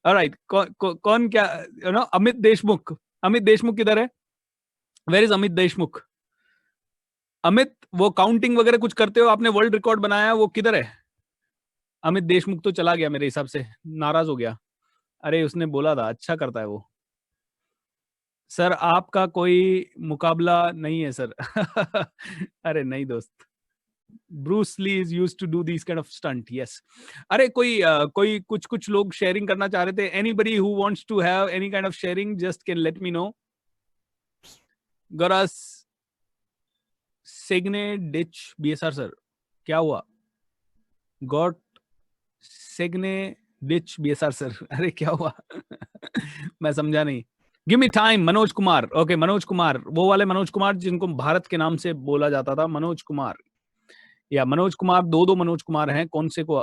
Alright. कौन क्या, यू नो, अमित देशमुख. अमित देशमुख किधर है? Where is Amit Deshmukh? अमित, वो काउंटिंग वगैरह कुछ करते हो, आपने वर्ल्ड रिकॉर्ड बनाया, वो किधर है? अमित देशमुख तो चला गया मेरे हिसाब से, नाराज हो गया. अरे उसने बोला था अच्छा करता है वो. सर आपका कोई मुकाबला नहीं है सर. अरे नहीं दोस्त, Bruce Lee is used to do this kind of stunt. Yes. अरे कोई कुछ लोग शेयरिंग करना चाह रहे थे. Anybody who wants to have any kind of sharing just can let me know. गरास सेगने डिच बीएसआर सर, क्या हुआ? गॉट सेगने डिच बीएसआर सर, अरे क्या हुआ? मैं समझा नहीं. Give me time. Manoj Kumar. Okay, Manoj Kumar, वो वाले मनोज कुमार जिनको भारत के नाम से बोला जाता था. मनोज कुमार या मनोज कुमार, दो मनोज कुमार हैं, कौन से को?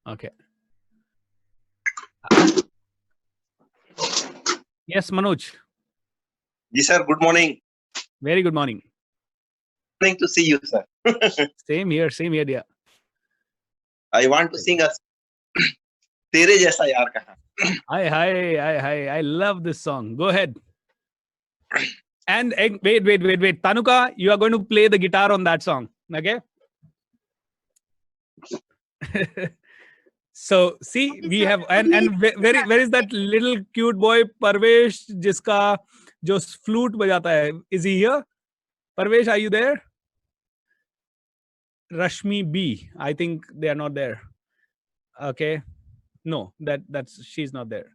ओके. यस मनोज. जी sir, good morning. Very good morning. Morning to see you, sir. Same here dear. I want to sing a तेरे जैसा यार कहाँ. Hi, I love this song. Go ahead. And wait. Tanuka, you are going to play the guitar on that song. Okay? So, see, we have, and where is that little cute boy, Parvesh, जिसका जो flute बजाता है? Is he here? Parvesh, are you there? Rashmi B. I think they are not there. Okay. No, that's she's not there.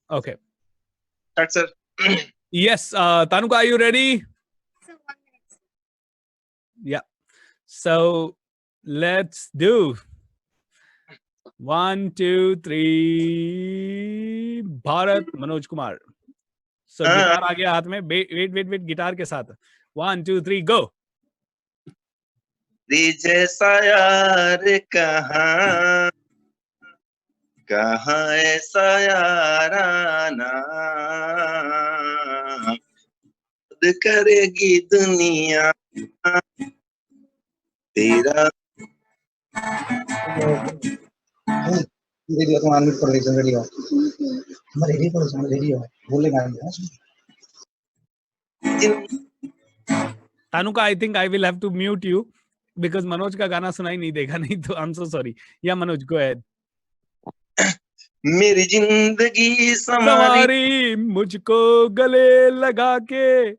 Okay. That's sir. Yes, Tanuka, are you ready? So 1 minute. Yeah. So let's do 1, 2, 3. Bharat Manoj Kumar. So guitar आ गया हाथ में. Wait, गिटार के साथ. 1, 2, 3, go. तेरे जैसा यार कहाँ ऐसा याराना करेगी दुनिया तेरा. रेडियो तो अनम्यूट कर लीजिए. रेडियो बोलेगा. Tanuka, I think I will have to mute you because Manoj का गाना सुनाई नहीं देगा, नहीं तो I'm so sorry. Yeah, Manoj, go ahead. मेरी जिंदगी सवारी मुझको गले लगा के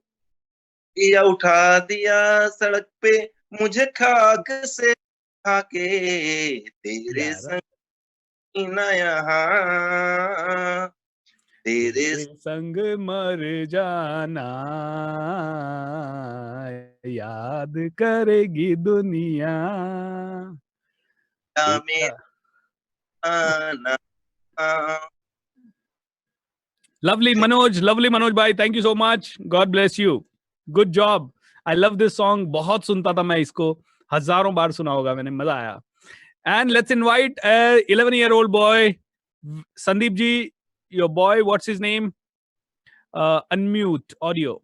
या उठा दिया सड़क पे मुझे खाक से उठा के, तेरे संग ना यहाँ, तेरे संग मर जाना याद करेगी दुनिया। में आना। Lovely Manoj bhai, thank you so much. God bless you. Good job. I love this song. बहुत सुनता था मैं इसको, हजारों बार सुना होगा मैंने, मजा आया. And let's invite a 11-year-old boy, Sandeep ji, your boy, what's his name? Unmute audio.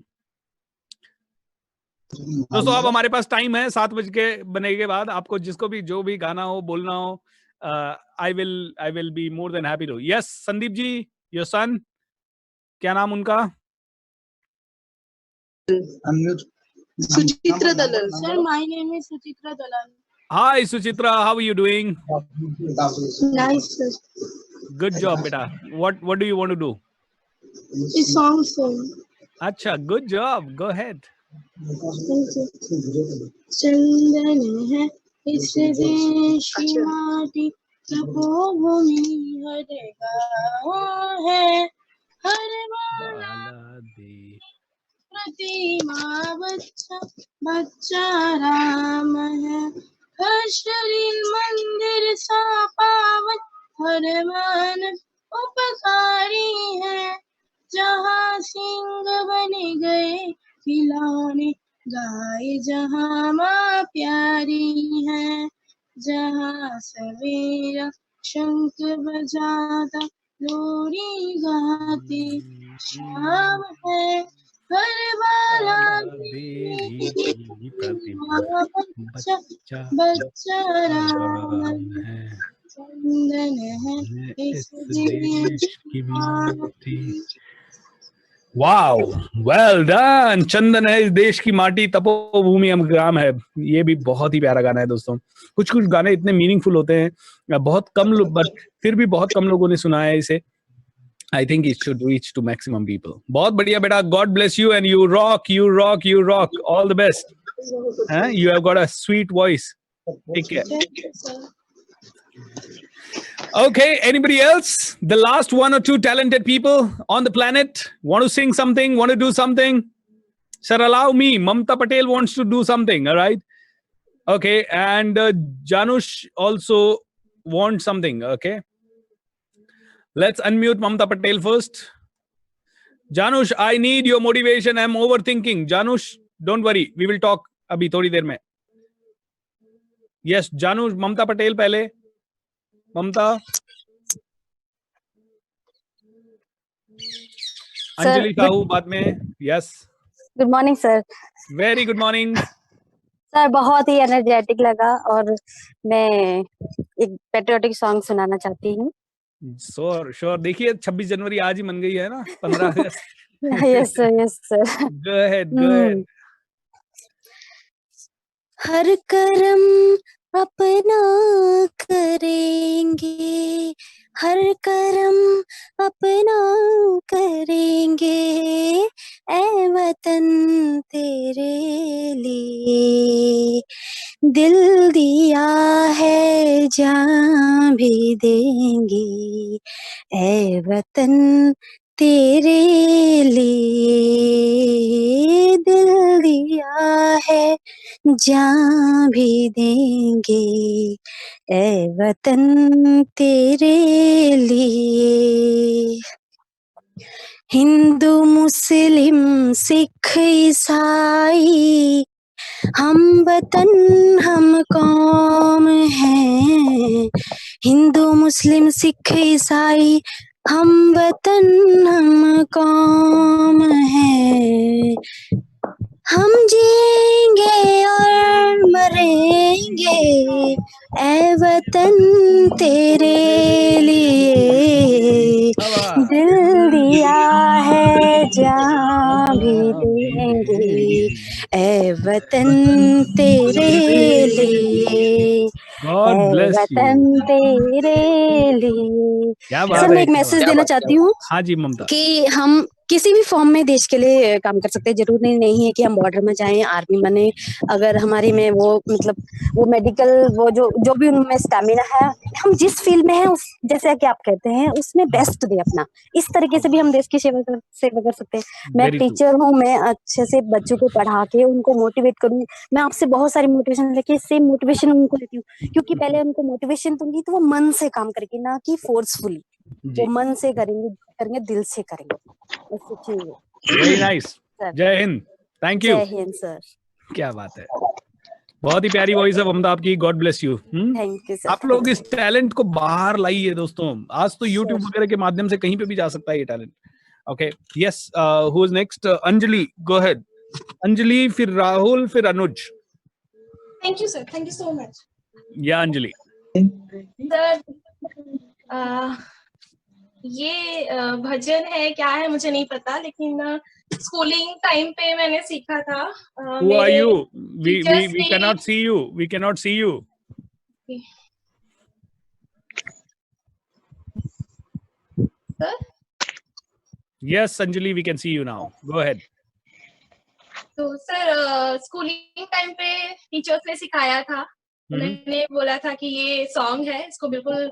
दोस्तों अब हमारे पास टाइम है 7 बजे के बने के बाद, आपको जिसको भी जो भी गाना हो बोलना हो, I will be more than happy to. Yes, Sandeep ji, your son. क्या नाम उनका? Suchitra Dalal. Sir, my name is Suchitra Dalal. Hi Suchitra, how are you doing? Nice, sir. Good job beta. What do you want to do? A song, sir. अच्छा, good job. Go ahead. चंदन है इस देश की माटी, तपोभूमि हर गाँव है, हर प्रतिमा बच्चा बच्चा राम है, हर शरीर मंदिर सा पावन, हर मन उपकारी है, जहाँ सिंह बन गए खिलौने, गाय जहाँ माँ प्यारी है, जहाँ सवेरा शंख बजाता लोरी गाती शाम है, हर बाला बच्चा बच्चा राम है, चंदन है इस देश की माटी। Wow, well done. चंदन है इस देश की माटी, तपोभूमि हम ग्राम है। ये भी बहुत ही प्यारा गाना है दोस्तों। कुछ कुछ गाने इतने मीनिंगफुल होते हैं, बहुत कम लोग, बट फिर भी बहुत कम लोगों ने सुना है इसे। I think it should reach to maximum people. बहुत बढ़िया बेटा, God bless you and you rock, you rock, you rock. All the best. You have got a sweet voice. Take care. Okay, anybody else? The last 1 or 2 talented people on the planet want to sing something, want to do something? Sir, allow me. Mamta Patel wants to do something, all right? Okay, and Janush also wants something, okay? Let's unmute Mamta Patel first. Janush, I need your motivation. I'm overthinking. Janush, don't worry. We will talk abhi thodi der mein. Yes, Janush, Mamta Patel pehle. Mamta. Anjali Sahu बाद में. Yes. Good morning, sir. Very good morning. Sir बहुत ही एनर्जेटिक लगा और मैं एक पेट्रियोटिक सॉन्ग सुनाना चाहती हूँ। Sure. देखिए 26 जनवरी आज ही मन गई है ना, 15 अगस्त। Yes sir. Go ahead. हर कर्म अपना करेंगे, हर कर्म अपना करेंगे, ऐ वतन तेरे लिए दिल दिया है जान भी देंगे, ऐ वतन तेरे लिए दिल दिया है जान भी देंगे, ऐ वतन तेरे लिए। हिंदू मुस्लिम सिख ईसाई हम वतन हम कौम हैं, हिंदू मुस्लिम सिख ईसाई हम वतन हम कौम हैं, हम जिएंगे और मरेंगे, ऐ वतन तेरे लिए दिल दिया है जान भी देंगे, ऐ वतन तेरे लिए, वतन तेरे लिए। क्या बात सर मैं है, एक मैसेज देना चाहती हूँ हाँ जी ममता, कि हम किसी भी फॉर्म में देश के लिए काम कर सकते हैं। जरूरी नहीं है कि हम बॉर्डर में जाएं, आर्मी बने। अगर हमारी में वो मतलब वो मेडिकल वो जो भी उनमें स्टैमिना है, हम जिस फील्ड में हैं उस जैसे कि आप कहते हैं उसमें बेस्ट दे अपना। इस तरीके से भी हम देश की सेवा कर सकते हैं। मैं Very true. टीचर हूँ, मैं अच्छे से बच्चों को पढ़ा के उनको मोटिवेट करूँ। मैं आपसे बहुत सारी मोटिवेशन लेके सेम मोटिवेशन उनको देती हूँ, क्योंकि पहले उनको मोटिवेशन दूंगी तो वो मन से काम करेंगे, ना कि फोर्सफुली। जी। वो मन से करेंगे, दिल से करेंगे। बस चाहिए। Very nice. सर, जय हिंद। Thank you. जय हिंद सर। क्या बात है, बहुत ही प्यारी वॉइस है ममता आपकी। God bless you. Thank you sir. आप लोग इस टैलेंट को बाहर लाइए दोस्तों। आज तो यूट्यूब वगैरह के माध्यम से कहीं पे भी जा सकता है ये talent. Okay, yes, who is next? Anjali, go ahead. Anjali, फिर राहुल, फिर Anuj. Thank you sir, thank you so much. Yeah Anjali. Sir, ये भजन है क्या है मुझे नहीं पता, लेकिन स्कूलिंग टाइम पे मैंने सीखा था। Who are you? We cannot see you. We cannot see you. Sir? Yes, Anjali, we can see you now. Go ahead. तो सर, स्कूलिंग टाइम पे टीचर्स ने सिखाया था। उन्होंने बोला था कि ये सॉन्ग है, इसको बिल्कुल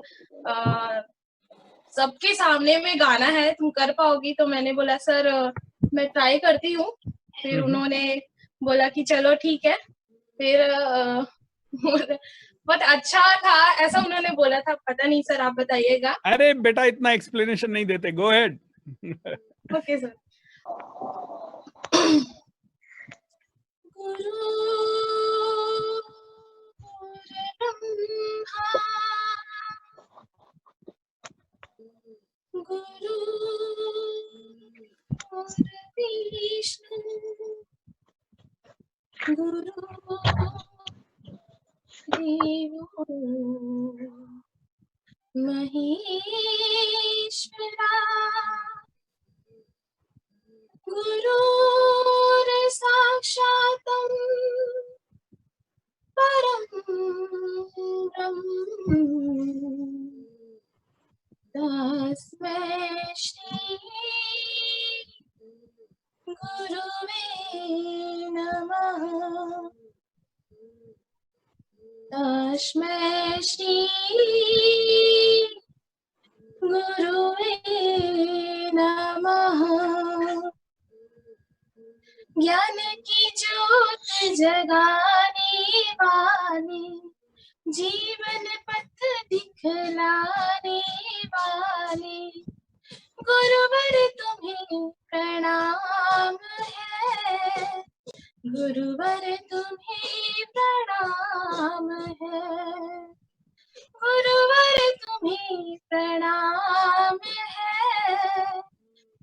सबके सामने में गाना है, तुम कर पाओगी? तो मैंने बोला सर मैं ट्राई करती हूँ। फिर उन्होंने बोला कि चलो ठीक है। फिर बहुत अच्छा था ऐसा उन्होंने बोला था, पता नहीं सर, आप बताइएगा। अरे बेटा, इतना एक्सप्लेनेशन नहीं देते। Go ahead. Okay sir. गुरु विष्णु गुरु देवो महेश्वरा गुरुर् साक्षात् परं ब्रह्म तस्मै श्री गुरुवे नमः। तस्मै श्री गुरुवे नमः। ज्ञान की ज्योत जगाने वाले, जीवन पथ दिखलाने वाले, गुरुवर तुम्हें प्रणाम है। गुरुवर तुम्हें प्रणाम है। गुरुवर तुम्हें प्रणाम है।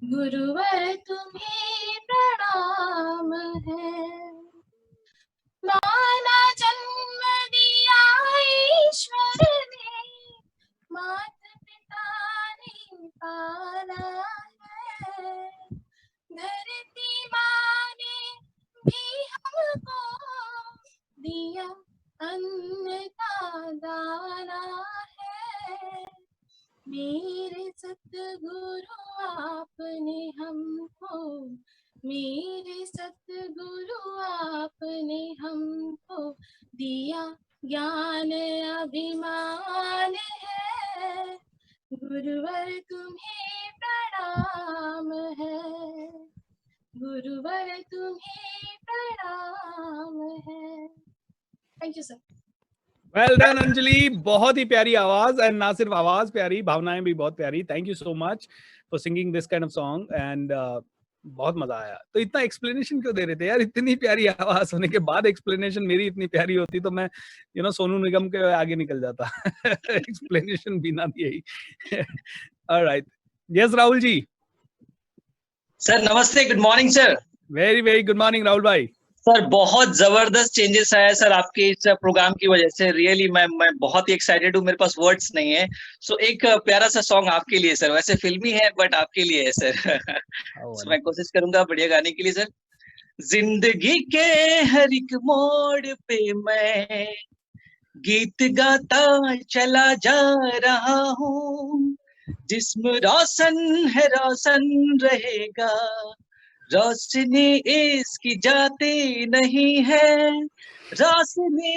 गुरुवर तुम्हें प्रणाम है। माना जन्म दिया ईश्वर ने, माता पिता ने पाला है। धरती माँ ने भी हमको दिया अन्न का दाना है। मेरे सतगुरु आपने हमको, मेरे सतगुरु आपने हमको दिया ज्ञान अभिमान है। गुरुवर तुम्हें प्रणाम है। गुरुवर तुम्हें प्रणाम है। Thank you sir. Well done Anjali, बहुत ही प्यारी आवाज। एंड ना सिर्फ आवाज प्यारी, भावनाएं भी बहुत प्यारी। Thank you so much for singing this kind of song. And बहुत मजा आया। तो इतना एक्सप्लेनेशन क्यों दे रहे थे यार? इतनी प्यारी आवाज होने के बाद एक्सप्लेनेशन मेरी इतनी प्यारी होती तो मैं सोनू निगम के आगे निकल जाता। एक्सप्लेनेशन बिना दिए ही। Alright, yes Rahul ji. Sir नमस्ते, good morning sir. Very very good morning Rahul भाई। सर बहुत जबरदस्त चेंजेस आया सर आपके इस प्रोग्राम की वजह से। रियली मैं बहुत ही एक्साइटेड हूँ, मेरे पास वर्ड्स नहीं है। सो एक प्यारा सा सॉन्ग आपके लिए सर, वैसे फिल्मी है बट आपके लिए है सर। so, मैं कोशिश करूंगा बढ़िया गाने के लिए सर। जिंदगी के हर एक मोड़ पे मैं गीत गाता चला जा रहा हूँ, जिस्म रोशन है रोशन रहेगा, रोशनी इसकी जाती नहीं है, रोशनी